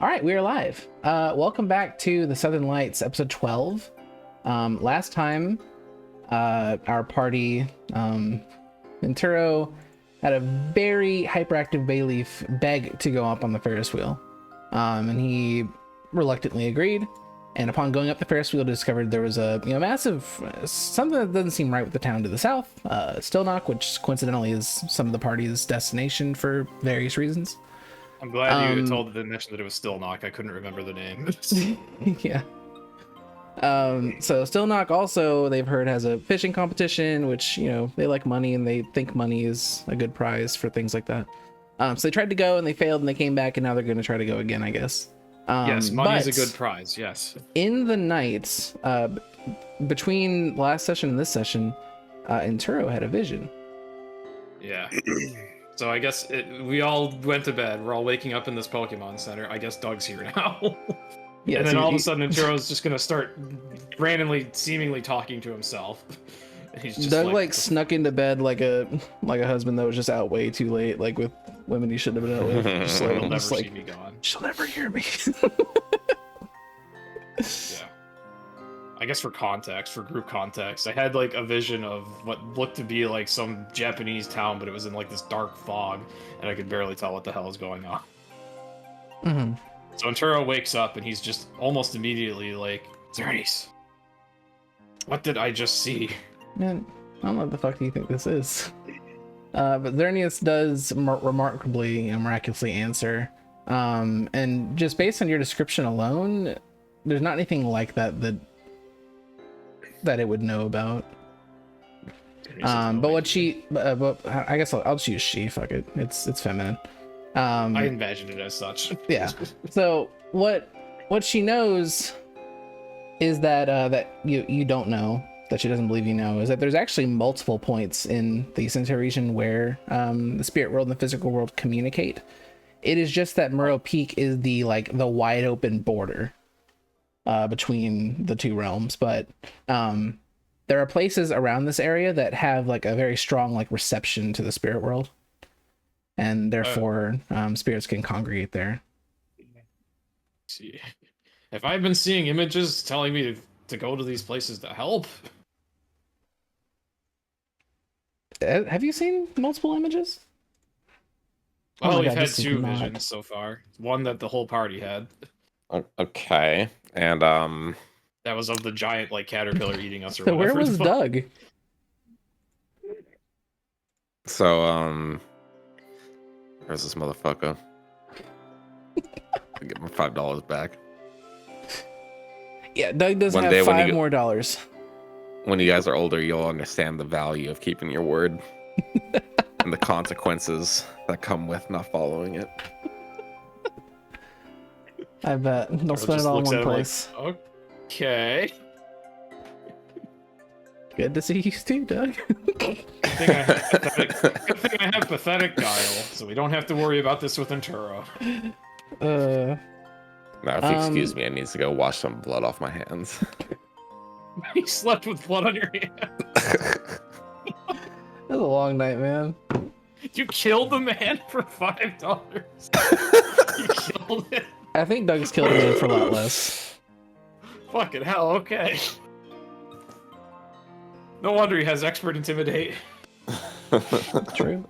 All right, we are live. Welcome back to the Southern Lights, episode 12. Last time, our party, Venturo, had a very hyperactive Bayleaf beg to go up on the Ferris wheel, and he reluctantly agreed. And upon going up the Ferris wheel, discovered there was a massive something that doesn't seem right with the town to the south, Stilknock, which coincidentally is some of the party's destination for various reasons. I'm glad you told the mention that it was Stilknock. I couldn't remember the name. Yeah. So Stilknock also, they've heard, has a fishing competition, which, they like money and they think money is a good prize for things like that. So they tried to go and they failed and they came back and now they're going to try to go again, I guess. Yes, money is a good prize, yes. In the night, between last session and this session, Inturo had a vision. Yeah. So I guess we all went to bed. We're all waking up in this Pokemon Center. I guess Doug's here now. Yeah, and then all of a sudden, Inturo's just gonna start randomly, seemingly talking to himself. And he's just Doug snuck into bed like a husband that was just out way too late, like with women he shouldn't have been out with. Just like, He'll never see me gone. She'll never hear me. Yeah. I guess for group context, I had like a vision of what looked to be like some Japanese town, but it was in like this dark fog, and I could barely tell what the hell is going on. Mm-hmm. So Inturo wakes up, and he's just almost immediately like, Xerneas, what did I just see? Man, I don't know what the fuck do you think this is? But Xerneas does remarkably and miraculously answer. And just based on your description alone, there's not anything like that it would know about. But what she, but I guess I'll just use she. Fuck it, it's feminine. I imagined it as such. Yeah. So what she knows is that you don't know, that she doesn't believe you know, is that there's actually multiple points in the Center region where the spirit world and the physical world communicate. It is just that Murrow Peak is the wide open border between the two realms, but there are places around this area that have like a very strong reception to the spirit world, and therefore spirits can congregate there. See, have I been seeing images telling me to go to these places to help? Have you seen multiple images? Well, we've had two visions so far. One that the whole party had. Okay, and that was of the giant caterpillar eating us. Or so where was Doug? So where's this motherfucker? I get my $5 back. Yeah, Doug doesn't have $5 more. When you guys are older, you'll understand the value of keeping your word and the consequences that come with not following it. I bet. They'll spend it all in one place. Okay. Good to see you too, Doug. Good thing I have pathetic guile, so we don't have to worry about this with Inturo. Now, if you excuse me, I need to go wash some blood off my hands. You slept with blood on your hand. That was a long night, man. You killed the man for $5. You killed it. I think Doug's killed him for a lot less. Fucking hell, okay. No wonder he has expert intimidate. True.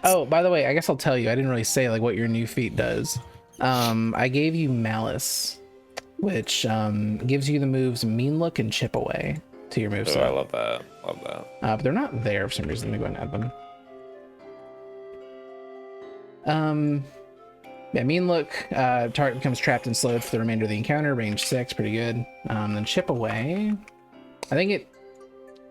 Oh, by the way, I guess I'll tell you, I didn't really say what your new feat does. I gave you Malice, which gives you the moves Mean Look and Chip Away to your moveset. Oh, I love that. But they're not there for some reason. Let me go ahead and add them. Yeah, Mean Look, target becomes trapped and slowed for the remainder of the encounter, range 6, pretty good. Then Chip Away, I think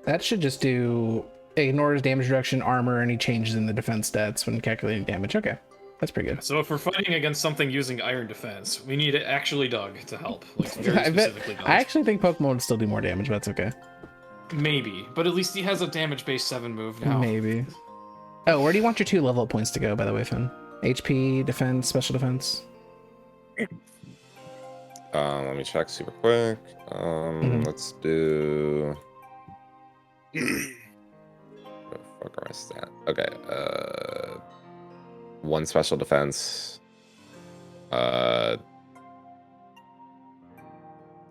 that should just do, ignores damage reduction, armor, any changes in the defense stats when calculating damage. Okay, that's pretty good. So if we're fighting against something using iron defense, we need actually Doug to help. I actually think Pokemon would still do more damage, but that's okay. Maybe, but at least he has a damage-based 7 move now. Maybe. Oh, where do you want your 2 level up points to go, by the way, Finn? HP, defense, special defense? Let me check super quick. Let's do... Where the fuck are my stats? Okay, 1 special defense,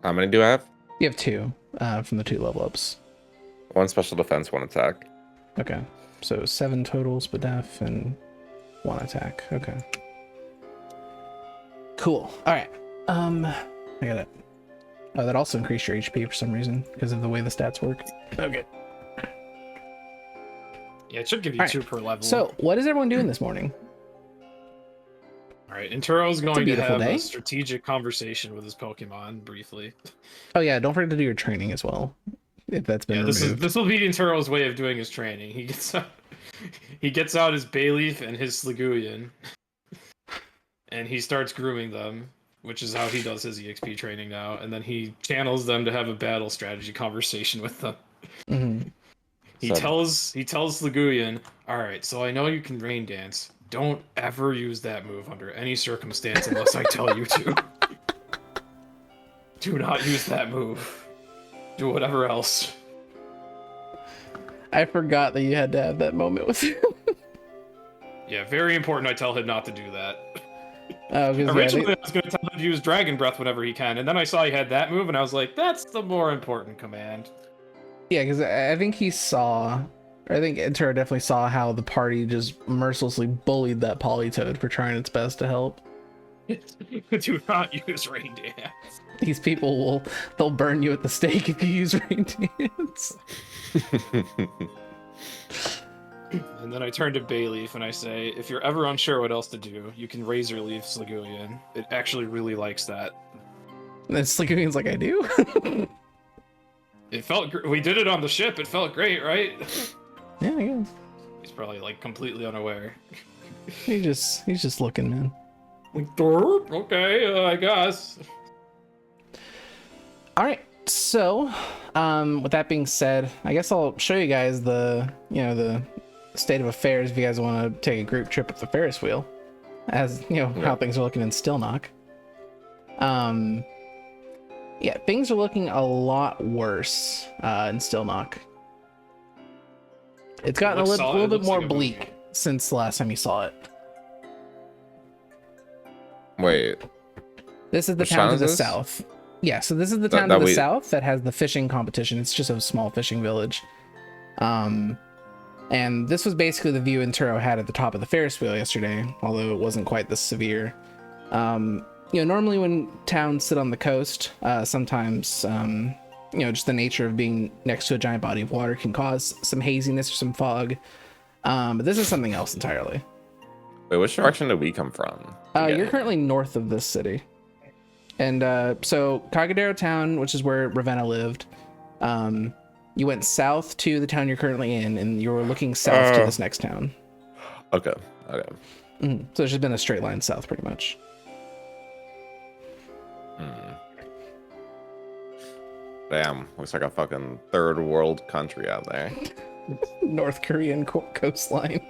How many do I have? You have 2 from the 2 level ups. 1 special defense, 1 attack. Okay. So 7 total split def and 1 attack. Okay. Cool. All right. I got it. Oh, that also increased your HP for some reason because of the way the stats work. Okay. Yeah, it should give you 2 per level. So, what is everyone doing this morning? All right, Inturo's going to have day. a strategic conversation with his Pokemon briefly. Oh yeah, don't forget to do your training as well. If that's been removed. This will be Inturo's way of doing his training. He gets out his Bayleaf and his Sligooian, and he starts grooming them, which is how he does his EXP training now. And then he channels them to have a battle strategy conversation with them. Mm-hmm. He tells Sligooian, "All right, so I know you can rain dance. Don't ever use that move under any circumstance unless I tell you to. Do not use that move. Do whatever else." I forgot that you had to have that moment with him. Yeah, very important I tell him not to do that. Originally, I was going to tell him to use Dragon Breath whenever he can, and then I saw he had that move, and I was like, that's the more important command. Yeah, because I think Intero definitely saw how the party just mercilessly bullied that Politoed for trying its best to help. Do not use Rain Dance. These people they'll burn you at the stake if you use Rain Dance. And then I turn to Bayleaf and I say, if you're ever unsure what else to do, you can Razor Leaf Sligooian. It actually really likes that. And then Sligooian's like, I do? It felt we did it on the ship. It felt great, right? Yeah, I guess. He's probably like completely unaware. He's just looking, man. Okay, I guess. All right. So, with that being said, I guess I'll show you guys the state of affairs if you guys want to take a group trip with the Ferris wheel, as how things are looking in Stilknock. Yeah, things are looking a lot worse in Stilknock. It's gotten a little bit more bleak since the last time you saw it. Wait. This is the town to the south. Yeah, so this is the town to the south that has the fishing competition. It's just a small fishing village. And this was basically the view Intero had at the top of the Ferris wheel yesterday, although it wasn't quite this severe. Normally when towns sit on the coast, sometimes, just the nature of being next to a giant body of water can cause some haziness or some fog. But this is something else entirely. Wait, which direction did we come from? You're currently north of this city. And so Cagadero Town, which is where Ravenna lived, you went south to the town you're currently in, and you were looking south to this next town. Okay. So there's just been a straight line south, pretty much. Damn, looks like a fucking third world country out there. North Korean coastline.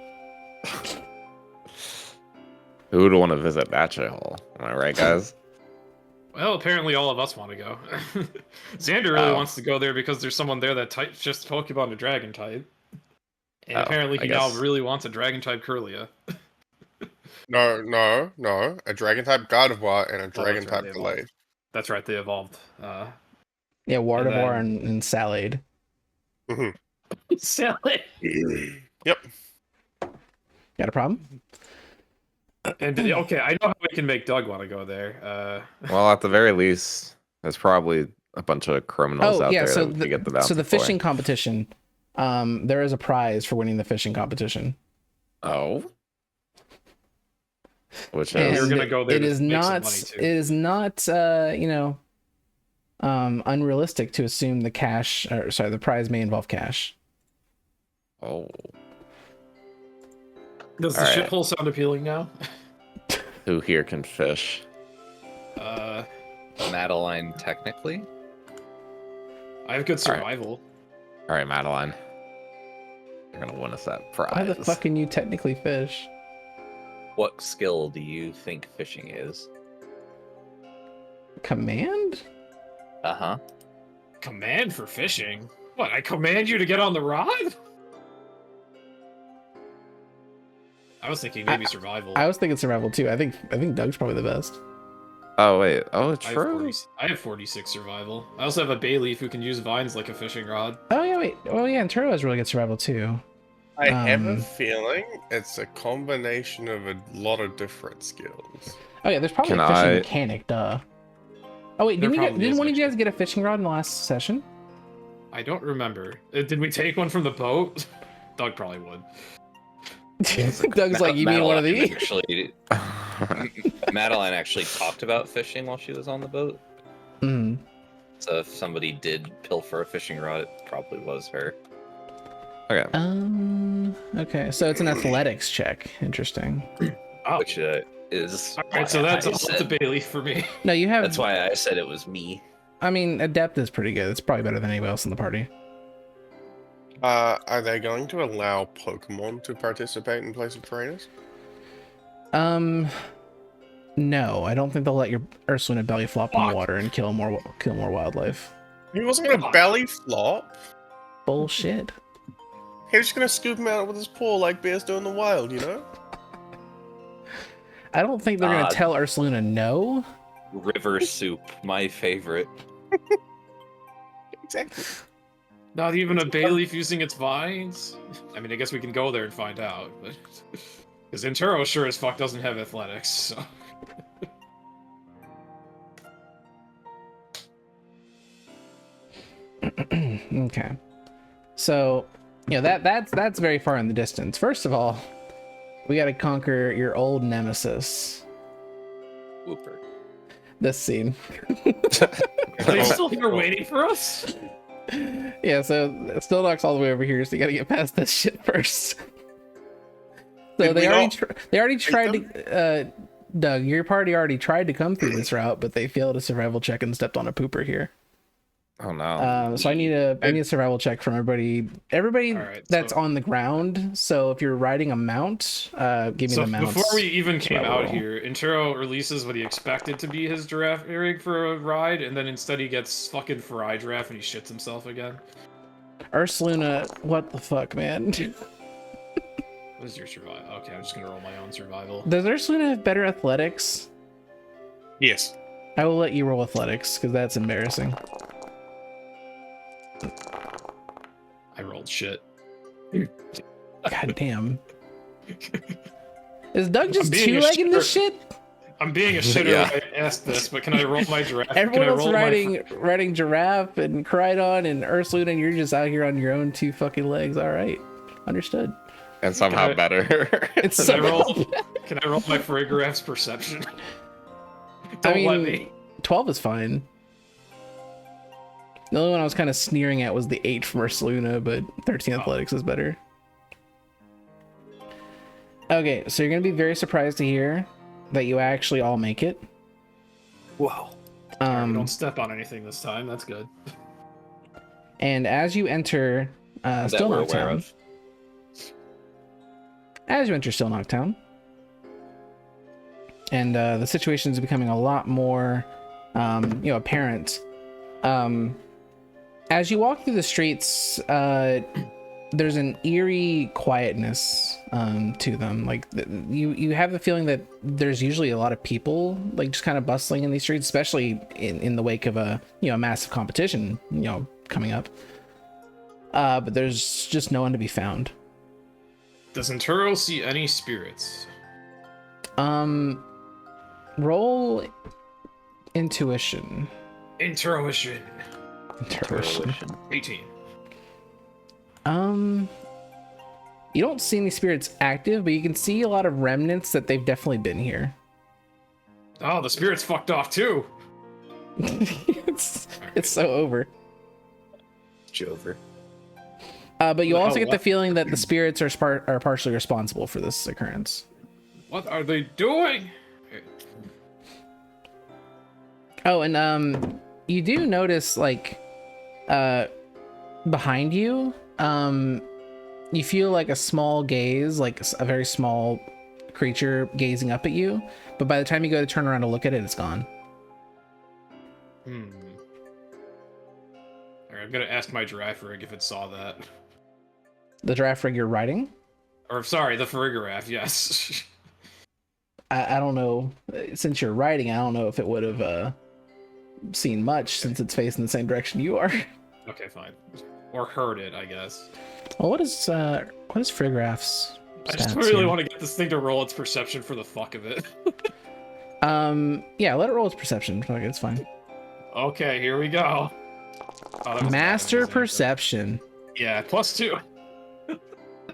Who would want to visit that shithole? Am I right, guys? Well, apparently all of us want to go. Xander really wants to go there because there's someone there that types just Pokemon to Dragon type. And apparently he now really wants a Dragon type Curlia. No. A Dragon type Gardevoir and a Dragon type Gallade. That's right, they evolved. Yeah, Gardevoir and Salade. Mm-hmm. Salade. Yep. Got a problem? And okay, I know how we can make Doug want to go there. Well, at the very least, there's probably a bunch of criminals out there that we could get the bounty So the fishing competition, there is a prize for winning the fishing competition. Oh. Which is you're gonna go there. It is not unrealistic to assume the prize may involve cash. Oh. Does the shithole sound appealing now? Who here can fish? Madeline, technically. I have good survival. All right, Madeline. You're gonna win us that prize. How the fuck can you technically fish? What skill do you think fishing is? Command? Uh-huh. Command for fishing? What, I command you to get on the rod? I was thinking maybe survival. I was thinking survival too. I think Doug's probably the best. Oh wait. Oh, I have, true. I have 46 survival. I also have a bay leaf who can use vines like a fishing rod. Oh yeah, wait. Oh yeah, and Turo has really good survival too. I have a feeling it's a combination of a lot of different skills. Oh yeah, there's probably Can a fishing I- mechanic, duh. Oh wait, There didn't probably is, one of you guys actually. get a fishing rod in the last session? I don't remember. Did we take one from the boat? Doug probably would. Doug's like, you mean one of these? Actually, Madeline actually talked about fishing while she was on the boat. Mm. So if somebody did pilfer a fishing rod, it probably was her. Okay. Okay, so it's an athletics check. Interesting. Oh, Which is. alright, so that's a bay leaf for me. No, you have. That's why I said it was me. I mean, adept is pretty good. It's probably better than anybody else in the party. Are they going to allow Pokemon to participate in place of trainers? No, I don't think they'll let your Ursulina belly flop in the water and kill more wildlife. He wasn't going to belly flop. Bullshit. He was just going to scoop him out with his paw like bears do in the wild, you know? I don't think they're gonna tell Ursulina no. River soup, my favorite. Exactly. Not even a bay leaf using its vines? I mean, I guess we can go there and find out, but... Because Intero sure as fuck doesn't have athletics, so... Okay. So, you know, that's very far in the distance. First of all, we gotta conquer your old nemesis. Whooper. This scene. Are they still here waiting for us? Yeah, so Stilknock's all the way over here, so you gotta get past this shit first. So Did we they already tried them? to Doug, your party already tried to come through this route, but they failed a survival check and stepped on a pooper here. Oh no. So I need a survival check from everybody. Everybody Alright, that's so- on the ground. So if you're riding a mount, give me So the mount. before we even came survival out roll. here, Intero releases what he expected to be his giraffe rig for a ride, and then instead he gets fucking fry giraffe and he shits himself again. Ursulina, what the fuck, man? What is your survival? Okay, I'm just gonna roll my own survival. Does Ursulina have better athletics? Yes. I will let you roll athletics because that's embarrassing. I rolled shit. God damn. Is Doug just being a two-legging this shitter. shit? I'm being a shitter Yeah. when I asked this, but can I roll my giraffe? Everyone can I else roll riding giraffe and Crydon and Ursulina, and you're just out here on your own two fucking legs. All right, understood. And somehow Can I- better. It's Can so I roll? Can I roll my Farigiraff's perception? Don't I let mean, me. 12 is fine. The only one I was kind of sneering at was the 8 from Ursulina, but 13 athletics is better. Okay, so you're gonna be very surprised to hear that you actually all make it. Whoa. Don't step on anything this time. That's good. And as you enter That we're Stilknock aware Town, of. Stilknock Town, and the situation is becoming a lot more, apparent. As you walk through the streets, there's an eerie quietness to them. Like you have the feeling that there's usually a lot of people, like just kind of bustling in these streets, especially in the wake of a massive competition, coming up. But there's just no one to be found. Does Intero see any spirits? Roll intuition. Intuition. Intuition. 18. You don't see any spirits active, but you can see a lot of remnants that they've definitely been here. Oh, the spirits fucked off too. it's so over. Jover. But you Well, also get the what? feeling that the spirits are partially responsible for this occurrence. What are they doing? Oh, and you do notice behind you, you feel like a small gaze, like a very small creature gazing up at you. But by the time you go to turn around to look at it, it's gone. Alright, I'm gonna ask my giraffe rig if it saw that. The giraffe rig you're riding? Or sorry, the Farigiraffe, yes. I don't know. Since you're writing, I don't know if it would have seen much since it's facing the same direction you are. Okay, fine. Or heard it, I guess. Well, what is Frigraph's I just stats really here? want to get this thing to roll its perception for the fuck of it. Yeah, let it roll its perception. Okay, it's fine. Okay, here we go. Oh, that was Master bad. perception. Yeah, +2.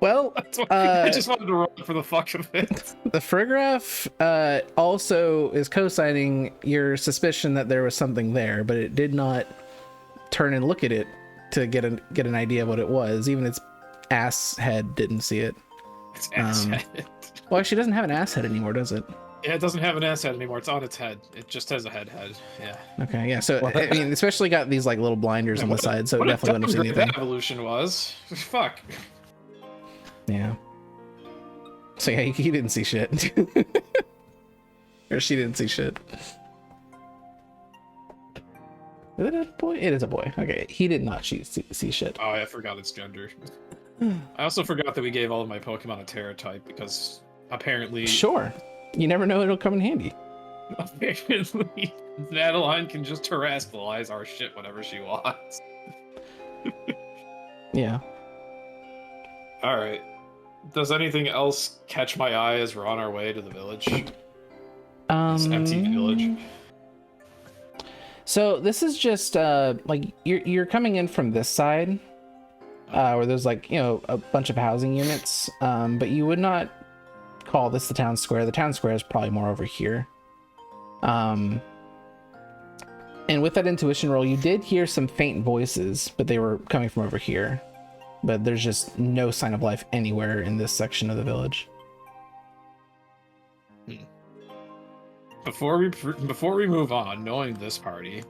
Well, I just wanted to roll it for the fuck of it. the Frigraph also is co-signing your suspicion that there was something there, but it did not turn and look at it to get an idea of what it was. Even its ass head didn't see it. It's ass head. Well, actually, it doesn't have an ass head anymore, does it? Yeah, it doesn't have an ass head anymore. It's on its head. It just has a head. Yeah. Okay, yeah. So I mean, especially got these like little blinders on the side, so it definitely wouldn't have seen anything. That evolution was. Fuck. Yeah. So yeah, he didn't see shit. Or she didn't see shit. Is it a boy? It is a boy. Okay, he did not see shit. Oh, I forgot its gender. I also forgot that we gave all of my Pokemon a Terra type because apparently... Sure. You never know, it'll come in handy. Apparently, Madeline can just terrestrialize our shit whenever she wants. Yeah. Alright. Does anything else catch my eye as we're on our way to the village? This empty village. So this is just like you're coming in from this side, where there's like, you know, a bunch of housing units, but you would not call this the town square. The town square is probably more over here. And with that intuition roll, you did hear some faint voices, but they were coming from over here. But there's just no sign of life anywhere in this section of the village. Before we move on, knowing this party,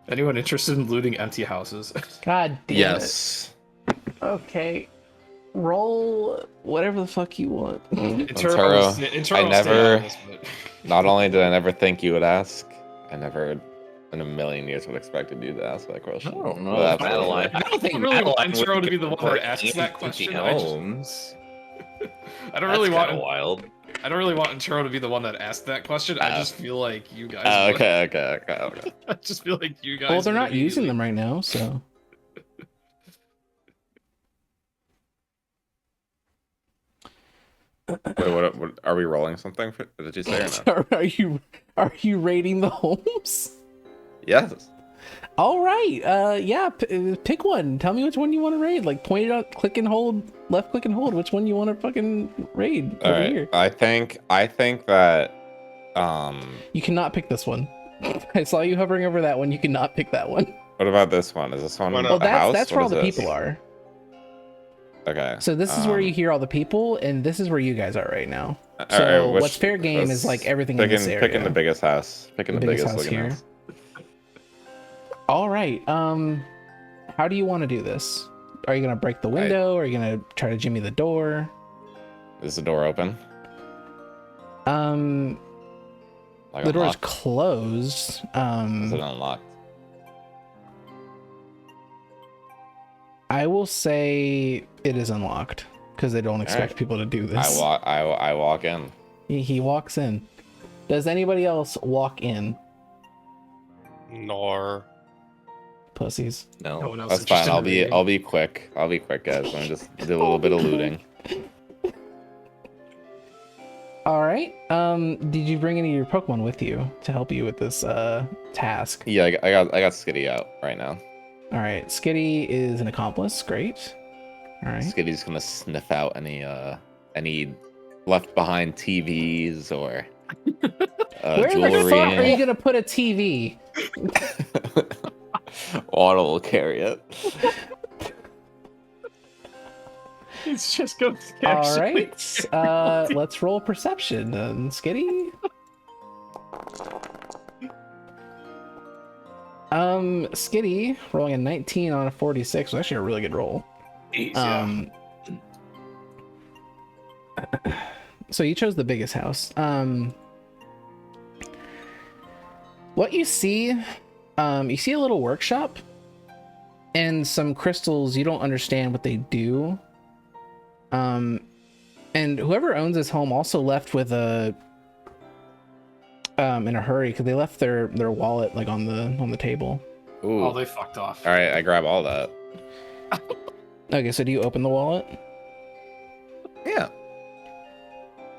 anyone interested in looting empty houses? God damn Yes. it. Okay. Roll whatever the fuck you want. Taro, not only did I never think you would ask, I never in a million years would have expected you to ask that question. I don't know. Madeline. I don't think really Madeline want Taro would to be the one that asks that question. I don't really want wild. I don't really want Taro to be the one that asked that question. I just feel like you guys. Okay. I just feel like you guys. Well, they're not using them right now, so. Wait, what are we rolling something? Did you say or not? Are you rating the homes? Yes. All right. Yeah. Pick one. Tell me which one you want to raid. Like, point it out. Click and hold. Left click and hold. Which one you want to fucking raid? All right. Here. I think that. You cannot pick this one. I saw you hovering over that one. You cannot pick that one. What about this one? Is this one? Well, that's where all the people are. Okay. So this is where you hear all the people, and this is where you guys are right now. So what's fair game is like everything in this area. Picking the biggest house. Picking the biggest house here. House. All right. How do you want to do this? Are you gonna break the window? Or are you gonna try to jimmy the door? Is the door open? The door is closed. Is it unlocked? I will say it is unlocked because they don't expect people to do this. I walk in. He walks in. Does anybody else walk in? No. Pussies. No. That's fine. I'll be quick. I'll be quick, guys. Let me just do a little bit of looting. All right. Did you bring any of your Pokemon with you to help you with this task? Yeah, I got Skitty out right now. All right, Skitty is an accomplice. Great. All right. Skitty's gonna sniff out any left behind TVs or Where jewelry. the fuck are you gonna put a TV? Otto will carry it. It's just going. All right. Let's roll perception then, Skitty. Skitty rolling a 19 on a 46 was actually a really good roll. So you chose the biggest house. What you see a little workshop and some crystals. You don't understand what they do. And whoever owns this home also left with a in a hurry because they left their wallet like on the table. Ooh. Oh, they fucked off. All right, I grab all that. Okay, so do you open the wallet? Yeah.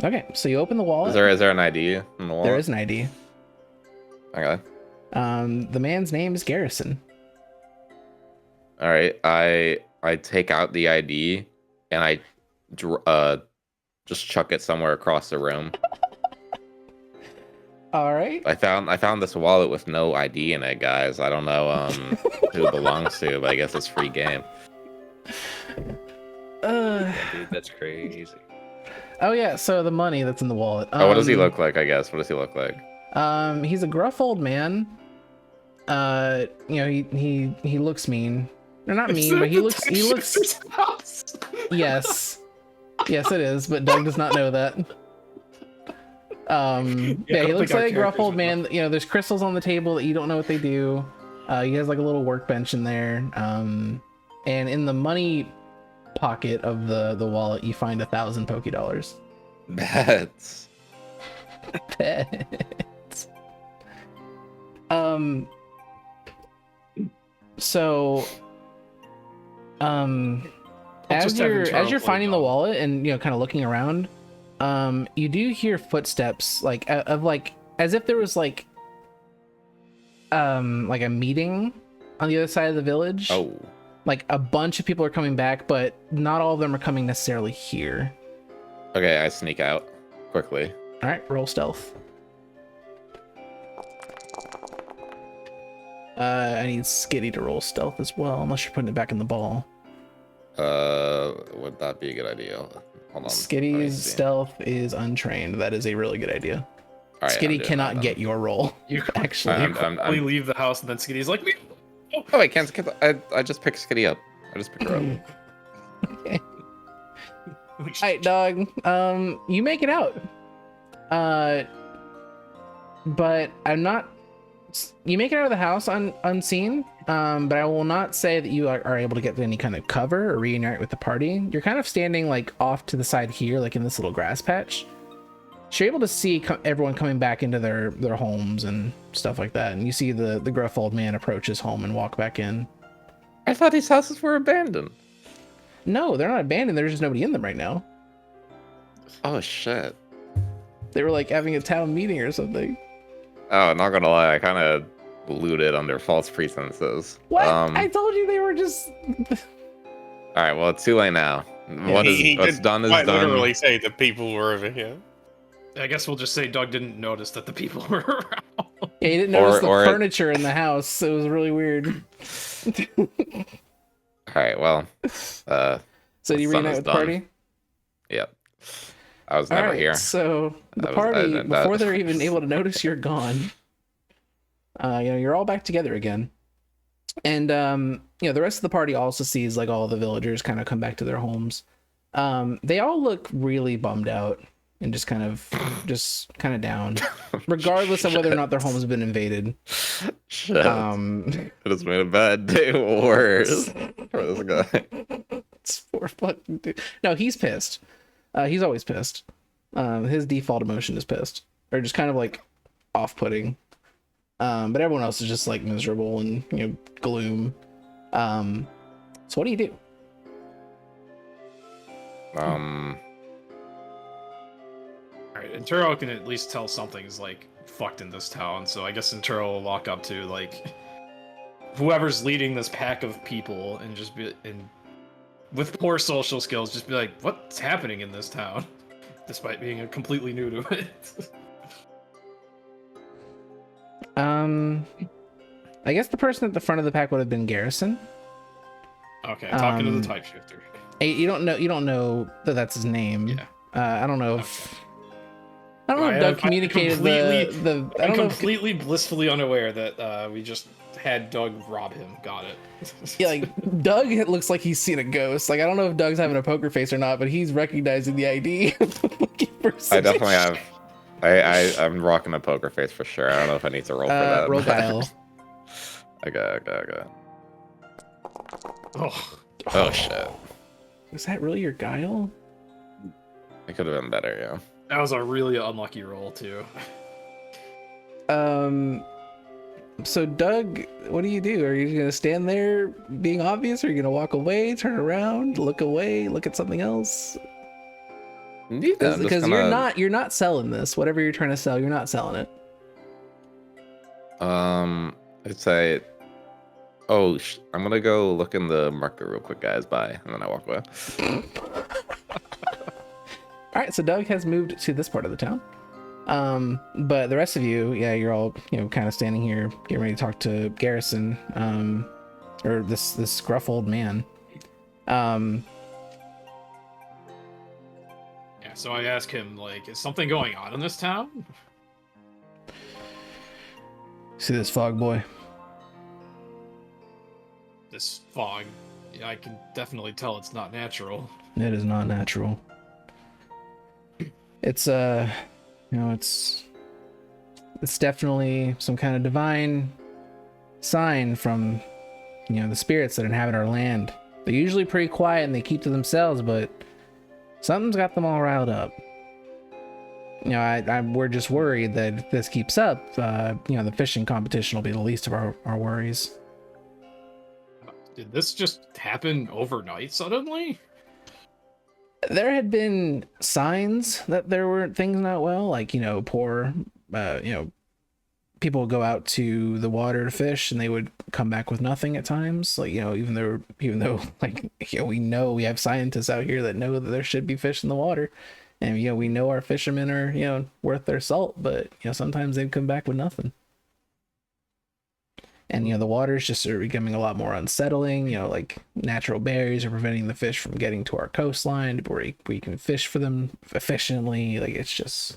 Okay, so you open the wallet. Is there an ID in the wallet? There is an ID. Okay. The man's name is Garrison. All right, I take out the ID and I just chuck it somewhere across the room. All right. I found this wallet with no ID in it, guys. I don't know who it belongs to, but I guess it's free game. Yeah, dude, that's crazy. Oh yeah, so the money that's in the wallet. What does he look like? I guess. What does he look like? He's a gruff old man. He looks mean. Or not mean, but he looks. Yes, yes, it is. But Doug does not know that. He looks like a gruff old man. There's crystals on the table that you don't know what they do. He has like a little workbench in there. And in the money pocket of the wallet, you find 1,000 Poké Dollars. Bets. Pets. So, as you're finding the wallet and kind of looking around, you do hear footsteps as if there was like a meeting on the other side of the village. Oh. Like a bunch of people are coming back, but not all of them are coming necessarily here. Okay, I sneak out quickly. All right, roll stealth. I need Skitty to roll stealth as well, unless you're putting it back in the ball. Would that be a good idea? Hold on. Skitty's stealth is untrained. That is a really good idea. Right, Skitty cannot get your roll. You actually. I'm leave the house, and then Skitty's like, oh, I can't. I just pick Skitty up. I just pick her up. Okay. Alright, dog. You make it out. But I'm not. You make it out of the house unseen. But I will not say that you are able to get any kind of cover or reunite with the party. You're kind of standing like off to the side here, like in this little grass patch. So you're able to see everyone coming back into their homes and stuff like that. And you see the gruff old man approach his home and walk back in. I thought these houses were abandoned. No, they're not abandoned. There's just nobody in them right now. Oh, shit. They were like having a town meeting or something. Oh, not gonna lie, I kind of looted under false pretenses. What? I told you they were just... All right, well, it's too late now. What's done is done. Literally say the people were over here. I guess we'll just say Doug didn't notice that the people were around. Yeah, he didn't notice the furniture in the house. It was really weird. All right, well. So do you reunite with the party? Yep. I was never here. So the party, before they're even able to notice you're gone, you're all back together again. And the rest of the party also sees like all the villagers kind of come back to their homes. They all look really bummed out and just kind of down, regardless of whether or not their home has been invaded. Shit. It has made a bad day worse for this guy. It's poor fucking dude. No, he's pissed. He's always pissed. His default emotion is pissed, or just kind of like off-putting. But everyone else is just like miserable and gloom. So what do you do? Alright, and Turo can at least tell something's like fucked in this town, so I guess Turo will walk up to like whoever's leading this pack of people and just be with poor social skills, just be like, what's happening in this town? Despite being completely new to it. I guess the person at the front of the pack would have been Garrison. Okay, talking to the type shifter. You don't know that that's his name. Yeah. I don't know if Doug communicated I'm completely blissfully unaware that we just had Doug rob him. Got it. Yeah, like Doug looks like he's seen a ghost. Like I don't know if Doug's having a poker face or not, but he's recognizing the ID. I definitely have. I'm rocking a poker face for sure. I don't know if I need to roll for that. Roll guile. Okay. Oh shit. Is that really your guile? It could have been better, yeah. That was a really unlucky roll too. So Doug, what do? Are you gonna stand there being obvious, or are you gonna walk away, turn around, look away, look at something else? Because you're not selling this. Whatever you're trying to sell, you're not selling it. I'd say, I'm gonna go look in the market real quick, guys. Bye, and then I walk away. All right, so Doug has moved to this part of the town. But the rest of you, yeah, you're all, kind of standing here, getting ready to talk to Garrison, or this gruff old man. Yeah, so I ask him, like, is something going on in this town? See this fog, boy? This fog, yeah, I can definitely tell it's not natural. It is not natural. It's it's definitely some kind of divine sign from, the spirits that inhabit our land. They're usually pretty quiet and they keep to themselves, but something's got them all riled up. We're just worried that if this keeps up, the fishing competition will be the least of our worries. Did this just happen overnight suddenly? There had been signs that there were things not well, like, poor, people would go out to the water to fish and they would come back with nothing at times. Like, even though like, we know we have scientists out here that know that there should be fish in the water, and, we know our fishermen are, worth their salt, but, sometimes they'd come back with nothing. And, the waters just are becoming a lot more unsettling. Like, natural barriers are preventing the fish from getting to our coastline where we can fish for them efficiently. Like, it's just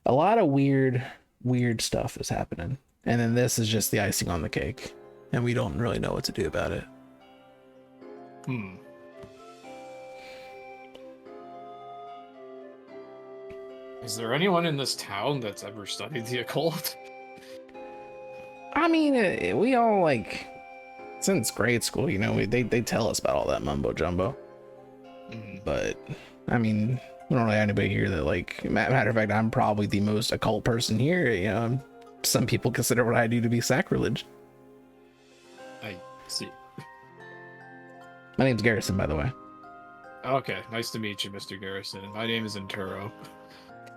a lot of weird stuff is happening. And then this is just the icing on the cake. And we don't really know what to do about it. Is there anyone in this town that's ever studied the occult? I mean, we all, like, since grade school, they tell us about all that mumbo jumbo. But, I mean, we don't really have anybody here that, like, matter of fact, I'm probably the most occult person here. Some people consider what I do to be sacrilege. I see. My name's Garrison, by the way. Okay, nice to meet you, Mr. Garrison. My name is Enturo.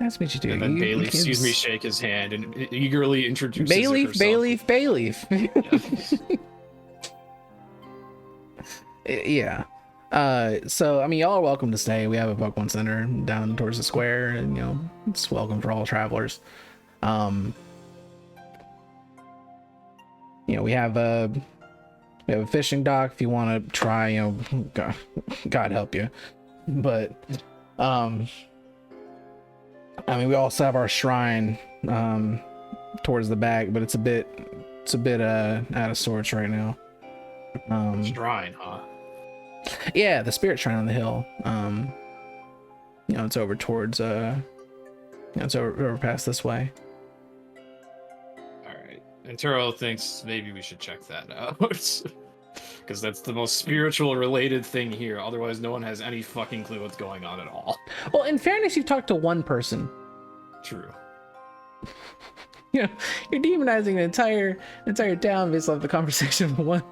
Nice to meet you, too. And then Bayleaf sees me shake his hand and eagerly introduces Bayleaf. Yeah. So, I mean, y'all are welcome to stay. We have a Pokemon Center down towards the square, and, it's welcome for all travelers. We have a fishing dock if you want to try, God help you. But, I mean, we also have our shrine towards the back, but it's a bit out of sorts right now. Shrine, huh? Yeah, the spirit shrine on the hill. It's over towards it's over past this way. All right. Enturo thinks maybe we should check that out. Because that's the most spiritual related thing here. Otherwise, no one has any fucking clue what's going on at all. Well, in fairness, you've talked to one person. True. You're demonizing an entire town based off the conversation with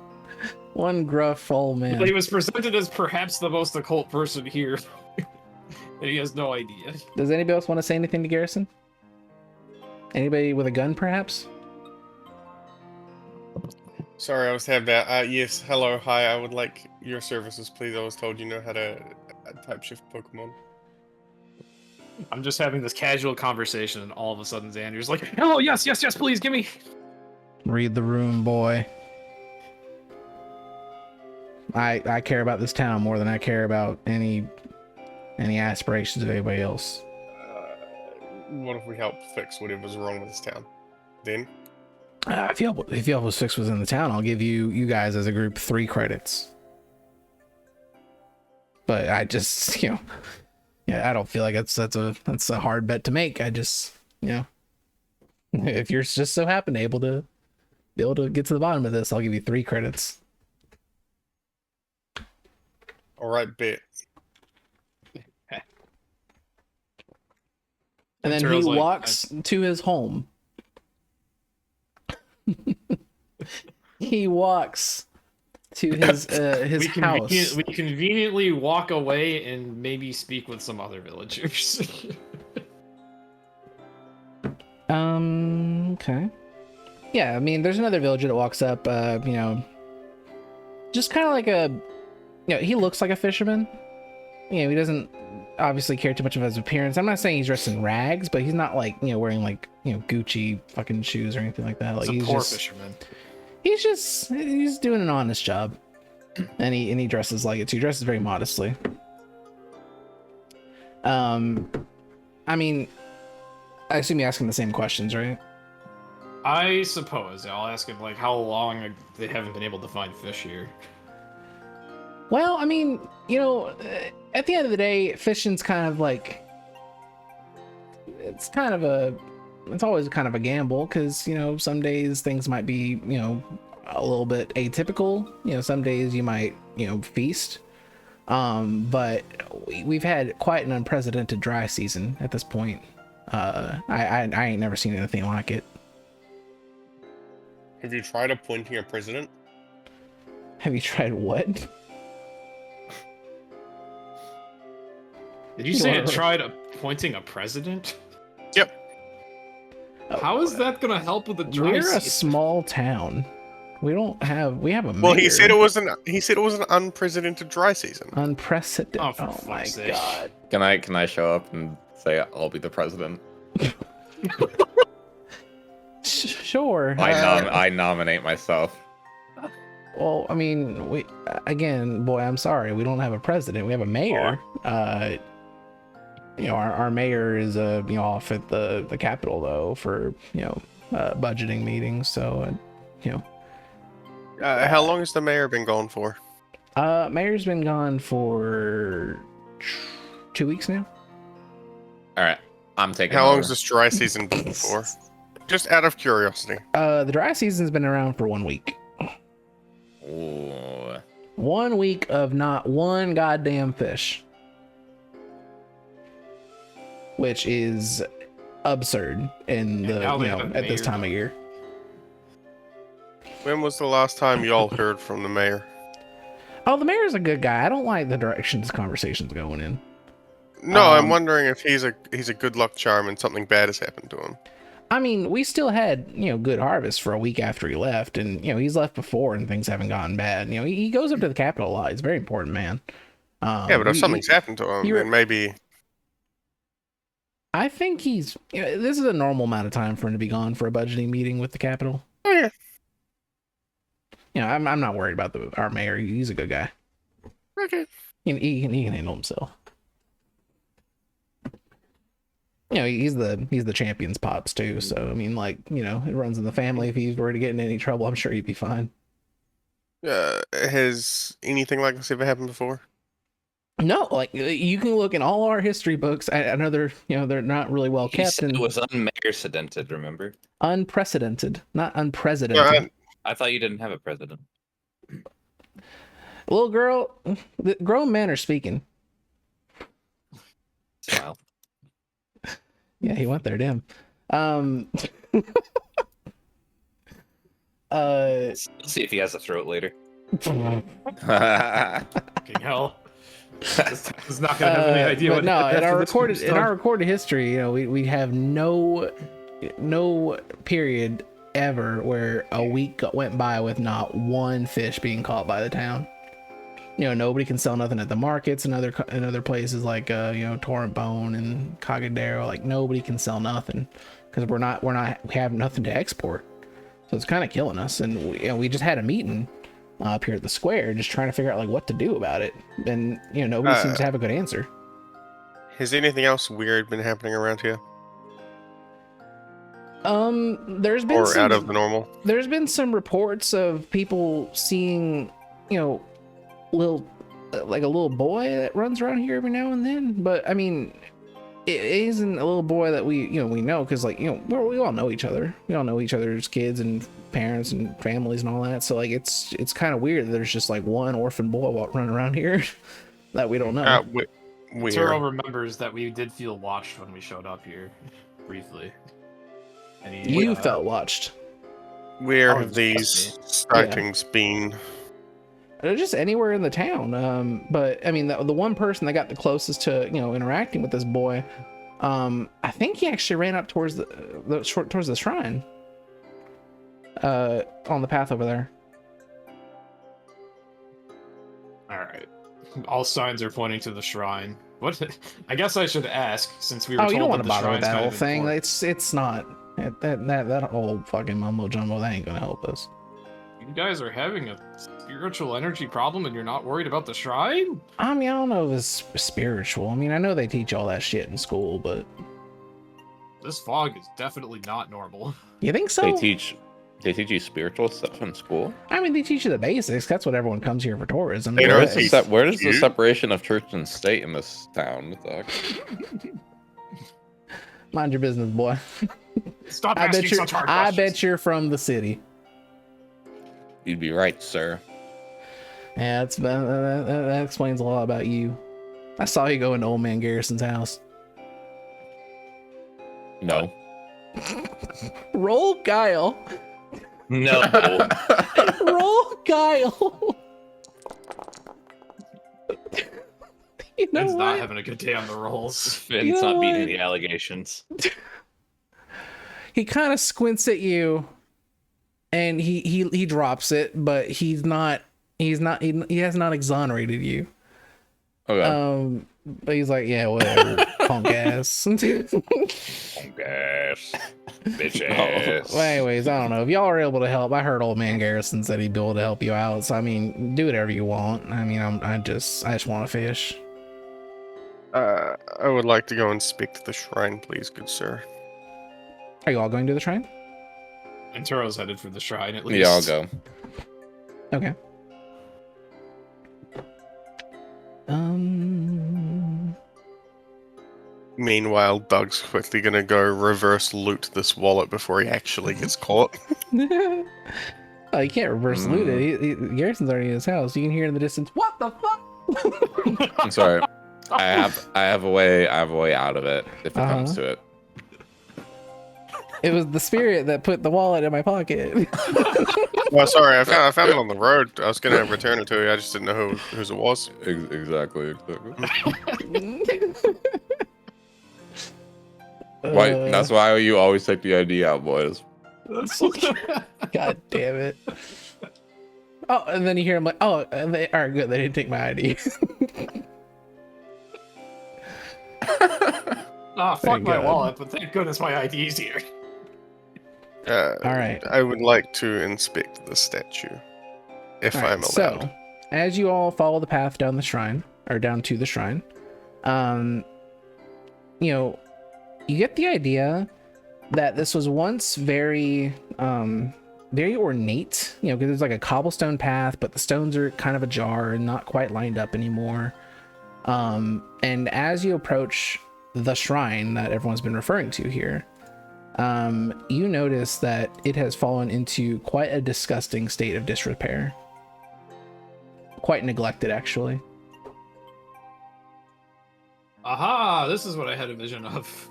one gruff old man. Well, he was presented as perhaps the most occult person here. And he has no idea. Does anybody else want to say anything to Garrison? Anybody with a gun, perhaps? Sorry, I was having that. Yes, hello, hi. I would like your services, please. I was told you know how to type shift Pokemon. I'm just having this casual conversation, and all of a sudden Xander's like, "Oh, yes, please, give me." Read the room, boy. I care about this town more than I care about any aspirations of anybody else. What if we help fix whatever's wrong with this town? Then? If you help us fix within the town, I'll give you guys as a group 3 credits. But I just, I don't feel like that's a hard bet to make. I just, if you're just so happen to be able to get to the bottom of this, I'll give you 3 credits. All right, bet. And then he walks to his home. He walks to his house. We conveniently walk away and maybe speak with some other villagers. Okay. Yeah, I mean, there's another villager that walks up, just kind of like he looks like a fisherman. He doesn't obviously care too much of his appearance. I'm not saying he's dressed in rags, but he's not like, wearing like, Gucci fucking shoes or anything like that. Like he's a poor fisherman. He's doing an honest job. And he dresses like it too. He dresses very modestly. I mean, I assume you ask him the same questions, right? I suppose. I'll ask him, like, how long they haven't been able to find fish here. Well, I mean, at the end of the day, fishing's kind of like... It's always kind of a gamble, because, some days things might be, a little bit atypical. Some days you might, feast. But we've had quite an unprecedented dry season at this point. I ain't never seen anything like it. Have you tried appointing a president? Have you tried what? Did you say I tried appointing a president? Yep. How is that gonna help with the dry We're season? a small town. We have a mayor. Well, he said it was an unprecedented dry season. Unprecedented. Oh, for my fuck's sake. god. Can I show up and say I'll be the president? Sure. I nominate myself. Well, I mean, I'm sorry, we don't have a president. We have a mayor. Our mayor is off at the Capitol though for budgeting meetings. So how long has the mayor been gone for? Mayor's been gone for 2 weeks now. All right, I'm taking. How long has this dry season been for? Just out of curiosity. The dry season's been around for 1 week. Ooh. 1 week of not one goddamn fish, which is absurd in the at this time of year. When was the last time y'all heard from the mayor? Oh, the mayor's a good guy. I don't like the direction this conversation's going in. No, I'm wondering if he's a good luck charm and something bad has happened to him. I mean, we still had, good harvest for a week after he left, and, he's left before and things haven't gotten bad. He goes up to the Capitol a lot. He's a very important man. Yeah, but if something's happened to him, then maybe... I think this is a normal amount of time for him to be gone for a budgeting meeting with the Capitol. Oh, yeah. I'm not worried about our mayor. He's a good guy. Okay. He can handle himself. He's the champion's pops too. So I mean, it runs in the family. If he were to get in any trouble, I'm sure he'd be fine. Has anything like this ever happened before? No, you can look in all our history books. I know they're not really well kept. It was unprecedented, remember? Unprecedented, not unprecedented. I thought you didn't have a president. Little girl, the grown men are speaking. Smile. Yeah, he went there, damn. Let's see if he has a throat later. Fucking hell. It's not gonna have any idea what. No, in our recorded history, we have no period ever where a week went by with not one fish being caught by the town. Nobody can sell nothing at the markets and other places like Torrent Bone and Cagadero. Nobody can sell nothing because we have nothing to export. So it's kind of killing us. And we just had a meeting up here at the square, just trying to figure out what to do about it. And nobody seems to have a good answer. Has anything else weird been happening around here? There's been out of the normal. There's been some reports of people seeing a little boy that runs around here every now and then, but I mean, it isn't a little boy that we know, because we all know each other. We all know each other's kids and parents and families and all that. So it's kind of weird that there's just one orphan boy running around here that we don't know. Turo remembers that we did feel watched when we showed up here, briefly. And you felt watched. Where have these sightings been? Just anywhere in the town. But I mean, the one person that got the closest to interacting with this boy, I think he actually ran up towards towards the shrine. On the path over there. All right. All signs are pointing to the shrine. What? I guess I should ask, since we were told you don't want that to the bother with shrine's that kind whole of thing. important. It's not that whole fucking mumbo jumbo. That ain't gonna help us. You guys are having a spiritual energy problem, and you're not worried about the shrine? I mean, I don't know if it's spiritual. I mean, I know they teach all that shit in school, but This fog is definitely not normal. you think so? They teach you spiritual stuff in school. I mean, they teach you the basics. That's what everyone comes here for tourism. They Where don't is teach the separation of church and state in this town? What the heck? Mind your business, boy. Stop asking such hard questions. I bet you're from the city. You'd be right, sir. Yeah, that explains a lot about you. I saw you go into Old Man Garrison's house. No. Roll guile. No. Roll guile. You know Finn's what? not having a good day on the rolls. Finn's know not beating what? the allegations. He kind of squints at you, and he drops it, but he has not exonerated you. Okay. But he's like, yeah, whatever, punk ass. Punk ass. Bitch ass. Well, anyways, I don't know if y'all are able to help. I heard Old Man Garrison said he'd be able to help you out, so I mean, do whatever you want. I mean, I just want to fish. I would like to go inspect the shrine, please, good sir. Are you all going to the shrine? And Turo's headed for the shrine, at least. Yeah, I'll go. Okay. Meanwhile, Doug's quickly gonna go reverse loot this wallet before he actually gets caught. Oh, you can't reverse loot it. Garrison's already in his house. You can hear in the distance, what the fuck? I'm sorry. I have a way out of it if it comes to it. It was the spirit that put the wallet in my pocket. Oh, sorry, I found it on the road. I was gonna return it to you. I just didn't know whose it was. Exactly. Why? That's why you always take the ID out, boys. God damn it. Oh, and then you hear him like, oh, and they are good. They didn't take my ID. Ah, fuck Thank my God. wallet, but thank goodness my ID's here. All right. I would like to inspect the statue, if All right, I'm allowed. So, as you all follow the path down the shrine, or down to the shrine, you get the idea that this was once very ornate, because there's like a cobblestone path, but the stones are kind of ajar and not quite lined up anymore. And as you approach the shrine that everyone's been referring to here, you notice that it has fallen into quite a disgusting state of disrepair. Quite neglected, actually. Aha! This is what I had a vision of.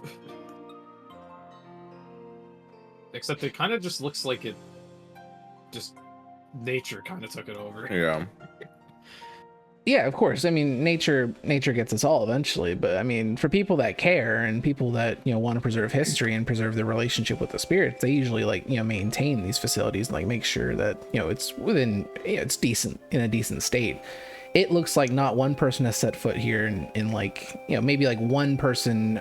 Except it kind of just looks like it... Just... nature kind of took it over. Yeah. Yeah, of course. I mean, nature gets us all eventually, but I mean, for people that care and people that, want to preserve history and preserve their relationship with the spirits, they usually maintain these facilities and make sure that, it's within, it's decent, in a decent state. It looks like not one person has set foot here in maybe one person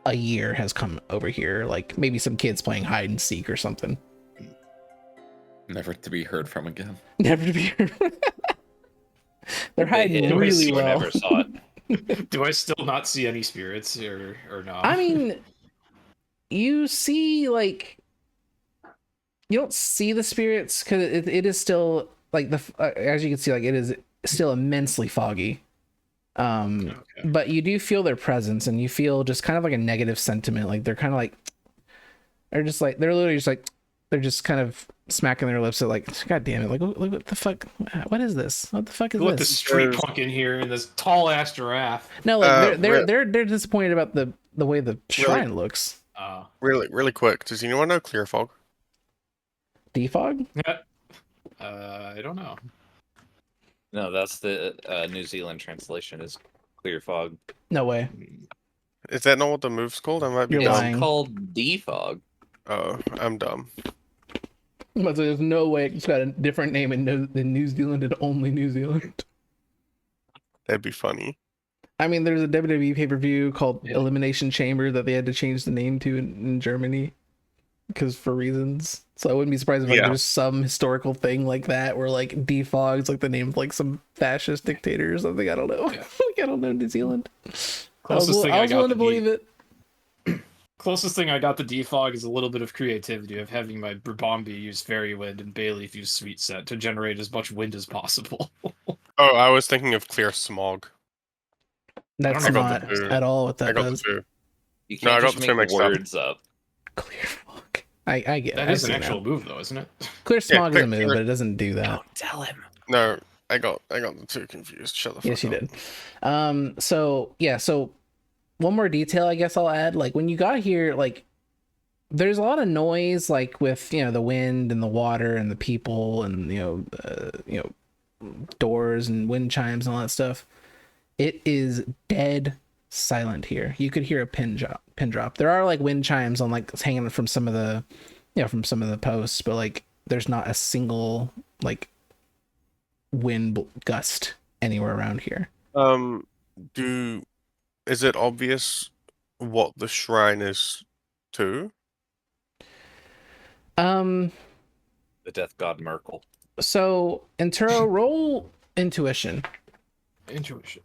a year has come over here, maybe some kids playing hide and seek or something. Never to be heard from again. Never to be heard. They're hiding It was- really you well. never saw it. Do I still not see any spirits or not? I mean, you see, you don't see the spirits because it is still as you can see, it is still immensely foggy. Okay. But you do feel their presence, and you feel just kind of like a negative sentiment. They're kind of they're literally just they're just kind of smacking their lips at like, God damn it! Like, look what the fuck? What is this? What the fuck is Let this? the street punk in here and this tall ass giraffe. No, like they're disappointed about the way the shrine looks. Really quick. Does anyone know Clear Fog? Defog? Yeah. I don't know. No, that's the New Zealand translation is Clear Fog. No way. Is that not what the move's called? I might be You're dumb. lying. It's called Defog. Oh, I'm dumb. But there's no way it's got a different name in New Zealand and only New Zealand. That'd be funny. I mean, there's a WWE pay-per-view called Elimination Chamber that they had to change the name to in Germany because for reasons. So I wouldn't be surprised if like there's some historical thing like that where like defog's like the name of like some fascist dictator or something. I don't know. Like, I don't know New Zealand. I was willing to believe it. Closest thing I got to defog is a little bit of creativity of having my Brabombi use fairy wind and Bayleaf use sweet set to generate as much wind as possible. Oh, I was thinking of Clear Smog. That's not at all what that does. You can't just make words up. Clear Smog. I get that is an actual move though, isn't it? Clear Smog is a move, but it doesn't do that. Don't tell him. No, I got the two confused. Shut the fuck up. Yes, you did. So one more detail I guess I'll add. Like when you got here, like there's a lot of noise, like with the wind and the water and the people and doors and wind chimes and all that stuff. It is dead silent here. You could hear a pin drop. There are like wind chimes on like hanging from some of the posts, but like there's not a single like wind gust anywhere around here. Is it obvious what the shrine is to? The death god Merkel. So Enturo, roll intuition. Intuition.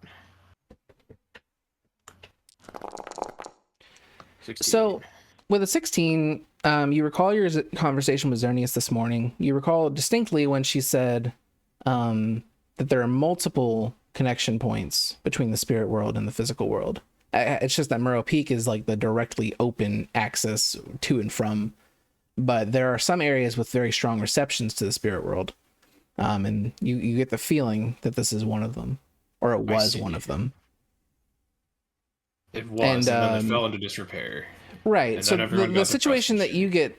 16. So with a 16, you recall your conversation with Xerneas this morning. You recall distinctly when she said that there are multiple connection points between the spirit world and the physical world. It's just that Murrow Peak is like the directly open access to and from, but there are some areas with very strong receptions to the spirit world. And you get the feeling that this is one of them, or it was one of them. It was, and then it fell into disrepair. Right. So the situation that you get,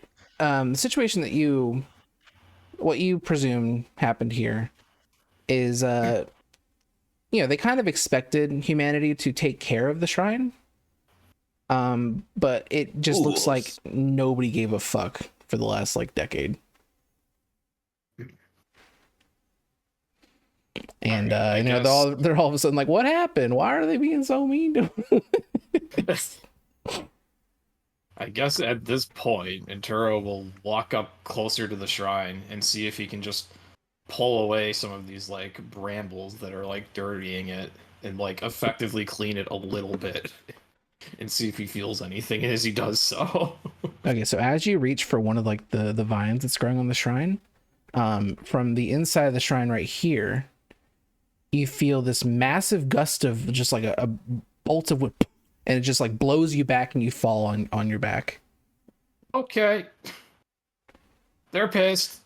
what you presume happened here is, they kind of expected humanity to take care of the shrine. But it just looks like nobody gave a fuck for the last like decade. And they're all of a sudden like, what happened? Why are they being so mean to I guess at this point, Enturo will walk up closer to the shrine and see if he can just pull away some of these like brambles that are like dirtying it and like effectively clean it a little bit and see if he feels anything as he does so. Okay, so as you reach for one of like the vines that's growing on the shrine, from the inside of the shrine right here, you feel this massive gust of just like a bolt of wood, and it just like blows you back and you fall on your back. Okay. They're pissed.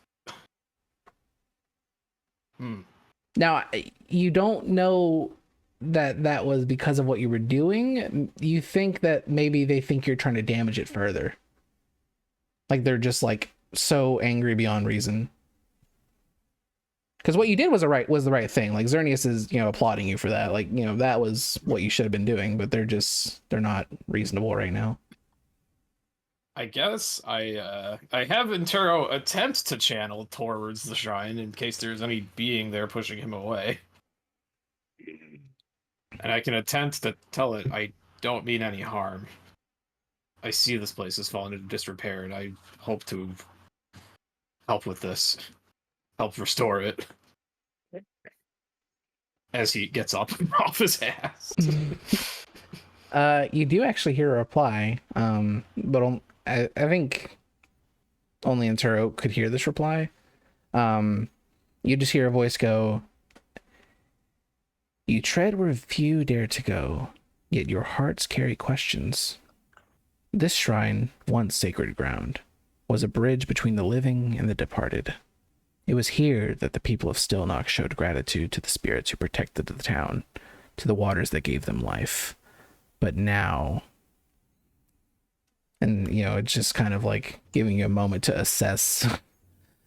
Now, you don't know that was because of what you were doing. You think that maybe they think you're trying to damage it further. Like they're just like so angry beyond reason. Because what you did was the right thing. Like Xerneas is, applauding you for that. Like, that was what you should have been doing, but they're not reasonable right now. I guess I have Enturo attempt to channel towards the shrine in case there's any being there pushing him away. And I can attempt to tell it I don't mean any harm. I see this place has fallen into disrepair, and I hope to help with this. Help restore it. As he gets up off his ass. You do actually hear a reply, but I think only Enturo could hear this reply. You just hear a voice go, "You tread where few dare to go, yet your hearts carry questions. This shrine, once sacred ground, was a bridge between the living and the departed. It was here that the people of Stilknock showed gratitude to the spirits who protected the town, to the waters that gave them life. But now, and it's just kind of like giving you a moment to assess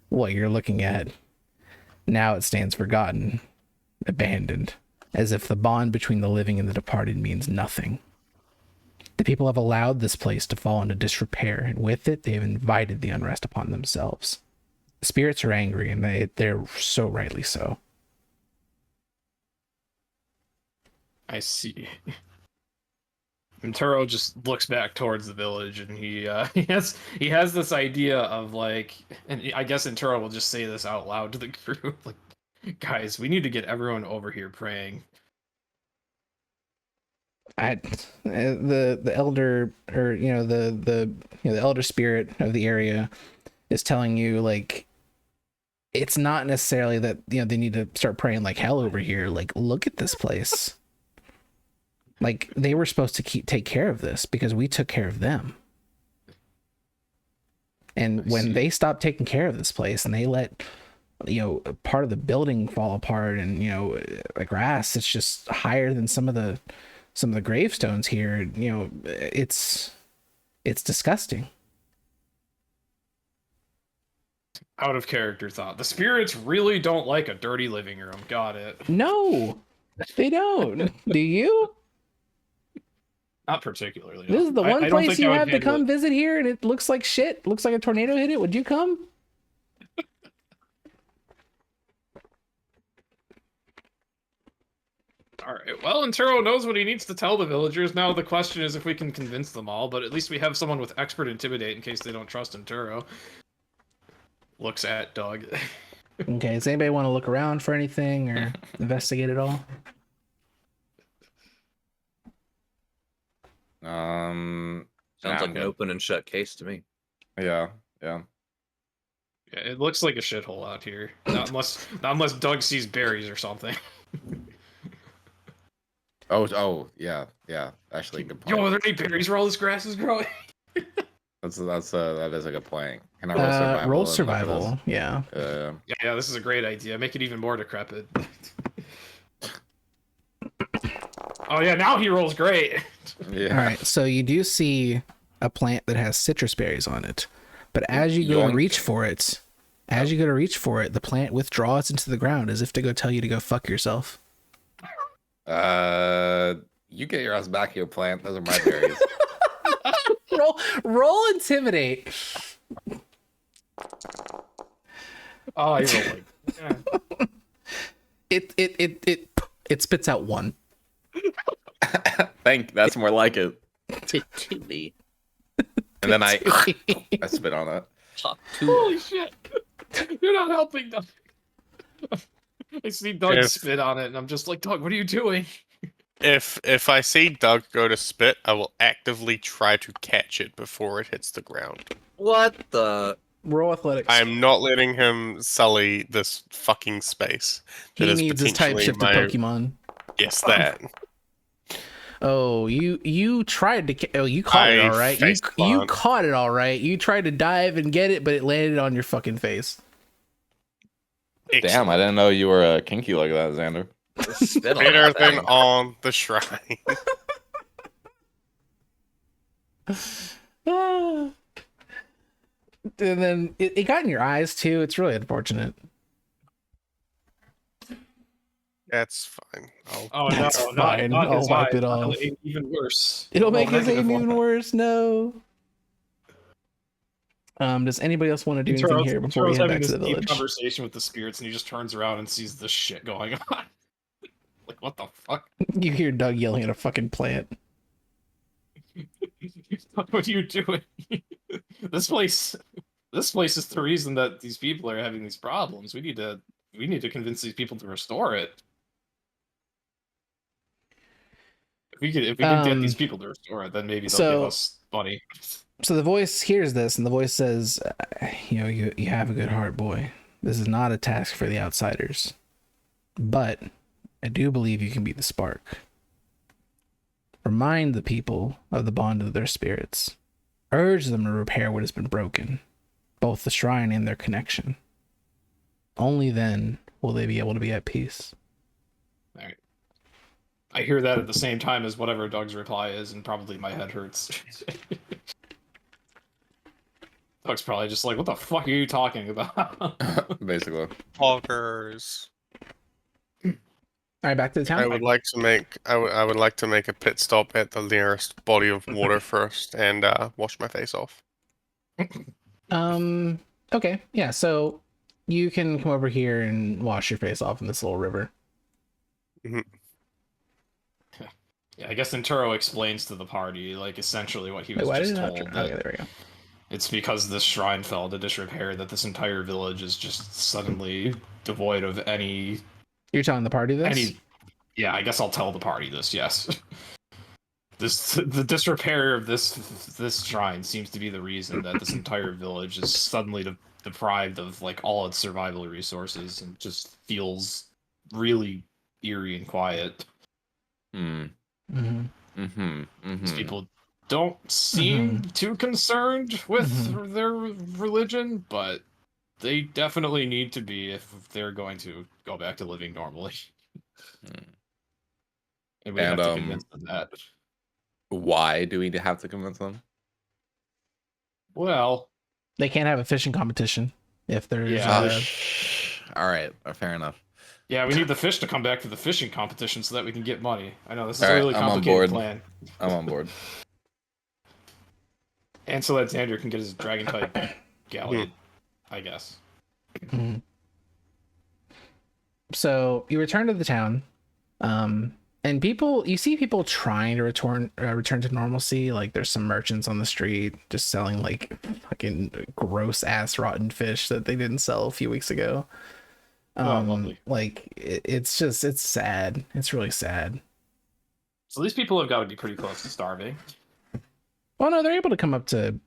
what you're looking at. Now it stands forgotten, abandoned, as if the bond between the living and the departed means nothing. The people have allowed this place to fall into disrepair, and with it, they have invited the unrest upon themselves. The spirits are angry, and they're so rightly so. I see. And Turo just looks back towards the village, and he has this idea of like, and I guess Turo will just say this out loud to the group, like, guys, we need to get everyone over here praying. The elder, or the elder spirit of the area is telling you, like, it's not necessarily that they need to start praying like hell over here. Like, look at this place. Like, they were supposed to take care of this because we took care of them. And when they stopped taking care of this place and they let, part of the building fall apart, and, the grass, it's just higher than some of the gravestones here, it's disgusting. Out of character thought. The spirits really don't like a dirty living room. Got it. No, they don't. Do you? Not particularly. This is the one place you have to come visit here, and it looks like shit. Looks like a tornado hit it. Would you come? All right. Well, Turo knows what he needs to tell the villagers. Now the question is if we can convince them all, but at least we have someone with expert intimidate in case they don't trust Turo. Looks at Doug. Okay, does anybody want to look around for anything or investigate at all? Sounds like an open and shut case to me. Yeah. Yeah, it looks like a shithole out here. Not unless Doug sees berries or something. Oh, yeah. Actually, good point. Yo, are there any berries where all this grass is growing? That is a good point. Can I roll survival? Yeah. Yeah, this is a great idea. Make it even more decrepit. Oh yeah, now he rolls great. Yeah. All right, so you do see a plant that has citrus berries on it, but as you go to reach for it, the plant withdraws into the ground as if to go tell you to go fuck yourself. You get your ass back here, plant. Those are my berries. roll intimidate. Oh, you're rolling. Yeah. It spits out one. That's more like it. To me. And then I spit on it. Holy shit! You're not helping them. I see Doug spit on it, and I'm just like, Doug, what are you doing? If I see Doug go to spit, I will actively try to catch it before it hits the ground. What the? Roll athletics. I am not letting him sully this fucking space. He needs his type shifted Pokemon. Yes, that. Oh, you tried to. Oh, you caught it all right. You caught it all right. You tried to dive and get it, but it landed on your fucking face. Excellent. Damn, I didn't know you were kinky like that, Xander. Better than on the shrine. And then it got in your eyes too. It's really unfortunate. That's fine. That's fine. I'll wipe it off. Even worse. It'll make his aim even worse. No. Does anybody else want to do anything here before we head back to the village? Conversation with the spirits, and he just turns around and sees this shit going on. Like, what the fuck? You hear Doug yelling at a fucking plant. What are you doing? This place is the reason that these people are having these problems. We need to convince these people to restore it. If we can get these people to restore it, then maybe they'll give us money. So the voice hears this, and the voice says, you have a good heart, boy. This is not a task for the outsiders. But I do believe you can be the spark. Remind the people of the bond of their spirits. Urge them to repair what has been broken. both the shrine and their connection. Only then will they be able to be at peace. All right. I hear that at the same time as whatever Doug's reply is, and probably my head hurts. Doug's probably just like, what the fuck are you talking about? Basically. Talkers. All right, back to the town. I would like to make a pit stop at the nearest body of water first and wash my face off. Okay, yeah, so you can come over here and wash your face off in this little river. Mm-hmm. Yeah, I guess Inturo explains to the party, like, essentially what he was just told. Okay, there we go. It's because this shrine fell into disrepair that this entire village is just suddenly devoid of any... You're telling the party this? Yeah, I guess I'll tell the party this, yes. The disrepair of this shrine seems to be the reason that this entire village is suddenly deprived of, like, all its survival resources and just feels really eerie and quiet. These people don't seem too concerned with their religion, but they definitely need to be if they're going to go back to living normally. And we have to convince them that. Why do we have to convince them? Well, they can't have a fishing competition if there's... Yeah. All right, fair enough. Yeah, we need the fish to come back for the fishing competition so that we can get money. I know, this is All a right, really I'm on complicated board. plan. I'm on board. And so that Xander can get his dragon-type galley, I guess. So you return to the town, and you see people trying to return to normalcy. Like, there's some merchants on the street just selling like fucking gross ass rotten fish that they didn't sell a few weeks ago. Lovely. Like, it's sad. It's really sad. So these people have got to be pretty close to starving. Well, no, they're able to come up to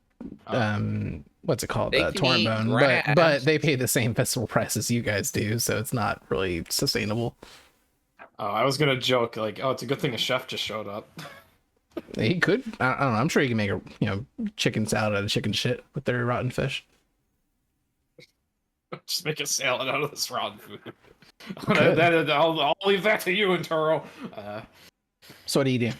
what's it called, Tornbone, but they pay the same festival price as you guys do, so it's not really sustainable. I was gonna joke, like, oh, it's a good thing a chef just showed up. He could, I don't know, I'm sure he can make a chicken salad out of chicken shit with their rotten fish. Just make a salad out of this rotten food. I'll leave that to you, Inturo. So what do you do?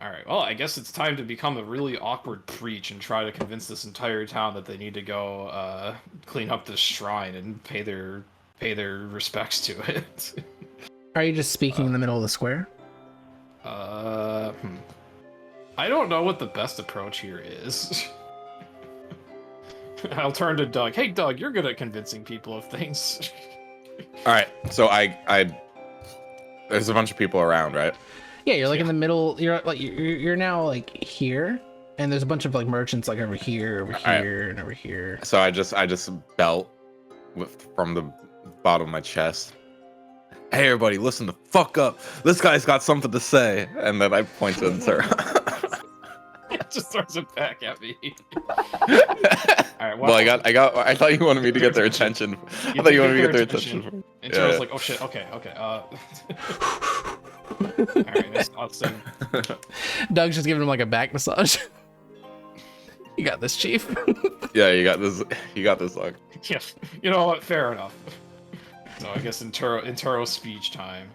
Alright, well, I guess it's time to become a really awkward preach and try to convince this entire town that they need to go clean up this shrine and pay their respects to it. Are you just speaking in the middle of the square? I don't know what the best approach here is. I'll turn to Doug. Hey, Doug, you're good at convincing people of things. All right, so I there's a bunch of people around, right? Yeah, you're like in the middle. You're now like here, and there's a bunch of like merchants like over here, and over here. So I just belt from the bottom of my chest. Hey, everybody, listen the fuck up. This guy's got something to say, and then I point to Inturo. It just throws it back at me. All right, well, I thought you wanted me to get their attention. I thought you wanted me to get their attention. And Joe's like, oh shit, okay. Alright, that's awesome. Doug's just giving him like a back massage. You got this, Chief. Yeah, you got this. You got this, Doug. Yeah, you know what? Fair enough. So I guess Inturo speech time.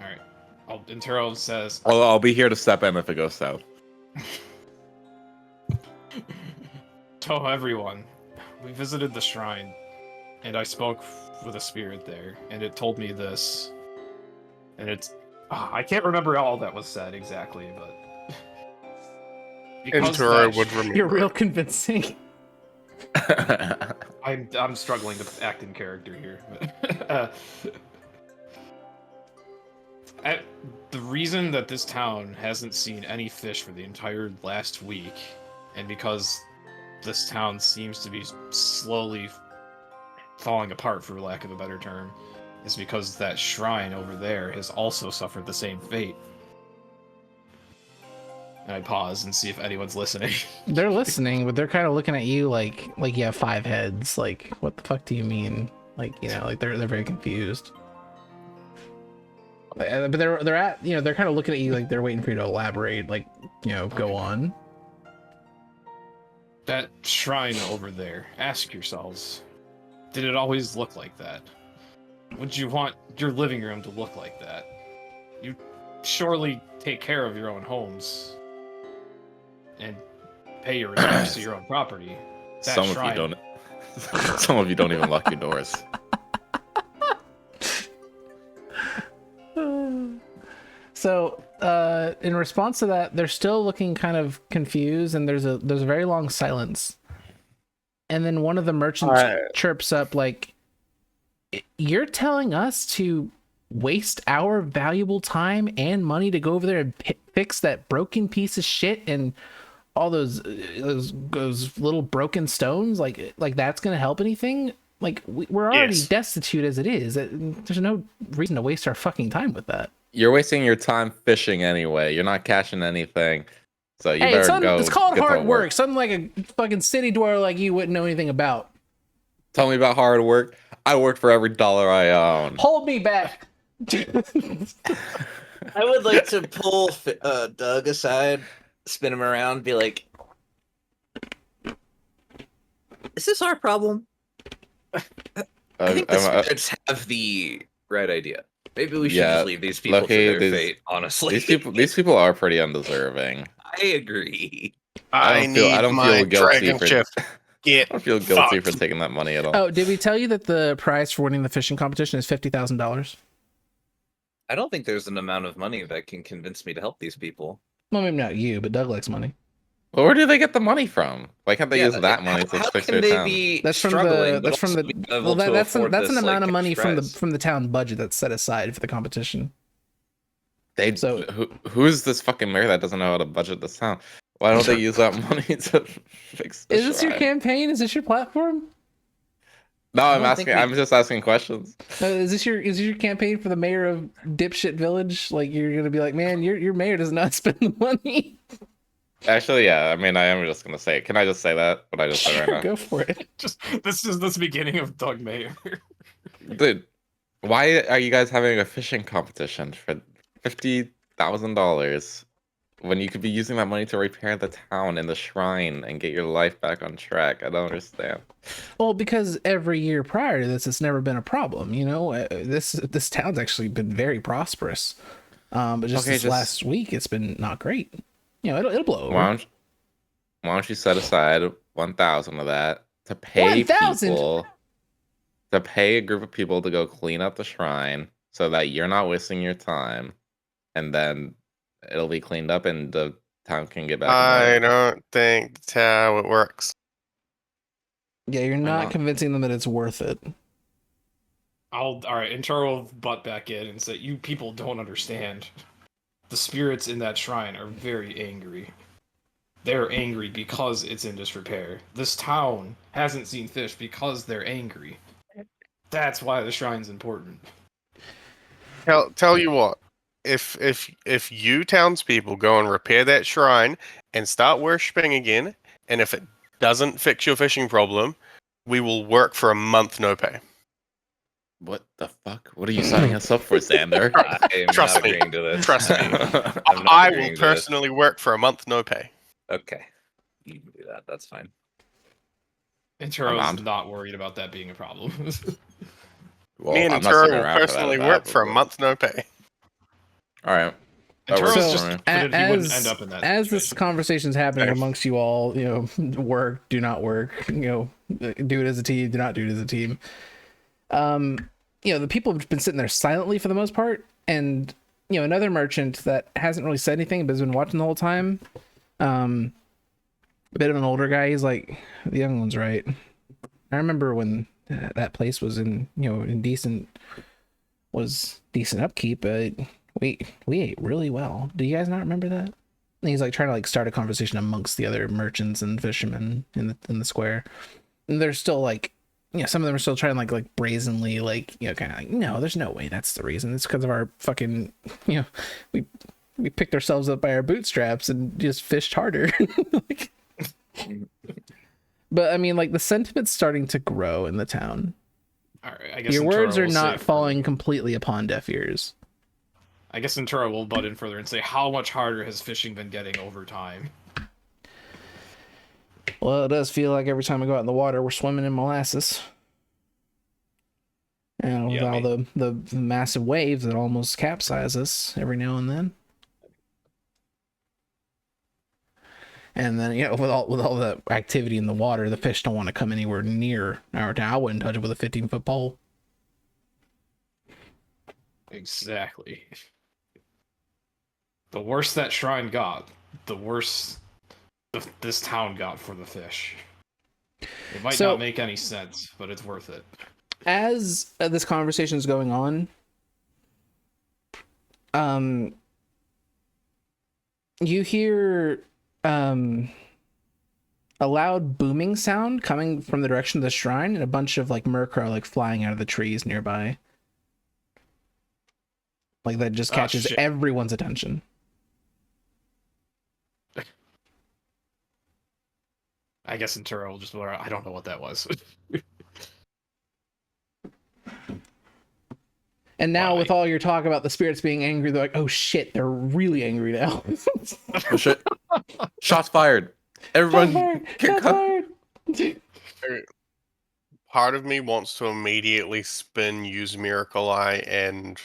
Alright. Inturo says, I'll be here to step in if it goes south. "To everyone, we visited the shrine, and I spoke with a spirit there, and it told me this. And it's... I can't remember all that was said exactly, but... Inturo would remember. You're real convincing. I'm struggling to act in character here. The reason that this town hasn't seen any fish for the entire last week, and because this town seems to be slowly falling apart, for lack of a better term, is because that shrine over there has also suffered the same fate. And I pause and see if anyone's listening. They're listening, but they're kind of looking at you like you have 5 heads. Like, what the fuck do you mean? Like, like they're very confused. But they're kind of looking at you like they're waiting for you to elaborate. Like, go on. That shrine over there, ask yourselves, did it always look like that? Would you want your living room to look like that? You surely take care of your own homes and pay your respects to your own property. Some of you don't even lock your doors. So, in response to that, they're still looking kind of confused, and there's a very long silence. And then one of the merchants chirps up like, "You're telling us to waste our valuable time and money to go over there and fix that broken piece of shit and all those little broken stones? Like that's gonna help anything? Like we're already destitute as it is. There's no reason to waste our fucking time with that." You're wasting your time fishing anyway. You're not cashing anything. So you better go. It's called hard work. Something like a fucking city dweller like you wouldn't know anything about. Tell me about hard work. I worked for every dollar I own. Hold me back. I would like to pull Doug aside, spin him around, be like, "Is this our problem? I think the spirits have the right idea. Maybe we should just leave these people to their fate, honestly." These people are pretty undeserving. I agree. I don't feel guilty for taking that money at all. Oh, did we tell you that the prize for winning the fishing competition is $50,000? I don't think there's an amount of money that can convince me to help these people. Well, maybe not you, but Doug likes money. Well, where do they get the money from? Why can't they use that money to fix their town? That's an amount of money from the town budget that's set aside for the competition. Who's this fucking mayor that doesn't know how to budget this town? Why don't they use that money to fix the Is this your campaign? Is this your platform? No, I'm just asking questions. Is this your campaign for the mayor of Dipshit Village? Like you're gonna be like, man, your mayor does not spend the money. Actually, yeah. I mean, I am just gonna say it. Can I just say that? What I just said right now. Go for it. This is the beginning of Doug Mayer. Dude, why are you guys having a fishing competition for $50,000 when you could be using that money to repair the town and the shrine and get your life back on track? I don't understand. Well, because every year prior to this, it's never been a problem. You know, this town's actually been very prosperous. But just last week, it's been not great. You know, it'll blow over. Why don't you set aside 1,000 of that to pay 1,000? people, to pay a group of people to go clean up the shrine so that you're not wasting your time, and then it'll be cleaned up and the town can get back. I don't think that's how it works. Yeah, you're not convincing them that it's worth it. All right, and Char will butt back in and say, "You people don't understand. The spirits in that shrine are very angry. They're angry because it's in disrepair. This town hasn't seen fish because they're angry. That's why the shrine's important." Tell you what, if you townspeople go and repair that shrine and start worshipping again, and if it doesn't fix your fishing problem, we will work for a month no pay. What the fuck? What are you signing us up for, Xander? Trust me. Trust me. I will personally work for a month no pay. Okay. You can do that. That's fine. And Turo's not worried about that being a problem. Well, me and Turo will personally work for a month no pay. All right. As this conversation's happening amongst you all, you know, work, do not work, you know, do it as a team, do not do it as a team. You know, the people have been sitting there silently for the most part, and you know, another merchant that hasn't really said anything but has been watching the whole time. A bit of an older guy. He's like, "The young one's right. I remember when that place was in decent upkeep, but we ate really well. Do you guys not remember that?" And he's like trying to like start a conversation amongst the other merchants and fishermen in the square, and they're still like, you know, some of them are still trying like brazenly, like, you know, kind of like, no, there's no way that's the reason. It's because of our fucking, you know, we picked ourselves up by our bootstraps and just fished harder. Like, but I mean, like, the sentiment's starting to grow in the town. All right, I guess your words are not falling completely upon deaf ears. I guess Ventura will butt in further and say, how much harder has fishing been getting over time? Well, it does feel like every time I go out in the water, we're swimming in molasses. And with all the massive waves that almost capsize us every now and then. And then, with all the activity in the water, the fish don't want to come anywhere near our town. I wouldn't touch it with a 15-foot pole. Exactly. The worse that shrine got, the worse this town got for the fish. It might not make any sense, but it's worth it. As this conversation is going on, you hear a loud booming sound coming from the direction of the shrine, and a bunch of like murkrow like flying out of the trees nearby. Like that just catches everyone's attention. I guess in Turo will just I don't know what that was. And now with all your talk about the spirits being angry, they're like, oh shit, they're really angry now. Oh shit. Shots fired. Everyone Shots fired. Part of me wants to immediately use Miracle Eye and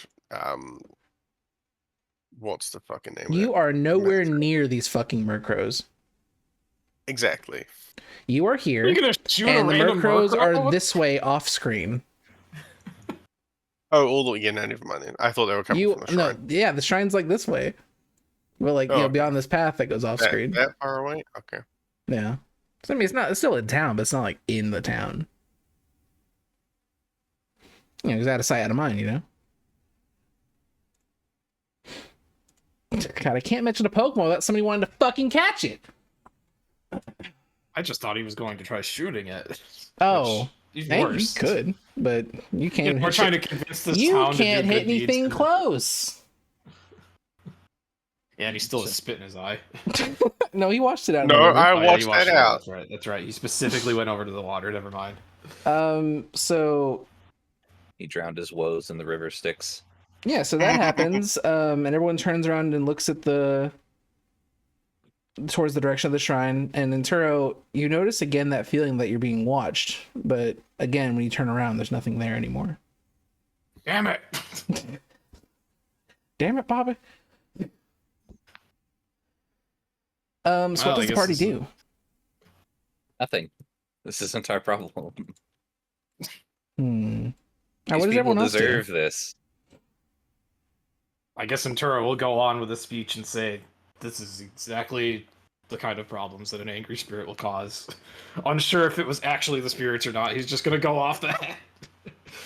what's the fucking name? You are nowhere near these fucking murkrows. Exactly. You are here, and the murkrows are this way off screen. Oh, never mind. I thought they were coming from the shrine. No, yeah, the shrine's like this way. Well, like beyond this path that goes off screen. That far away? Okay. Yeah. So, I mean, it's still in town, but it's not like in the town. It's out of sight, out of mind, God, I can't mention a Pokemon without somebody wanting to fucking catch it. I just thought he was going to try shooting it. Oh, you could, but you can't. We're trying to convince this you town can't to do hit anything close. Yeah, and he still has spit in his eye. No, he washed it out. No, I watched that out. That's right. He specifically went over to the water. Never mind. So he drowned his woes in the river Styx. Yeah, so that happens. And everyone turns around and looks at towards the direction of the shrine. And in Turo, you notice again that feeling that you're being watched. But again, when you turn around, there's nothing there anymore. Damn it! Damn it, Bobby. So what does the party do? Nothing. This isn't our problem. Now, These what does everyone else deserve do? this. I guess Centura will go on with a speech and say, this is exactly the kind of problems that an angry spirit will cause. Unsure if it was actually the spirits or not. He's just going to go off that.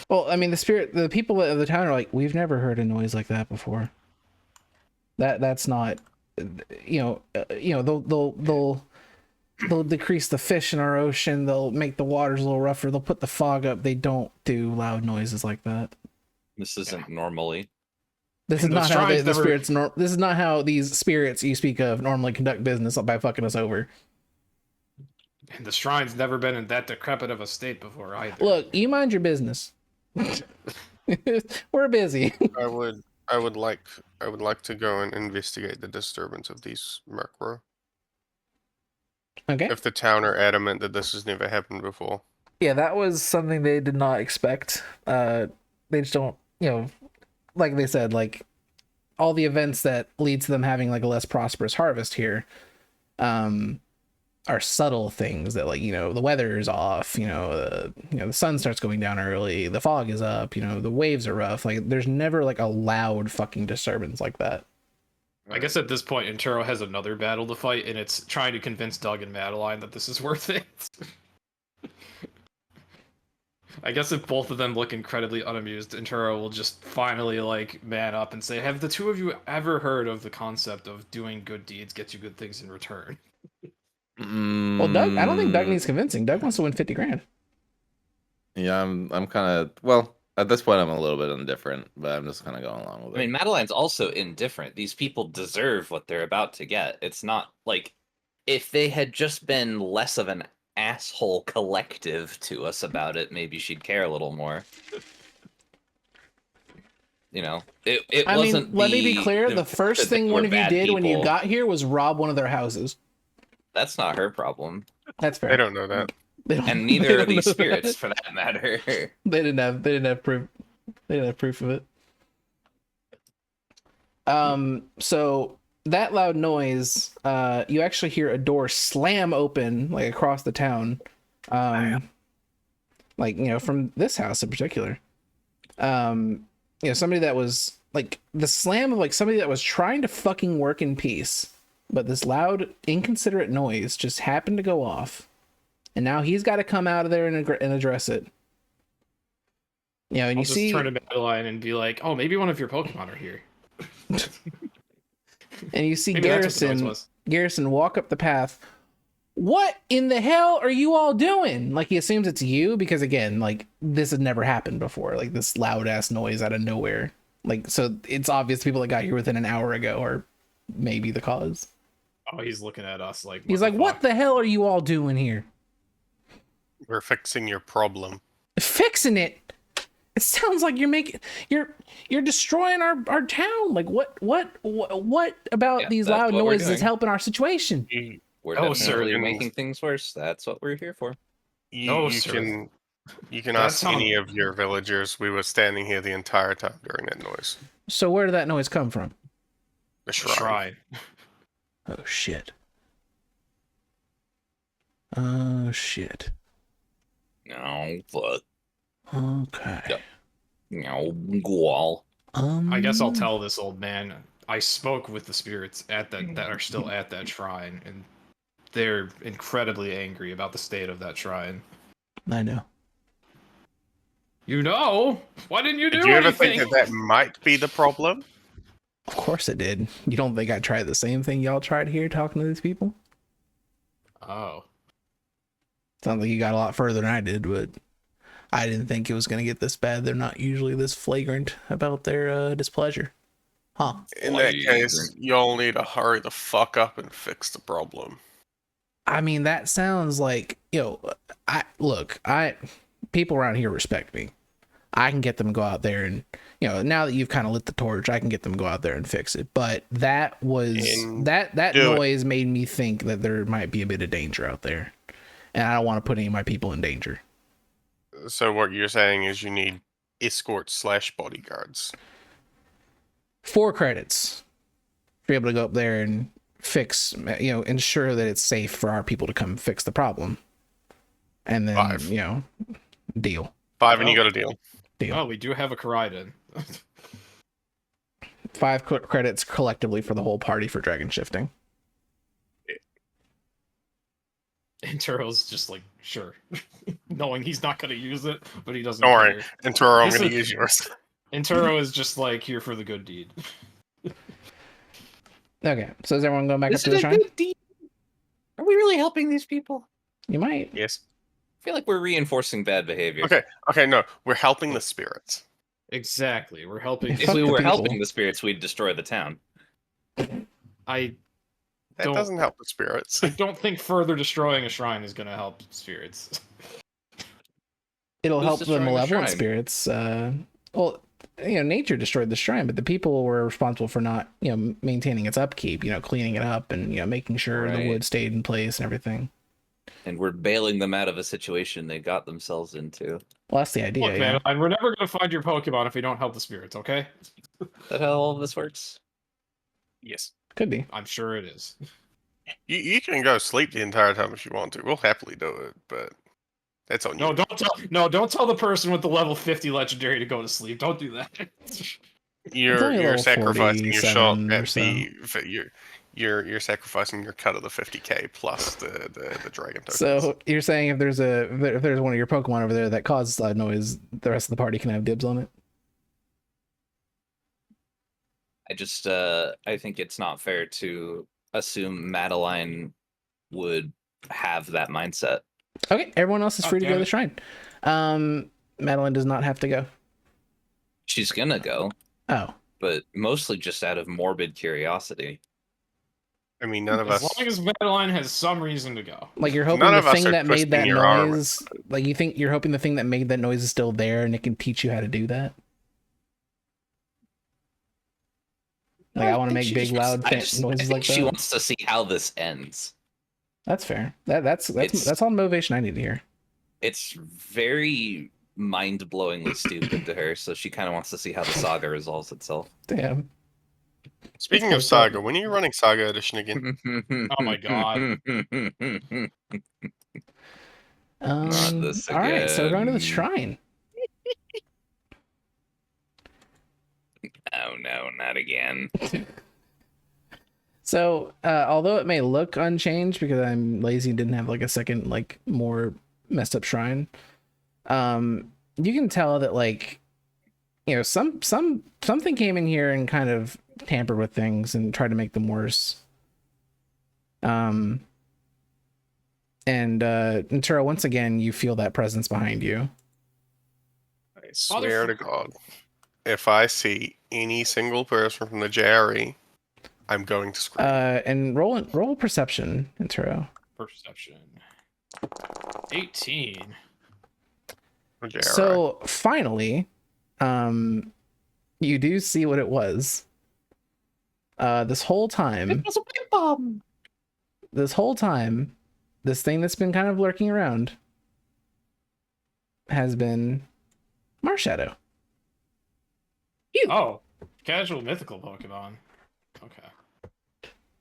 Well, I mean, the people of the town are like, we've never heard a noise like that before. That's not, they'll decrease the fish in our ocean. They'll make the waters a little rougher. They'll put the fog up. They don't do loud noises like that. This isn't normally. This is not how the spirits. This is not how these spirits you speak of normally conduct business by fucking us over. And the shrine's never been in that decrepit of a state before either. Look, you mind your business. We're busy. I would like to go and investigate the disturbance of these Murkrow. Okay. If the town are adamant that this has never happened before. Yeah, that was something they did not expect. They just don't, like they said, like all the events that lead to them having like a less prosperous harvest here are subtle things that, like, the weather is off, the sun starts going down early, the fog is up, the waves are rough. Like there's never like a loud fucking disturbance like that. I guess at this point, Inturo has another battle to fight, and it's trying to convince Doug and Madeline that this is worth it. I guess if both of them look incredibly unamused, Inturo will just finally, like, man up and say, have the two of you ever heard of the concept of doing good deeds gets you good things in return? Well, Doug, I don't think Doug needs convincing. Doug wants to win 50 grand. Yeah, I'm kind of, well, at this point, I'm a little bit indifferent, but I'm just kind of going along with it. I mean, Madeline's also indifferent. These people deserve what they're about to get. It's not like if they had just been less of an asshole collective to us about it, maybe she'd care a little more. It wasn't. Let me be clear. The first thing one of you did when you got here was rob one of their houses. That's not her problem. That's fair. They don't know that. And neither are these spirits, for that matter. They didn't have proof. They didn't have proof of it. So that loud noise, you actually hear a door slam open like across the town. Like, you know, from this house in particular. You know, somebody that was like the slam of like somebody that was trying to fucking work in peace, but this loud, inconsiderate noise just happened to go off. And now he's got to come out of there and address it. You know, and I'll you just see, turn to Madeline and be like, "Oh, maybe one of your Pokemon are here." and you see Maybe that's what the noise was. Garrison walk up the path. What in the hell are you all doing? Like, he assumes it's you because, again, like, this has never happened before. Like, this loud ass noise out of nowhere. Like, so it's obvious people that got here within an hour ago are maybe the cause. Oh, he's looking at us like. He's like, "What the hell are you all doing here?" We're fixing your problem. Fixing it? It sounds like you're destroying our town. Like, what about these loud noises is helping our situation? We're definitely making things worse. That's what we're here for. You can ask any of your villagers. We were standing here the entire time during that noise. So where did that noise come from? The shrine. Oh shit. Oh shit. No, fuck. Okay. No, go I guess I'll tell this old man. I spoke with the spirits that are still at that shrine, and they're incredibly angry about the state of that shrine. I know. You know? Why didn't you do anything? Did you ever think that might be the problem? Of course it did. You don't think I tried the same thing y'all tried here talking to these people? Oh. Sounds like you got a lot further than I did, but I didn't think it was going to get this bad. They're not usually this flagrant about their displeasure. Huh. In that case, y'all need to hurry the fuck up and fix the problem. I mean, that sounds like, people around here respect me. I can get them to go out there and, now that you've kind of lit the torch, I can get them to go out there and fix it. But that was, that noise made me think that there might be a bit of danger out there. And I don't want to put any of my people in danger. So what you're saying is you need escorts/bodyguards. 4 credits. Be able to go up there and fix, ensure that it's safe for our people to come fix the problem. And then, 5. Deal. 5 and you got a deal. Oh, we do have a Koraidon. 5 credits collectively for the whole party for dragon shifting. And Turo's just like, sure. Knowing he's not going to use it, but he doesn't Don't worry. And Turo, I'm going to use yours. And Turo is just like, here for the good deed. Okay, so is everyone going back up to the shrine? Good deed? Are we really helping these people? You might. Yes. I feel like we're reinforcing bad behavior. Okay, no. We're helping the spirits. Exactly. We're helping. If we were helping the spirits, we'd destroy the town. That doesn't help the spirits. I don't think further destroying a shrine is going to help spirits. It'll help the malevolent spirits. Nature destroyed the shrine, but the people were responsible for not, maintaining its upkeep, cleaning it up and, making sure the wood stayed in place and everything. And we're bailing them out of a situation they got themselves into. Well, that's the idea. Look, man, we're never going to find your Pokemon if we don't help the spirits, okay? Is that how all of this works? Yes. Could be. I'm sure it is. You can go sleep the entire time if you want to. We'll happily do it, but that's on you. Don't tell the person with the level 50 legendary to go to sleep. Don't do that. You're sacrificing your shot at you're sacrificing your cut of the 50k plus the dragon tokens. So you're saying if there's one of your Pokemon over there that causes loud noise, the rest of the party can have dibs on it? I think it's not fair to assume Madeline would have that mindset. Okay, everyone else is free to go to the shrine. Madeline does not have to go. She's gonna go. Oh. But mostly just out of morbid curiosity. I mean, none of us. As long as Madeline has some reason to go. Like, you're hoping the thing that made that noise. Like, you're hoping the thing that made that noise is still there, and it can teach you how to do that. Like, I want to make big, loud noises like that. She wants to see how this ends. That's fair. That's all the motivation I need to hear. It's very mind-blowingly stupid to her, so she kind of wants to see how the saga resolves itself. Damn. Speaking of Saga, when are you running Saga Edition again? Oh my god. Not this again. All right, so we're going to the shrine. Oh no, not again. So, although it may look unchanged because I'm lazy and didn't have like a second, like more messed up shrine, you can tell that like, you know, something came in here and kind of tampered with things and tried to make them worse. And Turo, once again, you feel that presence behind you. I swear to God, if I see any single person from the JRE, I'm going to scream. And roll perception, Turo. Perception. 18. So finally, you do see what it was. This whole time. It was a big bomb. This whole time, this thing that's been kind of lurking around has been Marshadow. Oh, casual mythical Pokemon. Okay.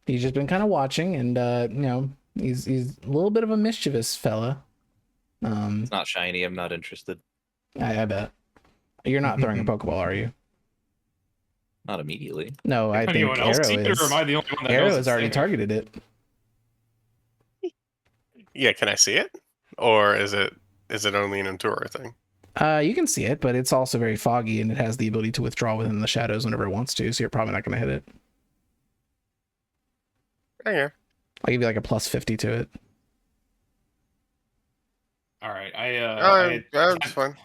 He's just been kind of watching, and you know, he's a little bit of a mischievous fella. It's not shiny. I'm not interested. I bet. You're not throwing a Pokeball, are you? Not immediately. No, I think Anyone else see Arrow it, or am I is. the only one that Arrow knows has it's already there? targeted it. Yeah, can I see it? Or is it only an Entura thing? You can see it, but it's also very foggy, and it has the ability to withdraw within the shadows whenever it wants to, so you're probably not going to hit it. Yeah. I'll give you like a plus 50 to it. All right, That's fine.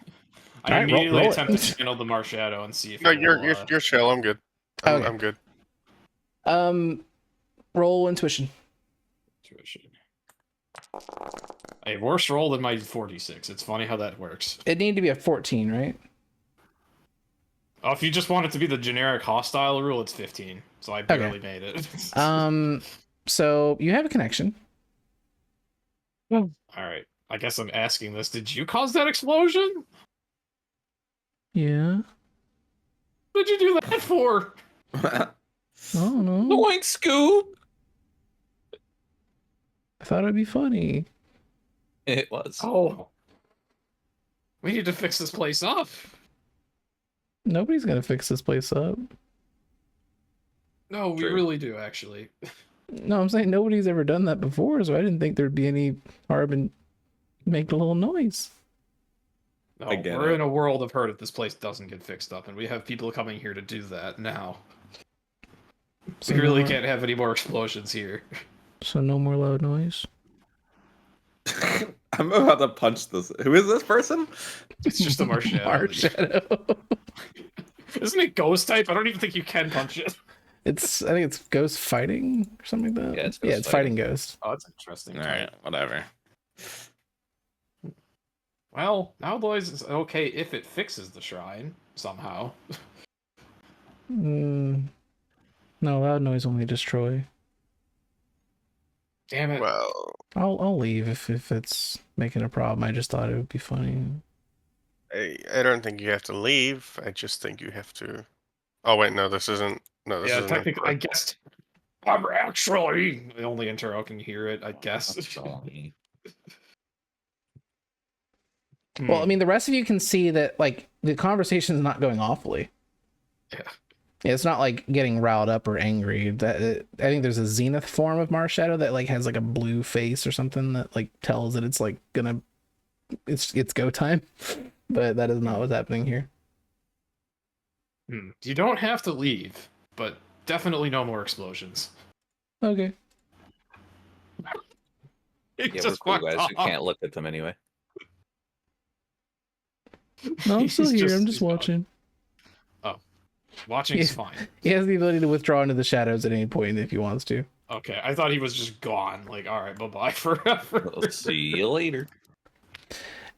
I All right, immediately roll attempt it. to channel the Marshadow and see if No, it you're will, chill. I'm good. Okay. I'm good. Roll intuition. Intuition. A worse roll than my 46. It's funny how that works. It needed to be a 14, right? Oh, if you just want it to be the generic hostile rule, it's 15. So I barely made it. So you have a connection. All right. I guess I'm asking this. Did you cause that explosion? Yeah. What'd you do that for? I don't know. Doink, Scoop! I thought it'd be funny. It was. Oh. We need to fix this place up. Nobody's gonna fix this place up. No, we True. really do, actually. No, I'm saying nobody's ever done that before, so I didn't think there'd be any harm in making a little noise. No, I get we're it. in a world of hurt if this place doesn't get fixed up, and we have people coming here to do that now. So We really can't have any more explosions here. So no more loud noise. I'm about to punch this. Who is this person? It's just a Marshadow. Marshadow. Isn't it ghost type? I don't even think you can punch it. I think it's ghost fighting or something like that. Yeah, it's ghost it's fighting ghost. Oh, that's interesting. All right, whatever. Well, now boys, it's okay if it fixes the shrine somehow. No, loud noise only destroy. Damn it. Well, I'll leave if it's making a problem. I just thought it would be funny. I don't think you have to leave. I just think you have to. Oh wait, no, this isn't. No, this Yeah, isn't. technically, I guess I'm actually the only Intero can hear it, I guess. Well, I mean, the rest of you can see that like the conversation's not going awfully. Yeah. It's not like getting riled up or angry. I think there's a zenith form of Marshadow that like has like a blue face or something that like tells that it's like it's go time. But that is not what's happening here. You don't have to leave, but definitely no more explosions. Okay. He Yeah, just we're cool walked guys. We off. can't look at them anyway. No, I'm still He's here. just- I'm just he's gone. watching. Watching's Yeah. fine. He has the ability to withdraw into the shadows at any point if he wants to. Okay, I thought he was just gone. Like, all right, bye-bye forever. We'll see you later.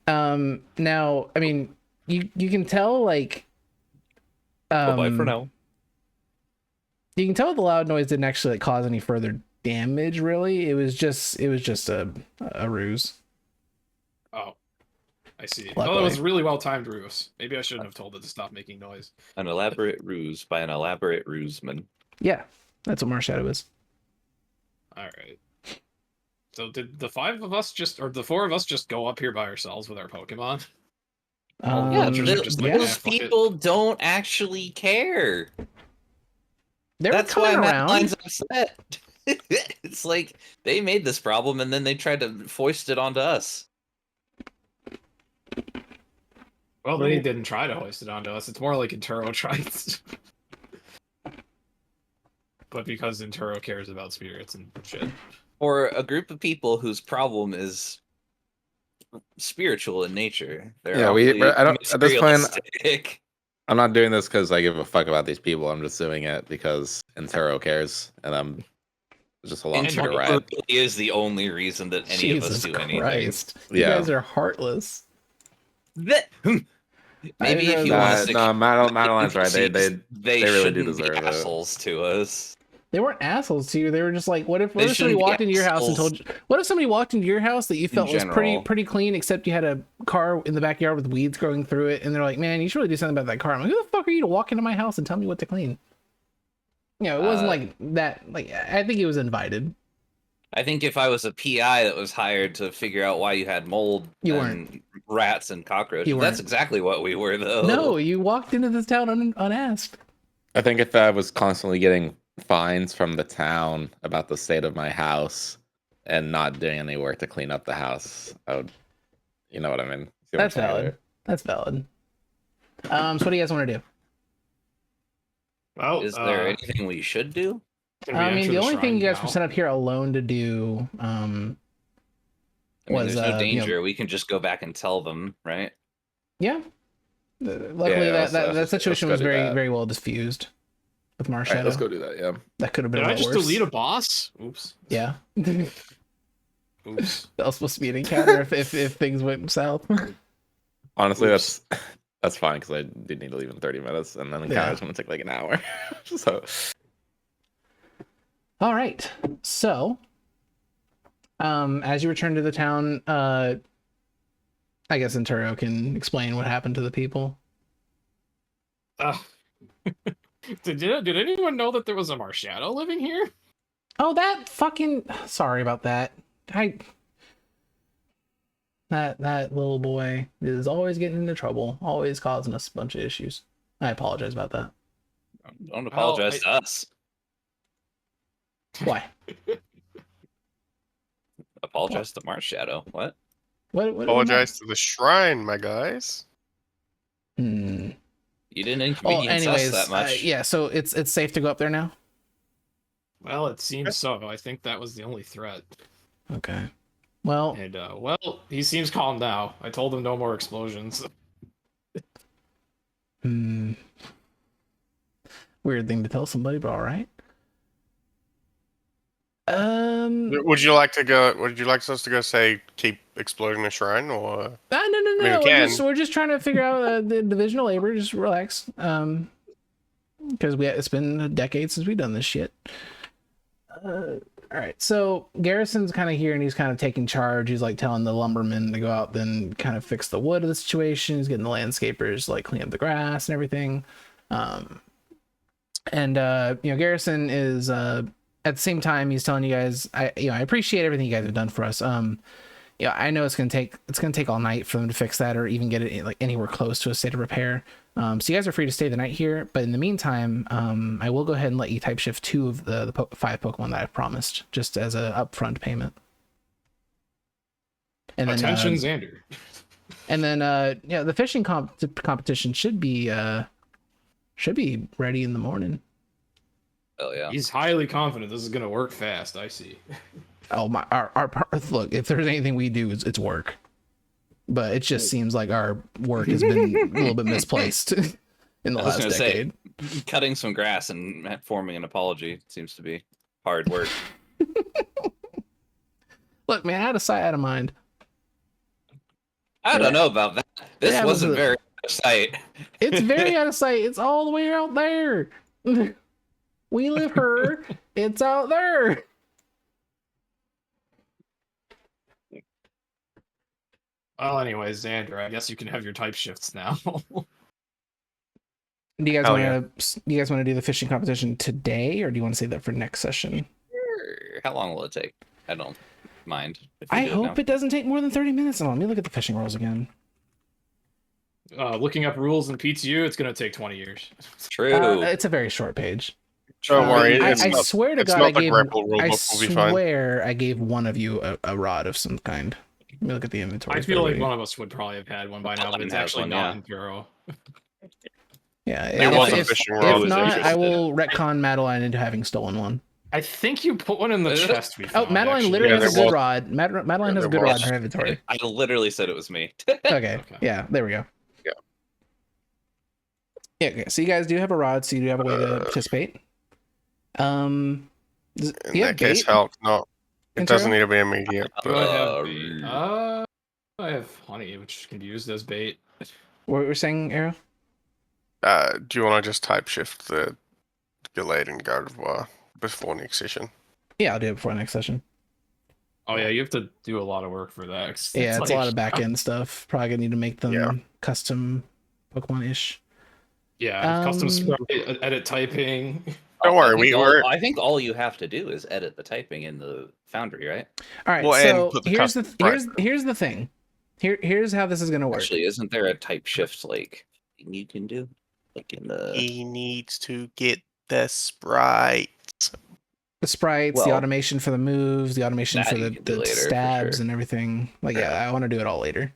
Now, I mean, you can tell like Bye for now. you can tell the loud noise didn't actually like cause any further damage really. It was just a ruse. Oh, I see. Luckily. Oh, it was a really well timed ruse. Maybe I shouldn't have told it to stop making noise. An elaborate ruse by an elaborate ruseman. Yeah, that's what Marshadow is. All right. So did the 5 of us or the 4 of us just go up here by ourselves with our Pokemon? Yeah, those fuck it. people don't actually care. That's why Matt Line's upset. It's like they made this problem and then they tried to foist it onto us. Well, they didn't try to hoist it onto us. It's more like Inturo tried. But because Inturo cares about spirits and shit. Or a group of people whose problem is spiritual in nature. Yeah, I don't at this point. I'm not doing this because I give a fuck about these people. I'm just doing it because Intero cares, and I'm just along for the ride. Is the only reason that any of us do anything. You guys are heartless. Maybe if you want to Madeline's right. They really do deserve assholes to us. They weren't assholes to you. They were just like, what if somebody walked into your house and told you? What if somebody walked into your house that you felt was pretty clean, except you had a car in the backyard with weeds growing through it, and they're like, man, you should really do something about that car. I'm like, who the fuck are you to walk into my house and tell me what to clean? You know, it wasn't like that. Like, I think it was invited. I think if I was a PI that was hired to figure out why you had mold, and rats and cockroaches, that's exactly what we were, though. No, you walked into this town unasked. I think if I was constantly getting fines from the town about the state of my house and not doing any work to clean up the house, I would, you know what I mean? That's valid. That's valid. So what do you guys want to do? Well, is there anything we should do? I mean, the only thing you guys were sent up here alone to do was there's no danger. We can just go back and tell them, right? Yeah. Luckily, that situation was very well diffused with Marshadow. Right, let's go do that. Yeah. That could have been. Did I just worse. delete a boss? Oops. Yeah. Oops. That was supposed to be an encounter if things went south. Honestly, that's fine because I did need to leave in 30 minutes, and then the encounter's going to take like an hour. So. All right. So, as you return to the town, I guess Inturo can explain what happened to the people. Did anyone know that there was a Marshadow living here? Oh, that fucking... Sorry about that. That little boy is always getting into trouble, always causing us a bunch of issues. I apologize about that. Don't apologize to us. Why? Apologize to Marshadow. What? What apologize to the shrine, my guys. You didn't inconvenience us that much. Yeah, so it's safe to go up there now? Well, it seems so. I think that was the only threat. Okay. Well... And, he seems calm now. I told him no more explosions. Weird thing to tell somebody, but alright. Would you like us to go say keep exploding the shrine, or? No. We're just trying to figure out the division of labor. Just relax. Because it's been a decade since we've done this shit. All right. So Garrison's kind of here, and he's kind of taking charge. He's like telling the lumbermen to go out, then kind of fix the wood of the situation. He's getting the landscapers like clean up the grass and everything. Garrison is at the same time, he's telling you guys, I appreciate everything you guys have done for us. I know it's gonna take all night for them to fix that or even get it like anywhere close to a state of repair. So you guys are free to stay the night here, but in the meantime, I will go ahead and let you type shift 2 of the 5 Pokemon that I've promised, just as a upfront payment. And then attention, Xander. And then the fishing competition should be ready in the morning. Oh yeah. He's highly confident this is gonna work fast. I see. Oh my! Our look. If there's anything we do, it's work. But it just seems like our work has been a little bit misplaced in the last decade. Cutting some grass and forming an apology seems to be hard work. Look, man, out of sight, out of mind. I don't know about that. This wasn't very out of sight. It's very out of sight. It's all the way out there. We live here. It's out there. Well, anyways, Xander, I guess you can have your type shifts now. Do you guys want to? Do you guys want to do the fishing competition today, or do you want to save that for next session? Sure. How long will it take? I don't mind. I hope it doesn't take more than 30 minutes. Let me look at the fishing rules again. Looking up rules in PTU, it's going to take 20 years. True. It's a very short page. Don't worry. I swear to God, I gave one of you a rod of some kind. Let me look at the inventory. I feel like one of us would probably have had one by now, but it's actually not in Bureau. Yeah, if not, I will retcon Madeline into having stolen one. I think you put one in the chest. Madeline literally has a good rod. Madeline has a good rod in her inventory. I literally said it was me. Okay. Yeah, there we go. Yeah, okay. So you guys do have a rod, so you do have a way to participate. In that case, help. No, it doesn't need to be immediate. I have honey, which can be used as bait. What were you saying, Arrow? Do you want to just type shift the Gallade and Gardevoir before next session? Yeah, I'll do it before next session. Oh yeah, you have to do a lot of work for that. Yeah, it's a lot of back end stuff. Probably gonna need to make them custom Pokemon-ish. Yeah, custom edit typing. Don't worry, I think all you have to do is edit the typing in the Foundry, right? All right. So here's the thing. Here's how this is gonna work. Actually, isn't there a type shift thing you can do? Like in the. He needs to get the sprites. The sprites, the automation for the moves, the automation for the stabs and everything. Like, I want to do it all later.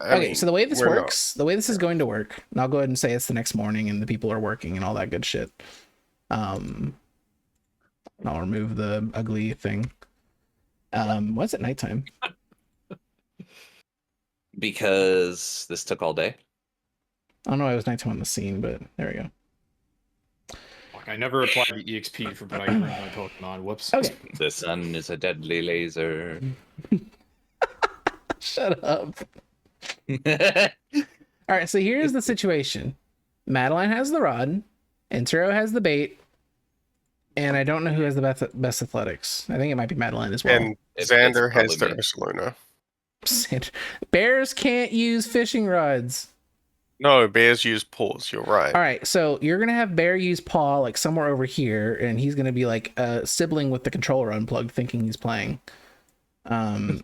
Okay, so the way this works, the way this is going to work, and I'll go ahead and say it's the next morning and the people are working and all that good shit. I'll remove the ugly thing. Why is it nighttime? Because this took all day. I don't know why it was nighttime on the scene, but there we go. I never applied the EXP for but I bring my Pokemon. Whoops. Okay. The sun is a deadly laser. Shut up. All right, so here's the situation. Madeline has the rod, Entero has the bait, and I don't know who has the best athletics. I think it might be Madeline as well. And Xander has the Ursaluna. Bears can't use fishing rods. No, bears use paws. You're right. All right, so you're gonna have Bear use paw like somewhere over here, and he's gonna be like sibling with the controller unplugged, thinking he's playing. That's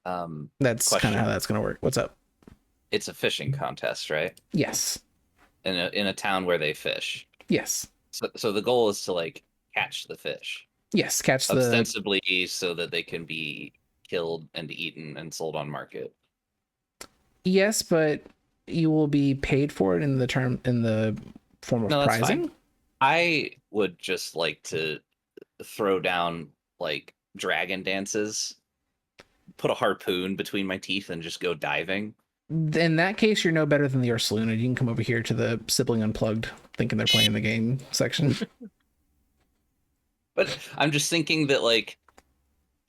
kind of how that's gonna work. What's up? It's a fishing contest, right? Yes. In a town where they fish. Yes. So the goal is to like catch the fish. Yes, catch ostensibly so that they can be killed and eaten and sold on market. Yes, but you will be paid for it in the form of prizing. Fine. I would just like to throw down like dragon dances, put a harpoon between my teeth, and just go diving. In that case, you're no better than the Ursaluna. You can come over here to the sibling unplugged, thinking they're playing the game section. But I'm just thinking that like,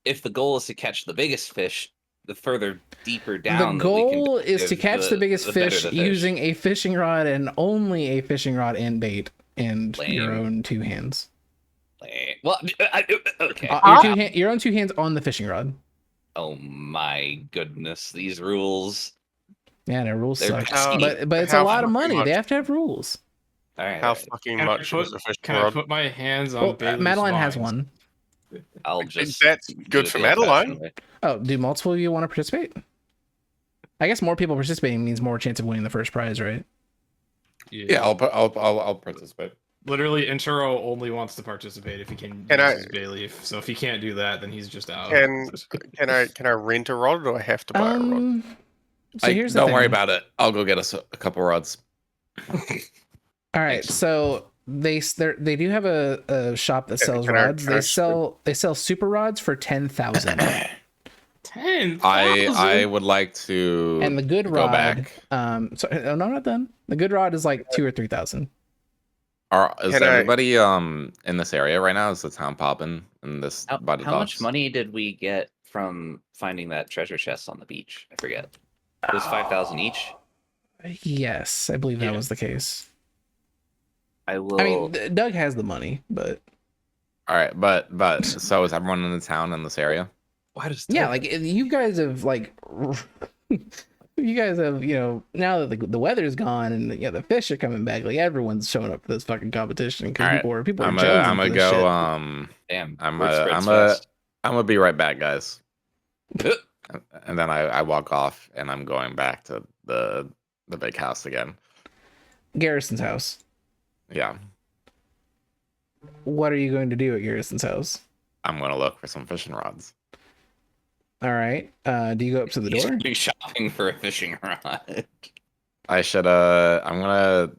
if the goal is to catch the biggest fish, the further deeper down the goal is to catch the biggest fish using a fishing rod and only a fishing rod and bait and your own two hands. Well, okay. Your own two hands on the fishing rod. Oh my goodness, these rules. Yeah, the rules suck. But it's a lot of money. They have to have rules. All right. How fucking much is a fishing rod? Can I put my hands on Madeline has one. I'll just. That's good for Madeline. Oh, do multiple of you want to participate? I guess more people participating means more chance of winning the first prize, right? Yeah, I'll participate. Literally, Entero only wants to participate if he can use his Bayleaf. So if he can't do that, then he's just out. Can I rent a rod, or do I have to buy a rod? So here's the don't thing. worry about it. I'll go get us a couple rods. All right, so they do have a shop that sells rods. They sell super rods for 10,000. 10,000. I would like to. And the good rod. Go back. Sorry, no, I'm not done. The good rod is like 2,000 or 3,000. Is everybody in this area right now? Is the town popping in this? How much money did we get from finding that treasure chest on the beach? I forget. It was 5,000 each. Yes, I believe that was the case. I mean, Doug has the money, but all right, but so is everyone in the town in this area? Why does Yeah, like you guys have now that the weather's gone and the fish are coming back, like everyone's showing up for this fucking competition because people are jonesing for this go. shit. Damn. I'm gonna be right back, guys. And then I walk off, and I'm going back to the big house again. Garrison's house. Yeah. What are you going to do at Garrison's house? I'm gonna look for some fishing rods. All right. Do you go up to the door? Be shopping for a fishing rod. I should. I'm gonna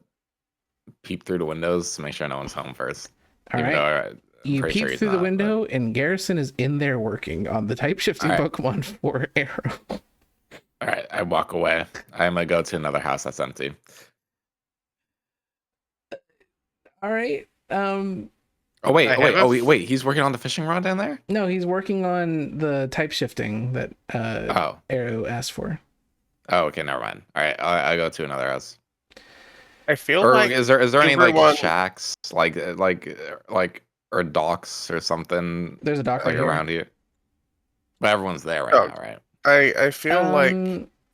peep through the windows to make sure no one's home first. All right. You peek through the window, and Garrison is in there working on the type shifting Pokemon for Arrow. All right. I walk away. I'm gonna go to another house that's empty. All right. Oh wait! He's working on the fishing rod down there. No, he's working on the type shifting that Arrow asked for. Oh, okay, never mind. All right, I go to another house. I feel like is there any like shacks like or docks or something? There's a dock like around here. But everyone's there right now, right? I feel like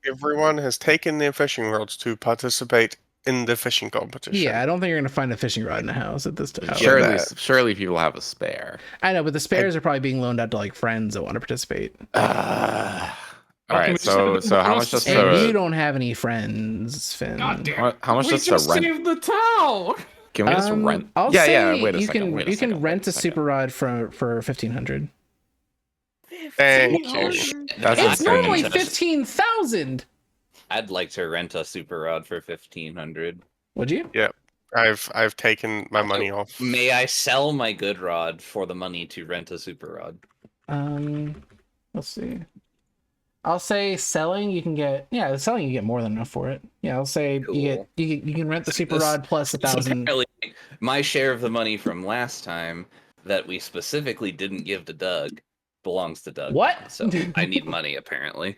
everyone has taken their fishing rods to participate in the fishing competition. Yeah, I don't think you're gonna find a fishing rod in a house at this time. Surely people have a spare. I know, but the spares are probably being loaned out to like friends that want to participate. All right, so how much just and you don't have any friends, Finn. How much just to rent? Save the town. Can we just rent? I'll say wait a second. You can rent a super rod for 1,500. Thank you. It's normally 15,000. I'd like to rent a super rod for 1,500. Would you? Yep. I've taken my money off. May I sell my good rod for the money to rent a super rod? Let's see. I'll say selling you can get more than enough for it. Yeah, I'll say cool. you can rent the super rod plus 1,000. My share of the money from last time that we specifically didn't give to Doug belongs to Doug. What? So I need money apparently.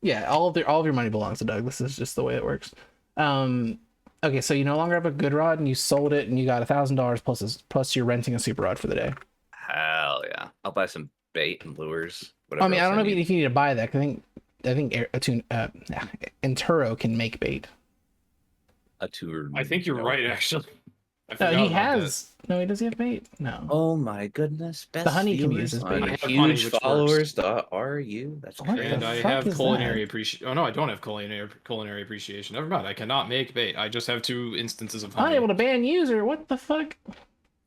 Yeah, all of your money belongs to Doug. This is just the way it works. Okay, so you no longer have a good rod, and you sold it, and you got $1,000 plus you're renting a super rod for the day. Hell yeah! I'll buy some bait and lures. I mean, I don't know if you need to buy that. I think Enturo can make bait. I think you're right, actually. He has. No, he does. He have bait? No. Oh my goodness! The honey can use his bait. Huge followers.ru. That's crazy. And I have culinary appreciation. Oh no, I don't have culinary appreciation. Never mind. I cannot make bait. I just have 2 instances of honey. Unable to ban user. What the fuck?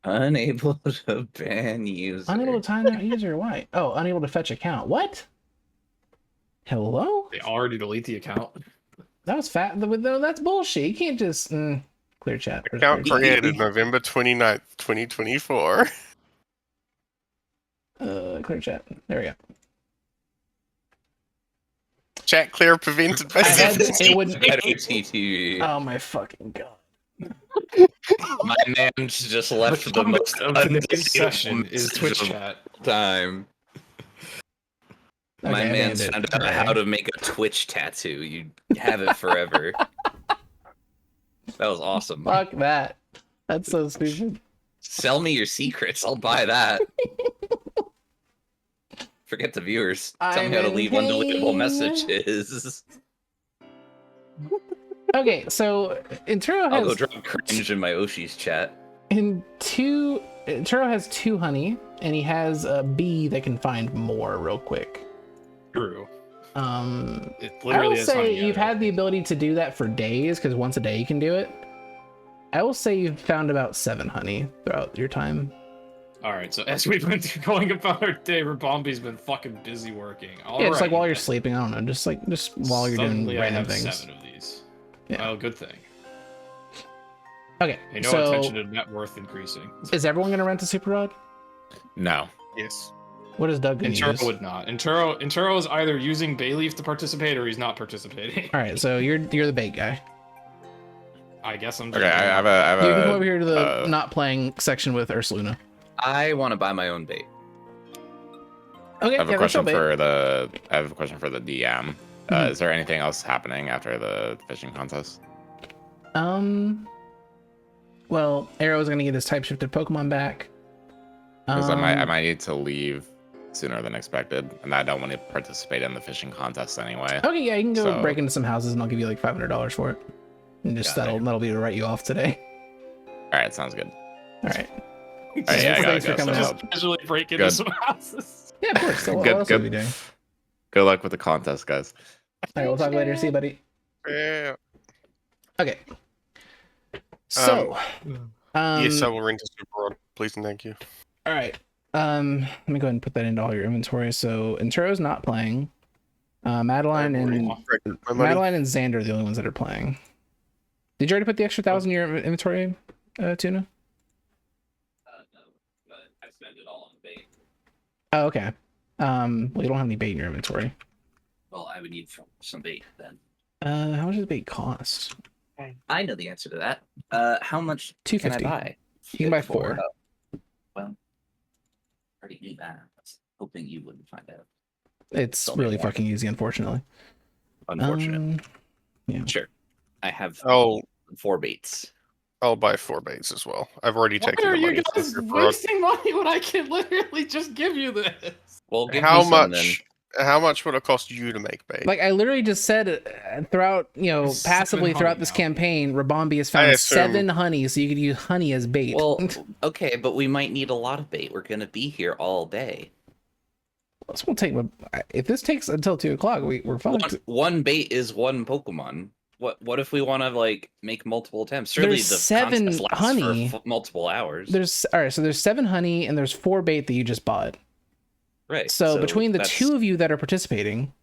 Unable to ban user. Unable to time out user. Why? Oh, unable to fetch account. What? Hello? They already delete the account. That was fat. No, that's bullshit. You can't just clear chat. Account created November 29th, 2024. Clear chat. There we go. Chat clear prevented by Oh my fucking god. My man's just left the most of today's session is Twitch chat time. My man's found out how to make a Twitch tattoo. You have it forever. That was awesome. Fuck that. That's so stupid. Sell me your secrets. I'll buy that. Forget the viewers. Tell me how to leave undeliverable messages. Okay, so Enturo has... I'll go drop cringe in my Oshi's chat. Enturo has 2 honey, and he has a bee that can find more real quick. True. I will say you've had the ability to do that for days, because once a day you can do it. I will say you've found about 7 honey throughout your time. Alright, so as we've been going about our day, Rabombi's been fucking busy working. Just like while you're sleeping, I don't know, just while you're doing random things. I have 7 of these. Yeah. Oh, good thing. Okay, pay no attention to net worth increasing. Is everyone going to rent a super rod? No. Yes. What is Doug going to use? Enturo would not. Enturo is either using Bayleaf to participate or he's not participating. All right, so you're the bait guy. I guess I'm. Okay, I have a. You can come over here to the not playing section with Ursaluna. I want to buy my own bait. Okay, I have a question for the. I have a question for the DM. Is there anything else happening after the fishing contest? Well, Arrow's gonna get his type shifted Pokemon back. Because I might need to leave sooner than expected, and I don't want to participate in the fishing contest anyway. Okay, yeah, you can go break into some houses, and I'll give you like $500 for it. And just that'll be to write you off today. All right, sounds good. All right. Yeah, thanks for coming out. Just casually break into some houses. Yeah, of course. So what else will we be doing? Good luck with the contest, guys. All right, we'll talk later. See you, buddy. Yeah. Okay. So, yes, I will rent a super rod, please and thank you. All right. Let me go ahead and put that into all your inventory. So, Intro's not playing. Madeline and Xander are the only ones that are playing. Did you already put the extra 1,000 in your inventory, Tuna? No, but I spent it all on bait. Oh, okay. Well, you don't have any bait in your inventory. Well, I would need some bait then. How much does bait cost? I know the answer to that. How much can I buy? You can buy 4. Well, I already knew that. I was hoping you wouldn't find out. It's really fucking easy, unfortunately. Unfortunate. Yeah. Sure. I have 4 baits. I'll buy 4 baits as well. I've already taken the money. Why are you guys wasting money when I can literally just give you this? Well, give how me some, much? How much would it cost you to make bait? Like I literally just said, throughout passively throughout this campaign, Rabombi has found 7 honey, so you could use honey as bait. Well, okay, but we might need a lot of bait. We're gonna be here all day. This won't take. If this takes until 2 o'clock, we're fine. One bait is 1 Pokemon. What if we want to like make multiple attempts? Surely there's the 7 honey for multiple hours. All right, so there's 7 honey and there's 4 bait that you just bought. Right. So between the 2 of you that are participating,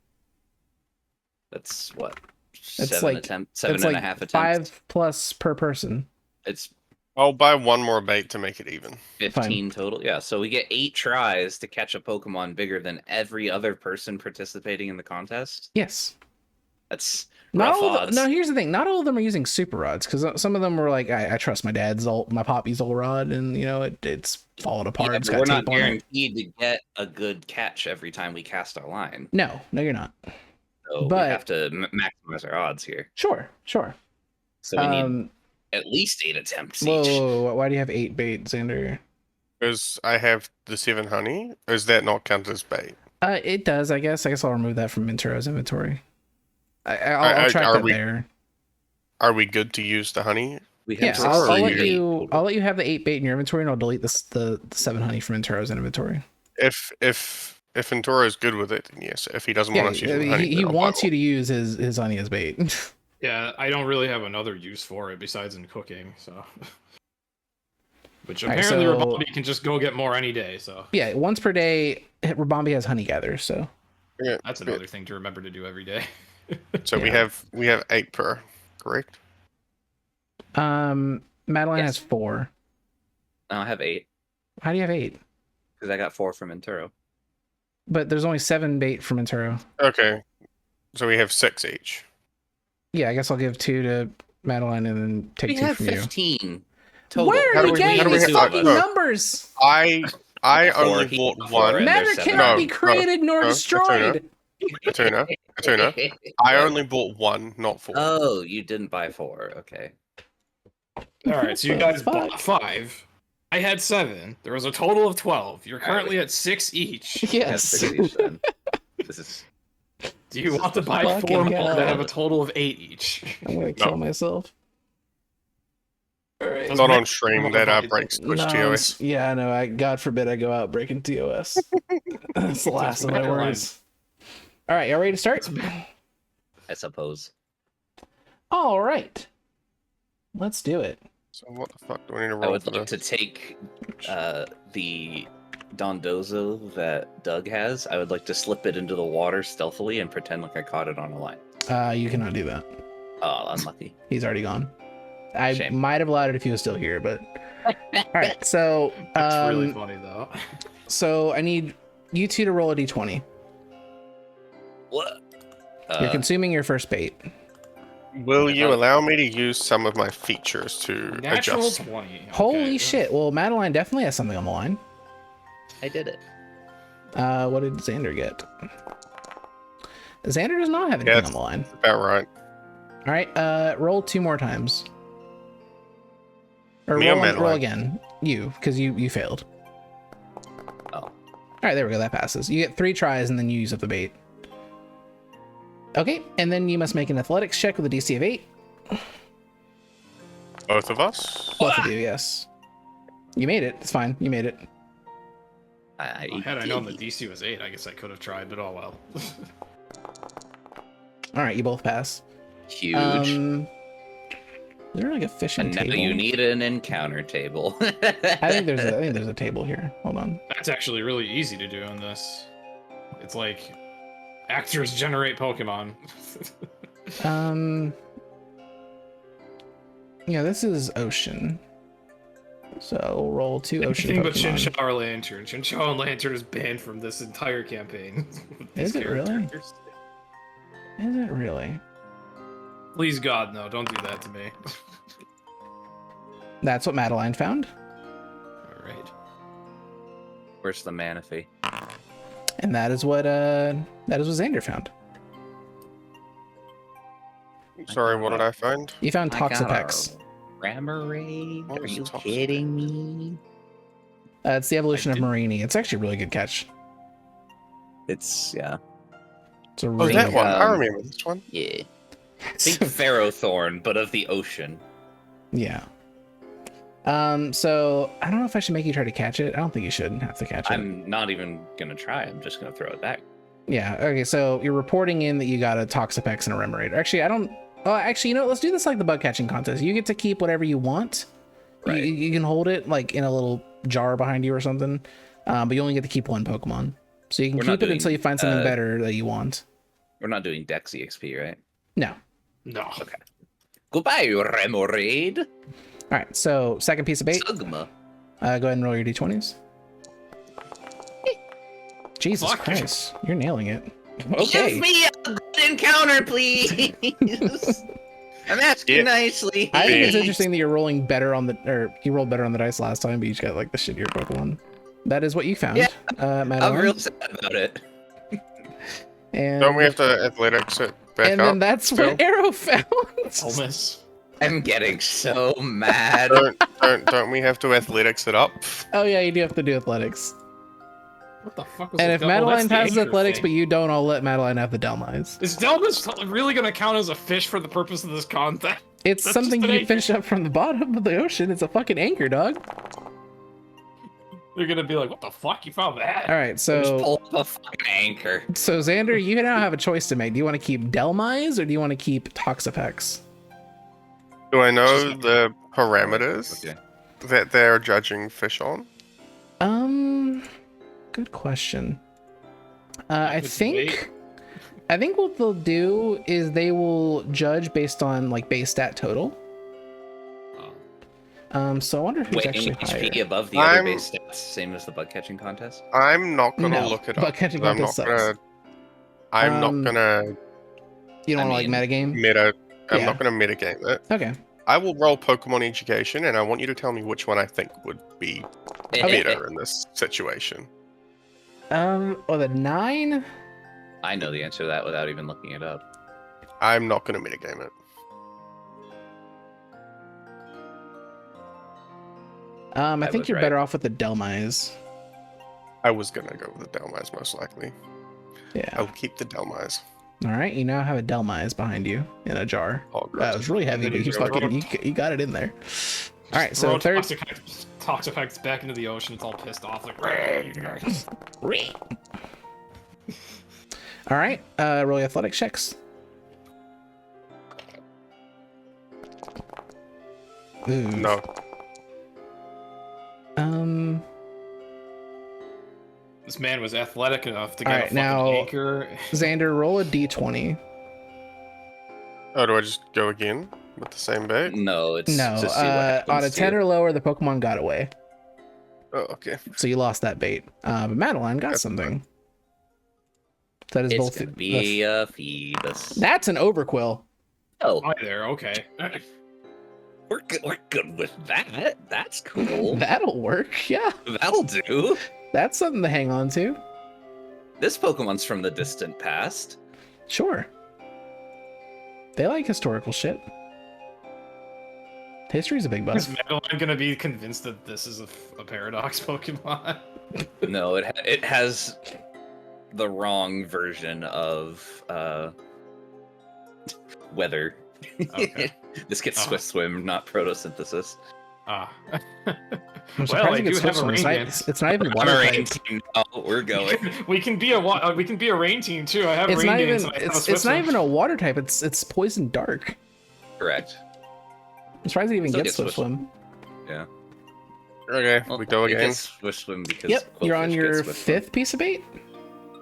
that's what? It's 7 like attempts, 7 and like a half attempts. 5 plus per person. It's I'll buy 1 more bait to make it even. 15 total. Yeah, so we get 8 tries to catch a Pokemon bigger than every other person participating in the contest. Yes. That's not rough all odds. No, here's the thing. Not all of them are using super rods because some of them were like, I trust my poppy's old rod, and it's falling apart. Yeah, It's but got we're tape not on it. guaranteed to get a good catch every time we cast our line. No, you're not. So but we have to maximize our odds here. Sure. So we need at least 8 attempts each. Whoa, why do you have 8 bait, Xander? Because I have the 7 honey. Or is that not counted as bait? It does, I guess. I'll remove that from Minturo's inventory. I'll track that there. Are we good to use the honey? I'll let you have the 8 bait in your inventory, and I'll delete the 7 honey from Minturo's inventory. If Ventura is good with it, then yes. If he doesn't want us to use the honey, he wants you to use his honey as bait. Yeah, I don't really have another use for it besides in cooking, so. Which apparently Rabombi can just go get more any day, so. Yeah, once per day, Rabombi has honey gather, so. Yeah, that's another thing to remember to do every day. So we have 8 per, correct? Madeline has 4. No, I have 8. How do you have 8? Because I got 4 from Inturo. But there's only 7 bait from Inturo. Okay, so we have 6 each. Yeah, I guess I'll give 2 to Madeline and then take 2 from you. 15 total. Where are you getting these fucking numbers? I only bought 1. Matter cannot be created nor destroyed. Tuna. I only bought 1, not 4. Oh, you didn't buy 4. Okay. All right, so you guys bought 5. I had 7. There was a total of 12. You're currently at 6 each. Yes. Do you want to buy 4 more that have a total of 8 each? I'm gonna kill myself. All right. Not on stream. That breaks Twitch TOS. Yeah, I know. God forbid I go out breaking TOS. That's the last of my words. All right, y'all ready to start? I suppose. All right. Let's do it. So what the fuck do I need to roll? I would like to take the Dondozo that Doug has. I would like to slip it into the water stealthily and pretend like I caught it on a line. You cannot do that. Oh, unlucky. He's already gone. I Shame. might have allowed it if he was still here, but all right. So that's really funny though. So I need you 2 to roll a d20. What? You're consuming your first bait. Will you allow me to use some of my features to Natural adjust? 20. Okay. Holy shit! Well, Madeline definitely has something on the line. I did it. What did Xander get? Xander does not have anything on the line. About right. All right. Roll 2 more times. Or Me or roll Madeline? again. You, because you failed. Oh. right, there we go. That passes. You get 3 tries, and then you use up the bait. Okay, and then you must make an athletics check with a DC of 8. Both of us? Both of you, yes. You made it. It's fine. You made it. Had I known the DC was 8, I guess I could have tried, but oh well. All right, you both pass. Huge. Is there like a fishing and now table? you need an encounter table. I think there's a table here. Hold on. That's actually really easy to do on this. It's like actors generate Pokemon. Yeah, this is ocean. So we'll roll 2 ocean Anything Pokemon. but Chinchou Lantern. Chinchou Lantern is banned from this entire campaign. Is it really? Is it really? Please God, no, don't do that to me. That's what Madeline found. Alright. Where's the Manaphy? And that is what Xander found. Sorry, what did I find? You found Toxapex. Remoraid? What Are is you Toxapex? kidding me? It's the evolution of Marini. It's actually a really good catch. It's yeah. It's a Oh, really that one. I um, remember this one. Yeah. Think Ferrothorn, but of the ocean. Yeah. So I don't know if I should make you try to catch it. I don't think you should have to catch it. I'm not even gonna try. I'm just gonna throw it back. Yeah. Okay. So you're reporting in that you got a Toxapex and a Remoraid. Actually, I don't. Oh, actually, you know, let's do this like the bug catching contest. You get to keep whatever you want. Right. You can hold it like in a little jar behind you or something. But you only get to keep 1 Pokemon. So you can We're not keep it doing, until you find something better that you want. We're not doing Dex EXP, right? No. No. Okay. Goodbye, Remoraid. All right. So second piece of bait. Sugma. Go ahead and roll your d20s. Jesus Fuck. Christ, you're nailing it. Okay. Give me a good encounter, please. I'm asking nicely. I think it's interesting that you're rolling better on you rolled better on the dice last time, but you just got like the shittier Pokemon. That is what you found, Yeah, Madeline. I'm real sad about it. And, Don't we have to athletics it back and up? then that's what Arrow found. Almost. I'm getting so mad. Don't we have to athletics it up? Oh yeah, you do have to do athletics. What the fuck was And the if double? That's Madeline the passes anchor athletics, thing. but you don't, I'll let Madeline have the Delmise. Is Delmas really gonna count as a fish for the purpose of this contest? It's That's something just an you anchor. fish up from the bottom of the ocean. It's a fucking anchor, dog. They're gonna be like, what the fuck? You found that? All right, Just so pull up a fucking anchor. Xander, you now have a choice to make. Do you want to keep Delmise or do you want to keep Toxapex? Do I know the parameters Okay. that they're judging fish on? Good question. I Good think what they'll do is they will judge based on like base stat total. So I wonder who's Wait, actually HP higher. above the other I'm- base stats, same as the bug catching contest. I'm not gonna No, look it but up. catching 'Cause I'm not contest sucks. gonna. I'm not gonna You don't I want to like mean, metagame? meta. I'm Yeah. not gonna metagame it. Okay. I will roll Pokemon Education, and I want you to tell me which one I think would be better in this situation. The 9. I know the answer to that without even looking it up. I'm not gonna metagame it. I think was you're right. better off with the Delmise. I was gonna go with the Delmise most likely. I Yeah. will keep the Delmise. All right. You now have a Delmise behind you in a jar. Oh, It was really heavy, but you got it in there. All right. So Throw third. Toxapex back into the ocean. It's all pissed off. Like, All right. Roll your athletic checks. Ooh. No. this man was athletic enough to All get right, a fucking now- anchor. Xander, roll a d20. Oh, do I just go again with the same bait? No, it's No. to see what happens On a to 10 you. or lower, the Pokemon got away. Oh, okay. So you lost that bait. But Madeline got That's something. That is It's both. gonna be a Phoebus. That's an Overquill. Oh, Hi there. Okay. we're good with that. That's cool. That'll work. Yeah. That'll do. That's something to hang on to. This Pokemon's from the distant past. Sure. They like historical shit. History's a big Is buff. Madeline gonna be convinced that this is a paradox Pokemon? No, it has the wrong version of weather. Okay. This gets Swift Swim, not photosynthesis. Ah. Well, I do have a rain it's not even water type. We're going. we can be a rain team too. I have It's rain not dance. even. It's not even a water type. It's poison dark. Correct. I'm surprised it even Still gets Swift Swim. Yeah. Okay, Well, we go it again. gets Swift Swim because Yep, you're on Quillfish your gets Swift Swim. 5th piece of bait.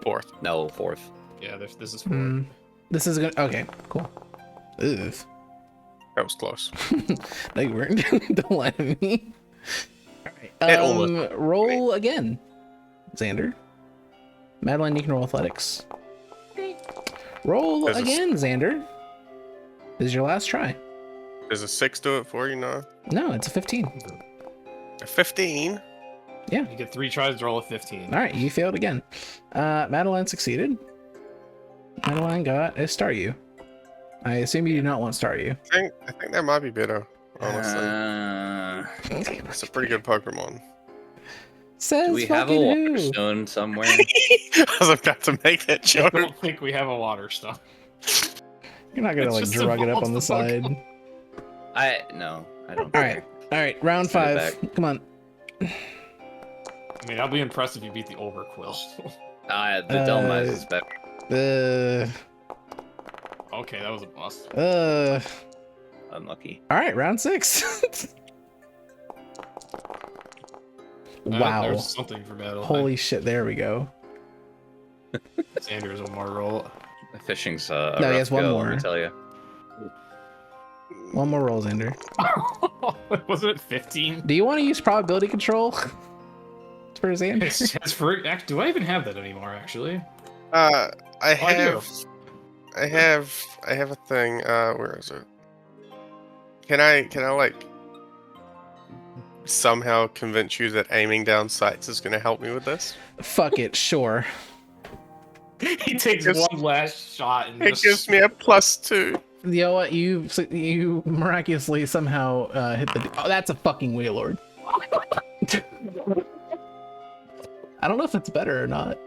4th. No, 4th. Yeah, this is 4. This is gonna. Okay, cool. Ugh. That was close. No, you weren't. Don't lie to me. It All almost- right. Roll again, Xander. Madeline, you can roll athletics. Roll There's a- again, Xander. This is your last try. Does a 6 do it for you now? No, it's a 15. A 15? You get 3 tries to roll a 15. All right, you failed again. Madeline succeeded. Madeline got a Staryu. I assume you do not want Staryu. I think that might be better, honestly. It's a pretty good Pokemon. Says Do we have a fucking water who? stone somewhere? I was about to make that I joke. don't think we have a water stuff. You're not gonna It's like just drug it up evolves on the the side. No, I don't. All right, all right. Round Send it 5. Come on. I mean, I'll be impressed if you beat the Overquill. The Delmize is better. Okay, that was a bust. Unlucky. All right, round 6. Wow. There's something for battle. Holy shit, there we go. Xander's one more roll. The fishing's a No, he rough has one go, more. Let me tell you. One more roll, Xander. Wasn't it 15? Do you want to use probability control for Xander? It's for, do I even have that anymore, actually? I I do. have a thing. Where is it? Can I like somehow convince you that aiming down sights is going to help me with this? Fuck it, sure. He takes Gives- one last shot and It just... gives me a +2. You know what? You miraculously somehow hit the. Oh, that's a fucking Wailord. I don't know if it's better or not.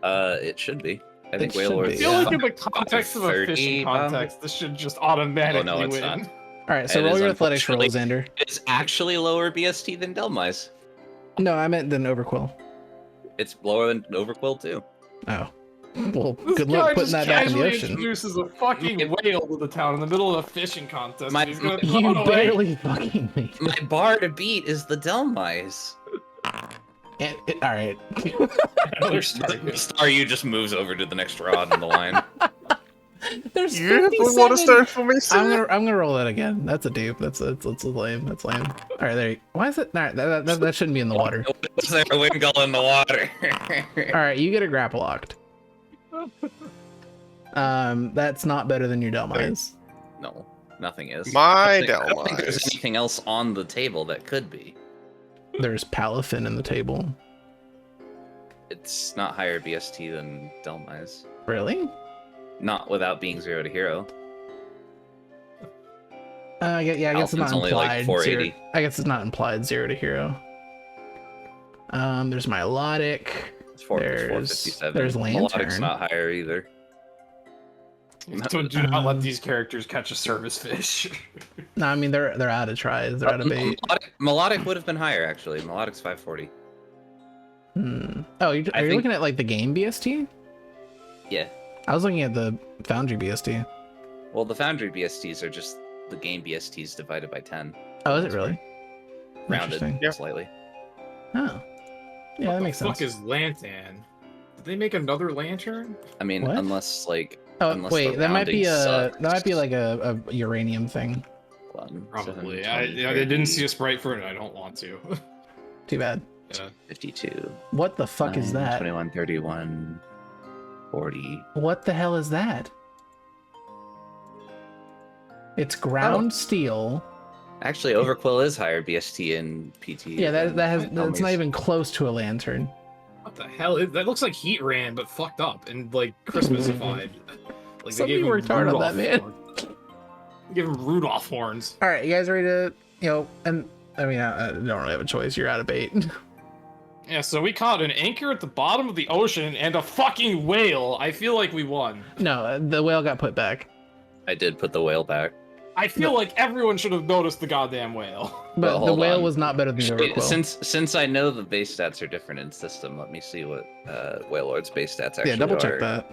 It should be. I think It should Wailord. be, I feel like yeah. in the context of a 30 fishing pound? context, this should just automatically Oh, no, it's win. not. All right, so It roll is your athletics roll, unfortunately- Xander. It's actually lower BST than Delmize. No, I meant than Overquill. It's lower than Overquill too. Oh, well, This good guy luck putting just that back in the casually ocean. introduces a fucking whale to the town in the middle of a fishing contest. My- and he's gonna my- throw You it away. barely fucking made it. My bar to beat is the Delmize. All right. Another start. Staryu just moves over to the next rod on the line. There's You have a 57. water stone for me, sir? I'm gonna roll that again. That's a dupe. That's lame. That's lame. All right, there. Why is it? All right, that shouldn't be in the water. Was there a Wingull in the water? All right, you get a grapple locked. That's not better than your Delmize. No, nothing is. My I don't think there's Delmize. anything else on the table that could be. There's Palafin in the table. It's not higher BST than Delmize. Really? Not without being 0 to hero. I guess it's not Palfin's only like implied. 480. I guess it's not implied 0 to hero. There's Milotic. It's There's 457. there's Melodic's Lantern. not higher either. So do not let these characters catch a service fish. No, I mean they're out of tries. They're out of bait. Melodic would have been higher actually. Melodic's 540. Oh, are I you think- looking at like the game BST? Yeah. I was looking at the Foundry BST. Well, the Foundry BSTs are just the game BSTs divided by 10. Oh, is it really? Rounded Interesting. slightly. Oh, yeah, that makes What the sense. fuck is Lantan? Did they make another lantern? I mean, What? unless like. Oh, unless wait, the that might be rounding that might be sucks. like a uranium thing. Probably. 720, I didn't see a sprite for it. I don't want to. Too bad. Yeah. 52. What the fuck is that? 21, 31, 40. What the hell is that? It's ground steel. Actually, Overquill is higher BST and PT. Yeah, than that's not Delmize. even close to a lantern. What the hell? That looks like Heat Ran, but fucked up and like Christmasified. Like Somebody worked hard on that, man. horns. They give him Rudolph horns. All right, you guys ready to, and I mean, I don't really have a choice. You're out of bait. Yeah, so we caught an anchor at the bottom of the ocean and a fucking whale. I feel like we won. No, the whale got put back. I did put the whale back. I feel like everyone should have noticed the goddamn whale. But Well, the whale was not better than the Overquill. Since I know the base stats are different in system, let me see what Whale Lord's base stats actually are. Yeah, double check that.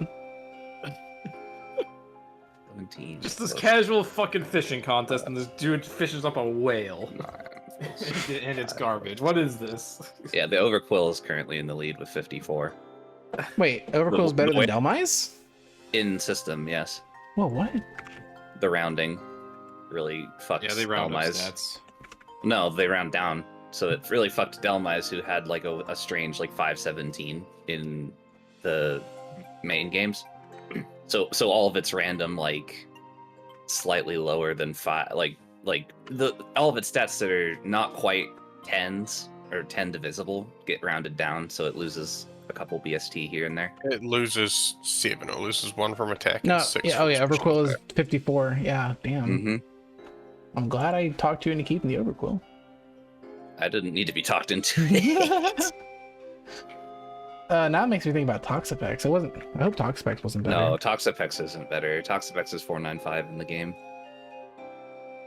17. Just this casual fucking fishing contest, and this dude fishes up a whale. And it's garbage. What is this? Yeah, the Overquill is currently in the lead with 54. Wait, Overquill's better than Delmise? In system, yes. Whoa, what? The rounding really fucks Yeah, they round up Delmise. stats. No, they round down. So it really fucked Delmise, who had like a strange like 517 in the main games. So all of it's random, like slightly lower than 5, like all of its stats that are not quite 10s or 10 divisible get rounded down, so it loses a couple BST here and there. It loses 7. It loses 1 from attack. No, and 6 yeah, from Overquill is special 54. Yeah, damn. Mm-hmm. I'm glad I talked you into keeping the Overquill. I didn't need to be talked into it. Now it makes me think about Toxapex. I hope Toxapex wasn't better. No, Toxapex isn't better. Toxapex is 495 in the game.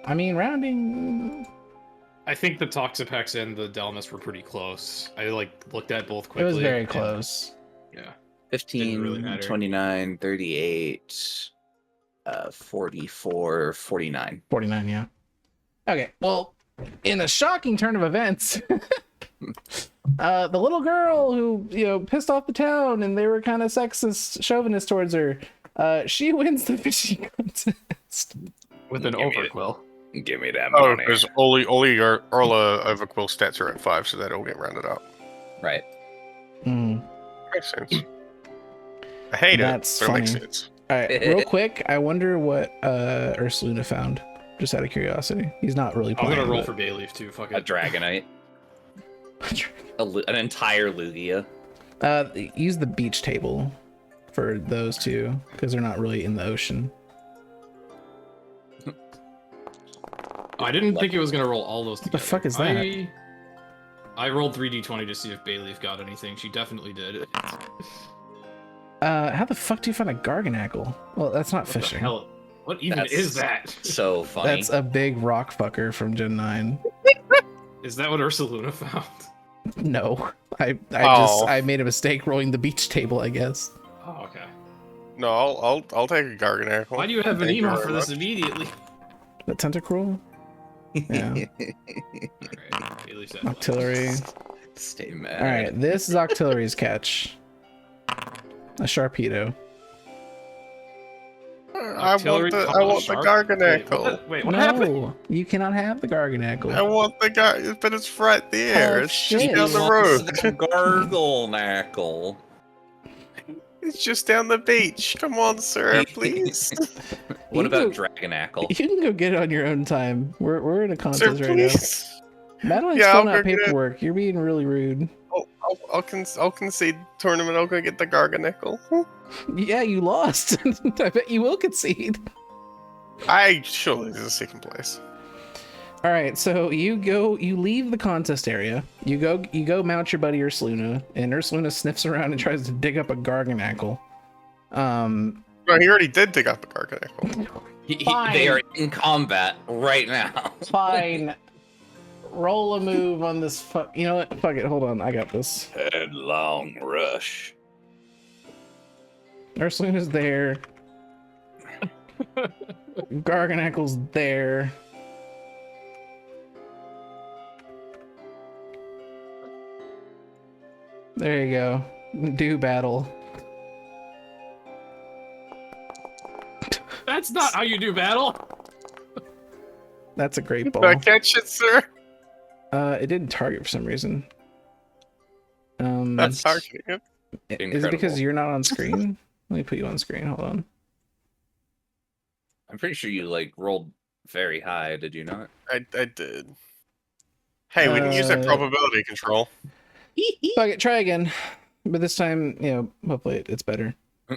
I mean, rounding. I think the Toxapex and the Delmas were pretty close. I looked at both quickly. It was very and- close. Yeah. 15, really matter. 29, 38, 44, 49. 49, yeah. Okay, well, in a shocking turn of events, the little girl who, pissed off the town and they were kind of sexist, chauvinist towards her, she wins the fishing contest. With an Overquill. Give me that Oh, money. because all your Overquill stats are at 5, so that'll get rounded up. Right. Mm. Makes sense. I hate That's it, but it makes funny. sense. All right, real quick, I wonder what Ursuluna found, just out of curiosity. He's not really I'm playing. gonna roll but- for Bayleaf too. Fuck A it. Dragonite. An entire Lugia. Use the beach table for those two, because they're not really in the ocean. I didn't think it was gonna roll all those together. the fuck is that? I rolled 3d20 to see if Bayleaf got anything. She definitely did. How the fuck do you find a Garganackle? Well, that's not What the fishing. hell? What even That's is that? So funny. That's a big rock fucker from Gen 9. Is that what Ursaluna found? No, I Oh. I made a mistake rolling the beach table, I guess. Oh, okay. No, I'll take a Garganackle. Why do you have an Thank you emo very for this much. immediately? The Tentacruel? Yeah. Alright, Bayleaf's at Octillery. Stay mad. Alright, this is Octillery's catch. A Sharpedo. I want Artillery the called a shark? Garganackle. Wait, what happened? No, you cannot have the Garganackle. I want the but it's right there. Oh, it's shit. just down the Wants road. the Garganackle. It's just down the beach. Come on, sir, please. What You about go- Dragonackle? You can go get it on your own time. We're in a Sir, contest right now. please. Madeline's Yeah, filling I'll out go get it. paperwork. You're being really rude. I'll concede tournament. I'll go get the Garganackle. Yeah, you lost. I bet you will concede. I surely this is second place. All right, so you leave the contest area. You go mount your buddy Ursaluna, and Ursaluna sniffs around and tries to dig up a Garganackle. No, he already did dig up a Garganackle. Fine. They are in combat right now. Fine. Roll a move on this. You know what? Fuck it. Hold on. I got this. Headlong rush. Ursaluna's there. Garganackle's there. There you go. Do battle. That's not how you do battle. That's a great Did ball. I catch it, sir? It didn't target for some reason. That's targeting it. Is it because incredible. you're not on screen? Let me put you on screen. Hold on. I'm pretty sure you rolled very high, did you not? I did. Hey, we didn't use that probability control. Fuck it. Try again. But this time, hopefully it's better.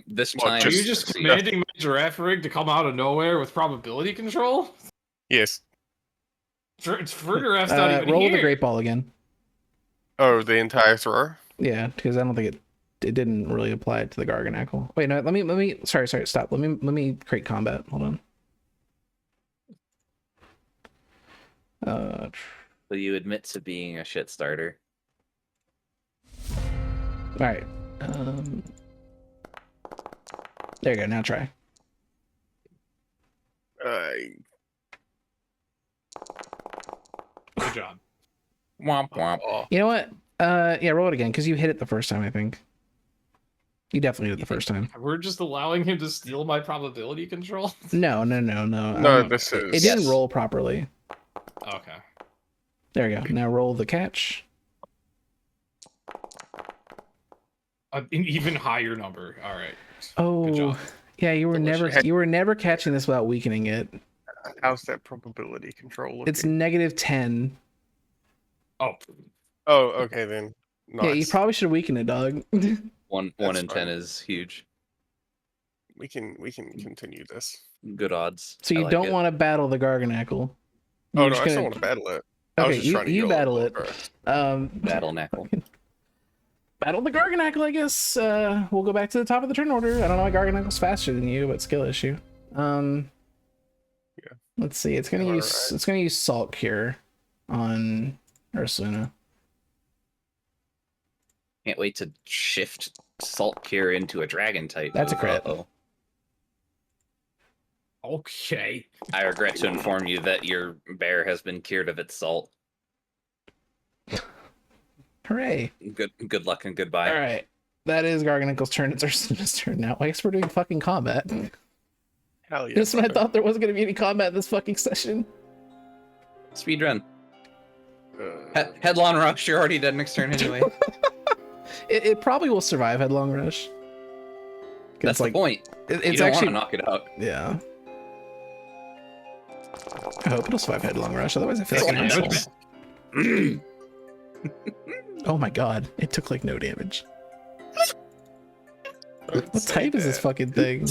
This What, time Are you just succeed. commanding my giraffe rig to come out of nowhere with probability control? Yes. For giraffes not even Roll here. the great ball again. Oh, the entire throw? Yeah, because I don't think it didn't really apply to the Garganacle. Wait, no, let me sorry, stop. Let me create combat. Hold on. Will you admit to being a shit starter? All right. There you go. Now try. Good job. Womp womp. Oh. You know what? Yeah, roll it again because you hit it the first time. I think you definitely did it the first time. We're just allowing him to steal my probability control. No. No, this is. It didn't roll properly. Okay. There you go. Now roll the catch. An even higher number. All right. Oh, Good job. yeah. You were never catching this without weakening it. How's that probability control looking? It's -10. Oh. Oh, okay then. Nice. Yeah, you probably should weaken it, dog. 1 That's in 10 fine. is huge. We can continue this. Good odds. So you don't want to battle the Garganacle. Oh no, I still want to battle it. I was Okay, just trying to you go battle it. first. Battle Knackle. Battle the Garganacle, I guess. We'll go back to the top of the turn order. I don't know why Garganacle's faster than you, but skill issue. Yeah. Let's see. It's gonna use Salt Cure on Ursaluna. Can't wait to shift Salt Cure into a Dragon type. That's a crit. Uh-oh. Okay. I regret to inform you that your bear has been cured of its salt. Hooray! Good luck and goodbye. All right, that is Garganacle's turn. It's Ursaluna's turn now. I guess we're doing fucking combat. Hell yeah. This one, I thought there wasn't gonna be any combat this fucking session. Speedrun. Headlong Rush, you're already dead next turn anyway. It probably will survive Headlong Rush. That's the point. It's you don't actually want to knock it out. Yeah. I hope it'll survive Headlong Rush. Otherwise, I feel like an asshole. Oh my god! It took like no damage. What type is this fucking thing?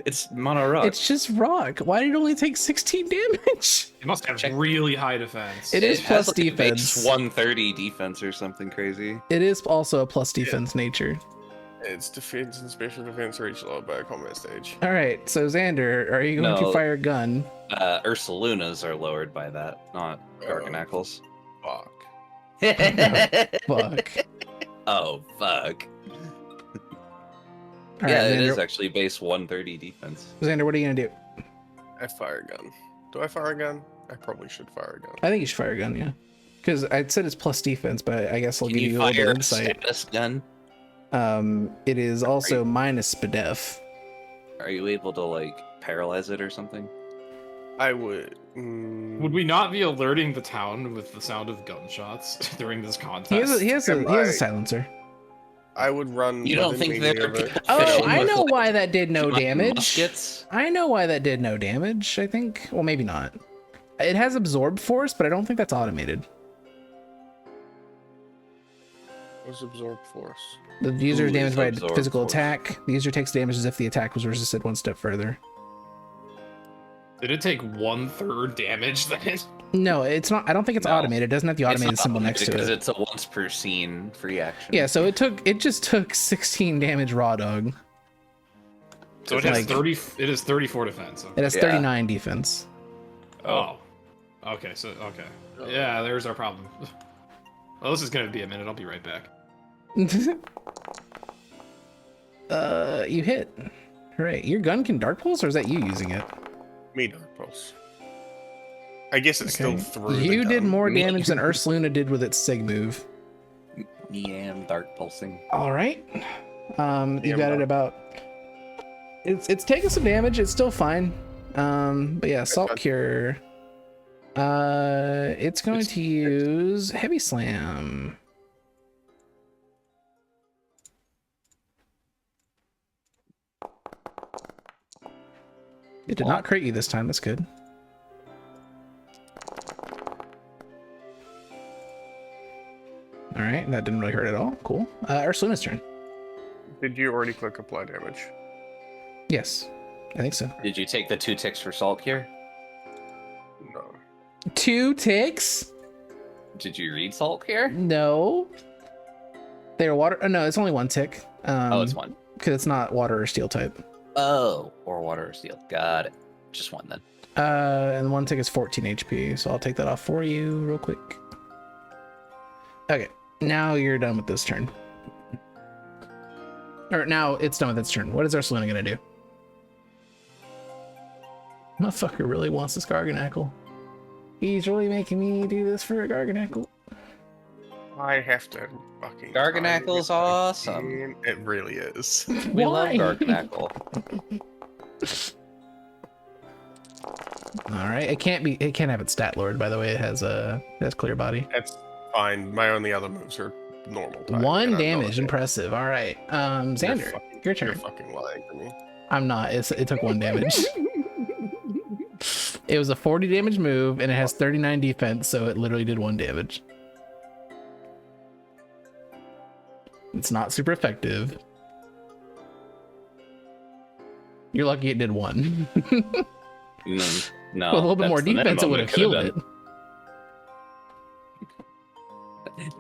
It's mono rock. It's just rock. Why did it only take 16 damage? It must have really high defense. It is plus has, like, defense. Base 130 defense or something crazy. It is also a plus defense nature. Its defense and special defense are each lowered by a combat stage. All right, so Xander, are you going to fire a gun? Ursalunas are lowered by that, not Garganacles. Fuck. Fuck. Oh, fuck. All yeah, right, it Xander, is actually base 130 defense. Xander, what are you going to do? I fire a gun. Do I fire a gun? I probably should fire a gun. I think you should fire a gun, yeah. Because I said it's plus defense, but I guess I'll Can give you a fire little bit a of insight. status gun? It is also minus SPDEF. Are you able to, like, paralyze it or something? I would. Would we not be alerting the town with the sound of gunshots during this contest? He has a silencer. I would run. You don't think they're Oh, I know with, why that did no damage. Muskets? I know why that did no damage. I think, well, maybe not. It has absorb force, but I don't think that's automated. What's absorb force? The user is damaged by a absorb physical force? attack. The user takes damage as if the attack was resisted one step further. Did it take 1/3 damage then? No, it's not. I don't think it's automated. It doesn't have the automated symbol next to because it. it's a once per scene free action. Yeah, so it just took 16 damage raw dog. So it has 30. It is 34 defense. Okay. It has 39 defense. Oh. Okay. So okay. Yeah, there's our problem. Well, this is gonna be a minute. I'll be right back. You hit. Hooray. Your gun can dark pulse, or is that you using it? Me dark pulse. I guess it's still through. You did more damage than Ursaluna did with its sig move. Me am dark pulsing. All right. You got it about. It's taking some damage. It's still fine. But yeah, Salt Cure. It's going to use Heavy Slam. It did not crit you this time. That's good. All right, that didn't really hurt at all. Cool. Ursaluna's turn. Did you already click apply damage? Yes, I think so. Did you take the 2 ticks for Salt Cure? No. 2 ticks? Did you read Salt here? No. They're water. Oh, no, it's only one tick. Oh, it's one. Because it's not water or steel type. Oh, or water or steel. Got it. Just one then. And one tick is 14 HP, so I'll take that off for you real quick. Okay, now you're done with this turn. Or now it's done with its turn. What is Ursulina gonna do? Motherfucker really wants this Garganackle. He's really making me do this for a Garganackle. I have to fucking... Garganackle's awesome. It really is. We love Garganackle. All right, it can't have its stat lord, by the way. It has clear body. That's fine. My only other moves are normal type. 1 damage, impressive. All right, Xander, your turn. You're fucking lying to me. I'm not. It took 1 damage. It was a 40 damage move, and it has 39 defense, so it literally did 1 damage. It's not super effective. You're lucky it did 1. No. With a little bit more defense, it would have healed it.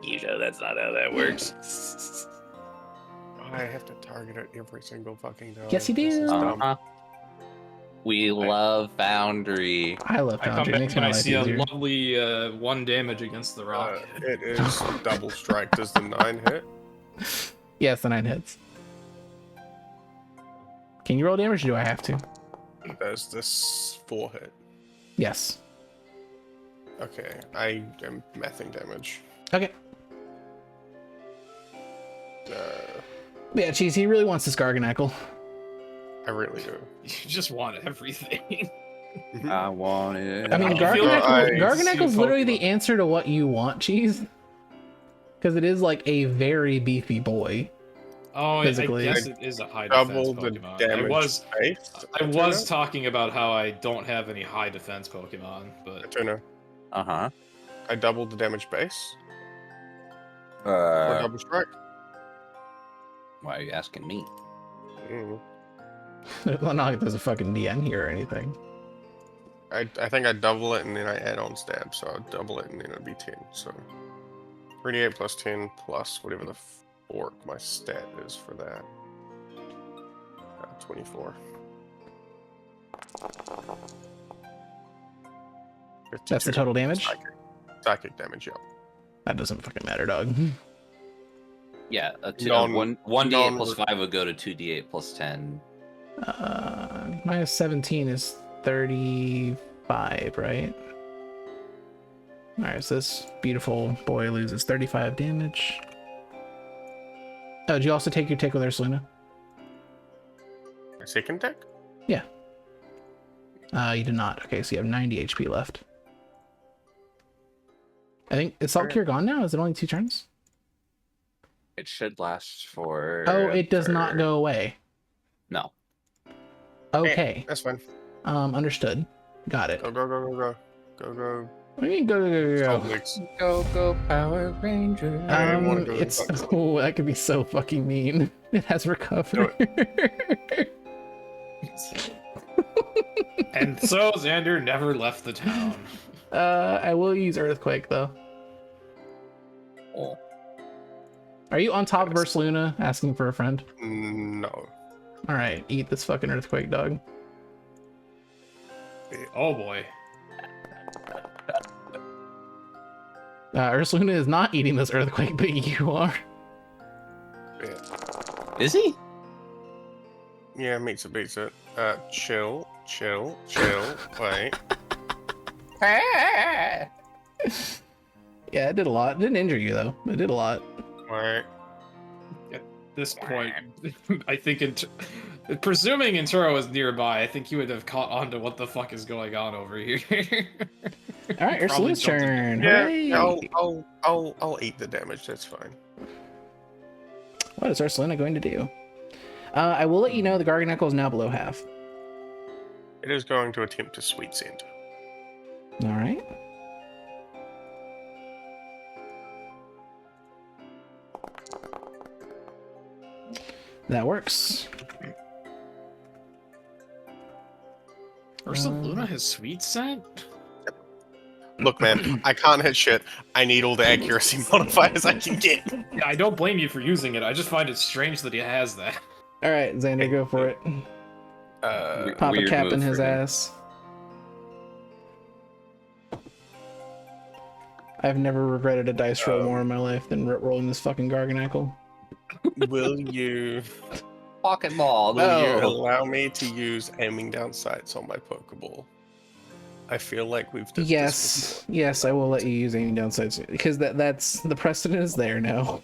You know that's not how that works. I have to target it every single fucking time. Yes, you do. We love Foundry. I love Foundry. I come back and I see a lovely 1 damage against the rock. It is double strike. Does the 9 hit? Yes, the 9 hits. Can you roll damage, or do I have to? Does this 4 hit? Yes. Okay, I am mathing damage. Okay. Yeah, Cheese, he really wants this Garganackle. I really do. You just want everything. I want it. I mean, Garganackle's literally the answer to what you want, Cheese. Because it is like a very beefy boy. Oh, physically. I guess it is a high defense Pokemon. I was talking about how I don't have any high defense Pokemon, but... I doubled the damage base. Or double strike. Why are you asking me? Well, not like there's a fucking DN here or anything. I think I double it and then I add on stab, so I'll double it and then it'll be 10. So 38 plus 10 plus whatever the fork my stat is for that. 24. 52. That's the total damage? Psychic damage, yeah. That doesn't fucking matter, dog. Yeah, 1d8 plus 5 would go to 2d8 plus 10. Minus 17 is 35, right? Alright, so this beautiful boy loses 35 damage. Oh, did you also take your tick with Ursulina? My second tick? Yeah. You did not. Okay, so you have 90 HP left. I think, is Salt Cure gone now? Is it only 2 turns? It should last for... Oh, it does not go away. No. Okay. That's fine. Understood. Got it. Go, go, go, go, go. Go, go. What do you mean go? Go, go, Power Ranger. It's... Oh, that could be so fucking mean. It has recovered. And so Xander never left the town. I will use Earthquake, though. Oh. Are you on top of Ursulina asking for a friend? No. Alright, eat this fucking Earthquake, dog. Oh boy. Ursulina is not eating this Earthquake, but you are. Yeah. Is he? Yeah, meets it, beats it. Chill. Wait. Yeah, it did a lot. It didn't injure you, though. It did a lot. Wait. At this point, I think, presuming Inturo was nearby, I think he would have caught on to what the fuck is going on over here. All right, Ursulina's turn. Yeah, I'll eat the damage. That's fine. What is Ursulina going to do? I will let you know the Garganackle is now below half. It is going to attempt to Sweet Scent. All right. That works. Ursaluna has sweet scent? Look, man, I can't hit shit. I need all the accuracy modifiers I can get. Yeah, I don't blame you for using it. I just find it strange that he has that. All right, Xander, go for it. Pop a cap in his ass. I've never regretted a dice roll more in my life than rolling this fucking Garganackle. Will you Pocket ball. allow me to use aiming down sights on my Pokeball? I feel like we've done this before. Yes, I will let you use aiming down sights because that's the precedent is there now.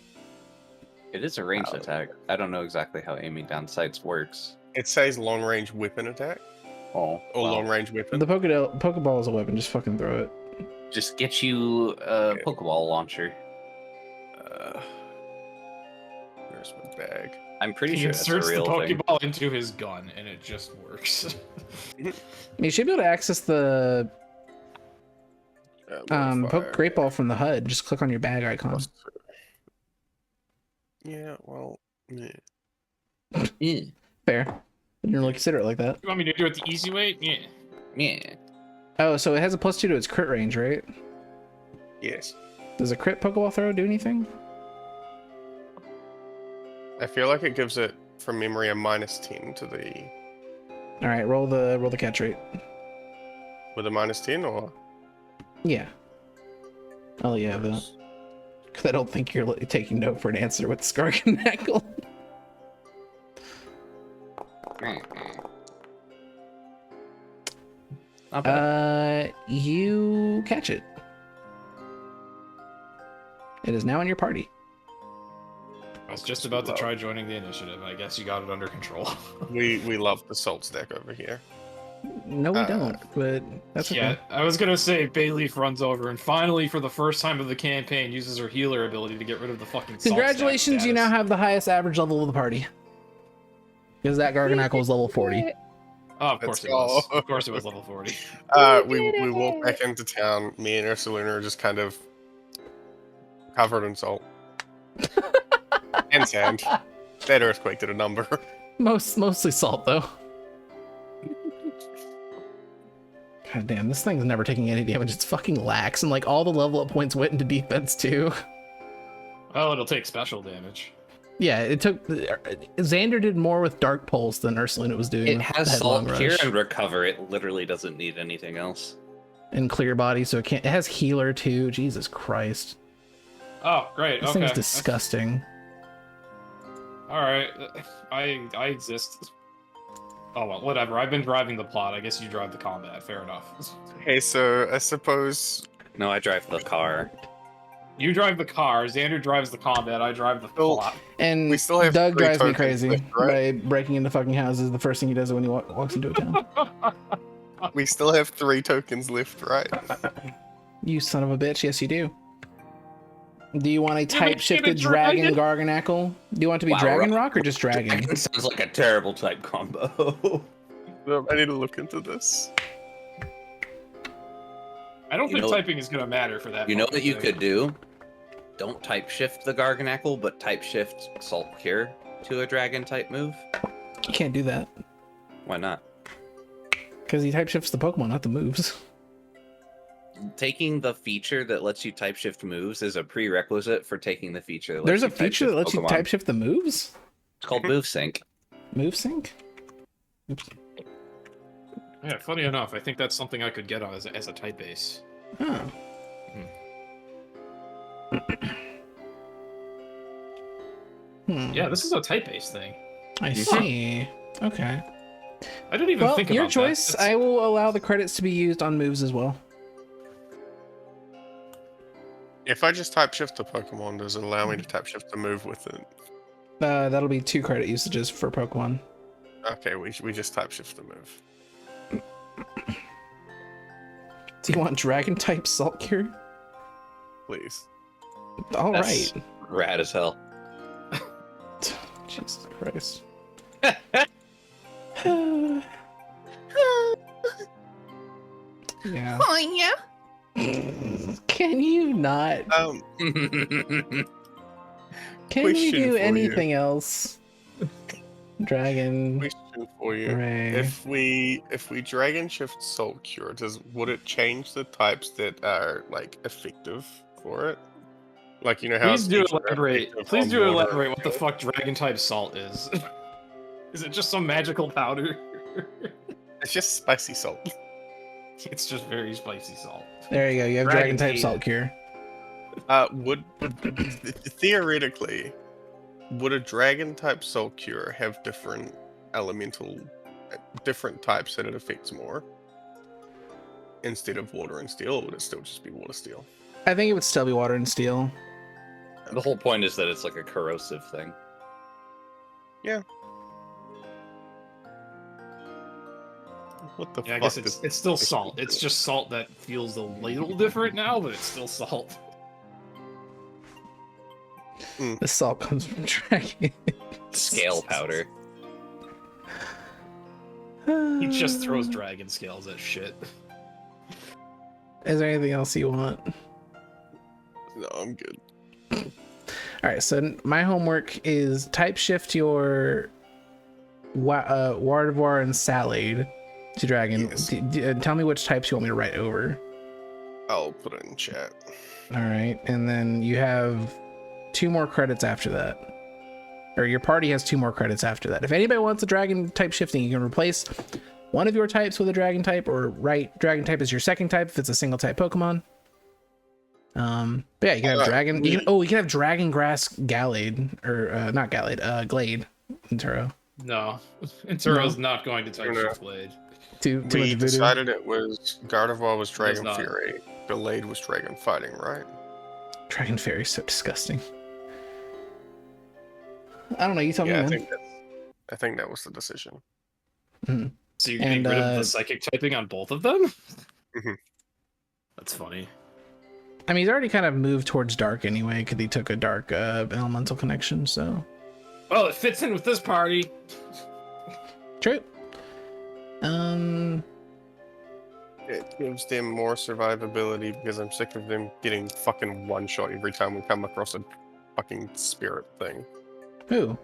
It is a ranged attack. I don't know exactly how aiming down sights works. It says long range weapon attack. Oh, or long range weapon. The Pokeball is a weapon. Just fucking throw it. Just get you a Pokeball launcher. Where's my bag? I'm pretty he sure that's a inserts real the Pokeball thing. into his gun, and it just works. You should be able to access the Great Ball from the HUD. Just click on your bag icon. Yeah, well, yeah. Fair. You don't really consider it like that. You want me to do it the easy way? Yeah. Yeah. Oh, so it has a +2 to its crit range, right? Yes. Does a crit Pokeball throw do anything? I feel like it gives it, from memory, a -10 to the... Alright, roll the catch rate. With a -10, or...? Yeah. Oh, yeah, because I don't think you're taking no for an answer with Skarganackle. Not bad. You catch it. It is now in your party. I was just about to try joining the initiative. I guess you got it under control. we love the salt stack over here. No, we don't, but that's okay. Yeah, I was gonna say Bayleaf runs over and finally, for the first time of the campaign, uses her healer ability to get rid of the fucking salt Congratulations, you now have the highest average level of the party. Because that Garganackle is level 40. Oh, of course it was. Of course it was level 40. We walk back into town. Me and Ursulina are just kind of covered in salt. And sand. That earthquake did a number. Mostly salt, though. God damn, this thing's never taking any damage. It's fucking lax, and like all the level up points went into defense too. Oh, it'll take special damage. Yeah, it took. Xander did more with Dark Pulse than Ursulina was doing. It has Salt Cure and Recover. It literally doesn't need anything else. And Clear Body, so it can't. It has Healer too. Jesus Christ. Oh, great. This thing's disgusting. All right, I exist. Oh well, whatever. I've been driving the plot. I guess you drive the combat. Fair enough. Okay, so I suppose. No, I drive the car. You drive the car. Xander drives the combat. I drive the plot. And we still have Doug drives me crazy left, right? by breaking into fucking houses. The first thing he does when he walks into a town. We still have 3 tokens left, right? You son of a bitch. Yes, you do. Do you want a type-shifted Dragon Garganackle? Do you want it to be Dragon Rock or just Dragon? Dragon sounds like a terrible type combo. I need to look into this. I don't think typing is going to matter for that. You know what you could do? Don't type shift the Garganackle, but type shift Salt Cure to a dragon type move. You can't do that. Why not? Because he type shifts the Pokemon, not the moves. Taking the feature that lets you type shift moves is a prerequisite for taking the feature that lets There's you a feature that lets you type shift the moves? It's called Move Sync. Move Sync? Oops. Yeah, funny enough, I think that's something I could get on as a type base. Oh. Yeah, this is a type base thing. I see. Okay. I didn't even think about that. Your choice. I will allow the credits to be used on moves as well. If I just type shift the Pokemon, does it allow me to type shift the move with it? That'll be 2 credit usages for Pokemon. Okay, we just type shift the move. Do you want Dragon type Salt Cure? Please. All That's right. Rad as hell. Jesus Christ. Yeah. Oh yeah. Can you not? Can you do anything else? Dragon. Question question for you. Hooray. If we dragon shift Salt Cure, would it change the types that are like effective for it? Like, you know how Please do elaborate. Please do elaborate what the fuck dragon type salt is. Is it just some magical powder? It's just spicy salt. It's just very spicy salt. There you go. You have dragon type salt cure. Would theoretically, would a dragon type salt cure have different types that it affects more instead of water and steel, or would it still just be water steel? I think it would still be water and steel. The whole point is that it's like a corrosive thing. Yeah. What the fuck? I guess it's still salt. It's just salt that feels a little different now, but it's still salt. The salt comes from dragon. Scale powder. He just throws dragon scales at shit. Is there anything else you want? No, I'm good. All right, so my homework is type shift your Wardevoir and Salade to dragon. Yes. Tell me which types you want me to write over. I'll put it in chat. All right, and then you have 2 more credits after that. Or your party has 2 more credits after that. If anybody wants a dragon type shifting, you can replace one of your types with a dragon type, or write dragon type as your second type if it's a single type Pokemon. But yeah, you can have dragon. You can have dragon grass Gallade, or not Gallade, Glade in Turo. No, Turo's not going to type shift Glade. We decided it was Gardevoir was Dragon Fury, Glade was Dragon Fighting, right? Dragon Fairy is so disgusting. I don't know. You tell me, man. I think that was the decision. Mm-hmm. So you're getting rid of the psychic typing on both of them? Mm-hmm. That's funny. I mean, he's already kind of moved towards dark anyway, because he took a dark elemental connection, so. Well, it fits in with this party. True. It gives them more survivability because I'm sick of them getting fucking one shot every time we come across a fucking spirit thing. Who?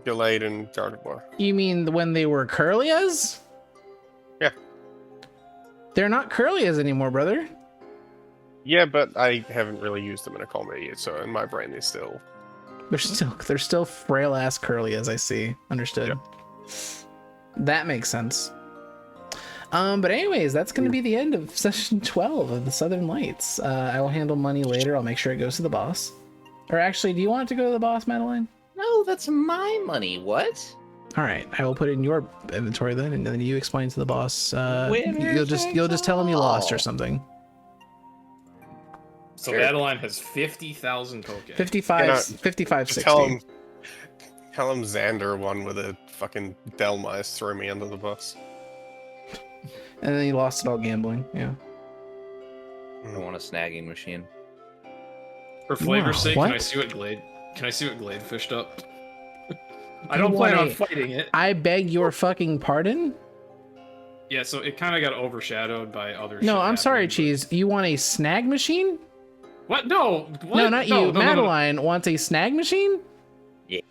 Gallade and Gardevoir. You mean when they were Curlias? Yeah. They're not Curlias anymore, brother. Yeah, but I haven't really used them in a combat yet, so in my brain they're still frail ass Curlias, I see. Understood. Yep. That makes sense. But anyways, that's going to be the end of session 12 of the Southern Lights. I will handle money later. I'll make sure it goes to the boss. Or actually, do you want it to go to the boss, Madeline? No, that's my money. What? All right, I will put it in your inventory then, and then you explain to the boss. You'll just tell him you lost or something. So Madeline has 50,000 tokens. 5560. Tell him Xander won with a fucking Delmice, throw me under the bus. And then he lost it all gambling. Yeah. I want a snagging machine. For flavor's sake, what? Can I see what Glade fished up? I don't plan on fighting it. I beg your fucking pardon? Yeah, so it kind of got overshadowed by other No, I'm sorry, Cheese. You want a snag machine? What? No. What? No, not you. Madeline wants a snag machine? Yeah.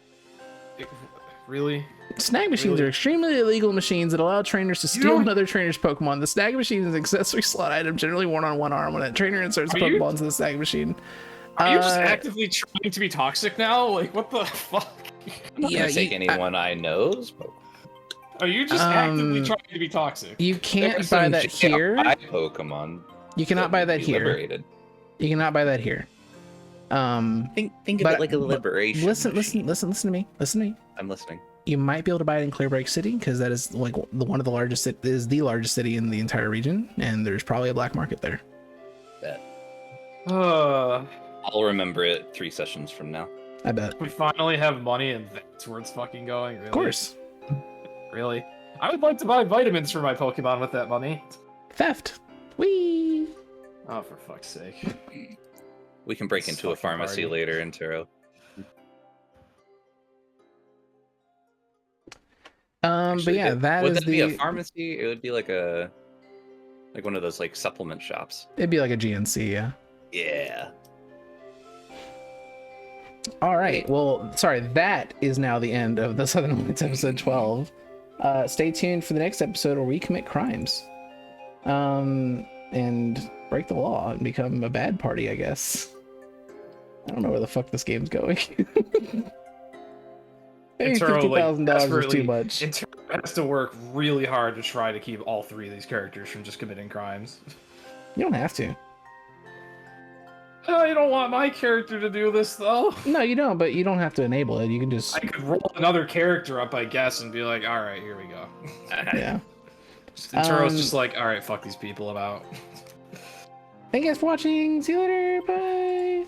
Really? Snag machines are extremely illegal machines that allow trainers to steal another trainer's Pokemon. The snag machine is an accessory slot item generally worn on one arm when a trainer inserts a Pokeball into the snag machine. Are you just actively trying to be toxic now? Like, what the fuck? I'm not gonna take anyone I know's Pokemon. Are you just actively trying to be toxic? You can't buy that here. Pokemon. You cannot buy that here. Liberated. You cannot buy that here. Think of it like a liberation. Listen to me. I'm listening. You might be able to buy it in Clearbreak City because that is like one of the largest. Is the largest city in the entire region, and there's probably a black market there. Bet. I'll remember it 3 sessions from now. I bet. We finally have money, and that's where it's fucking going. Really? Of course. Really? I would like to buy vitamins for my Pokemon with that money. Theft. Whee! Oh, for fuck's sake. We can break into a pharmacy later in Turo. But yeah, would that be a pharmacy? It would be like one of those like supplement shops. It'd be like a GNC, yeah. Yeah. All right. Well, sorry. That is now the end of the Southern Lights episode 12. Stay tuned for the next episode where we commit crimes, and break the law and become a bad party, I guess. I don't know where the fuck this game's going. Maybe $50,000 is too much. Intero has to work really hard to try to keep all three of these characters from just committing crimes. You don't have to. I don't want my character to do this, though. No, you don't, but you don't have to enable it. You can just... I could roll another character up, I guess, and be like, alright, here we go. Yeah. Intero's just like, alright, fuck these people, I'm out. Thank you guys for watching. See you later. Bye.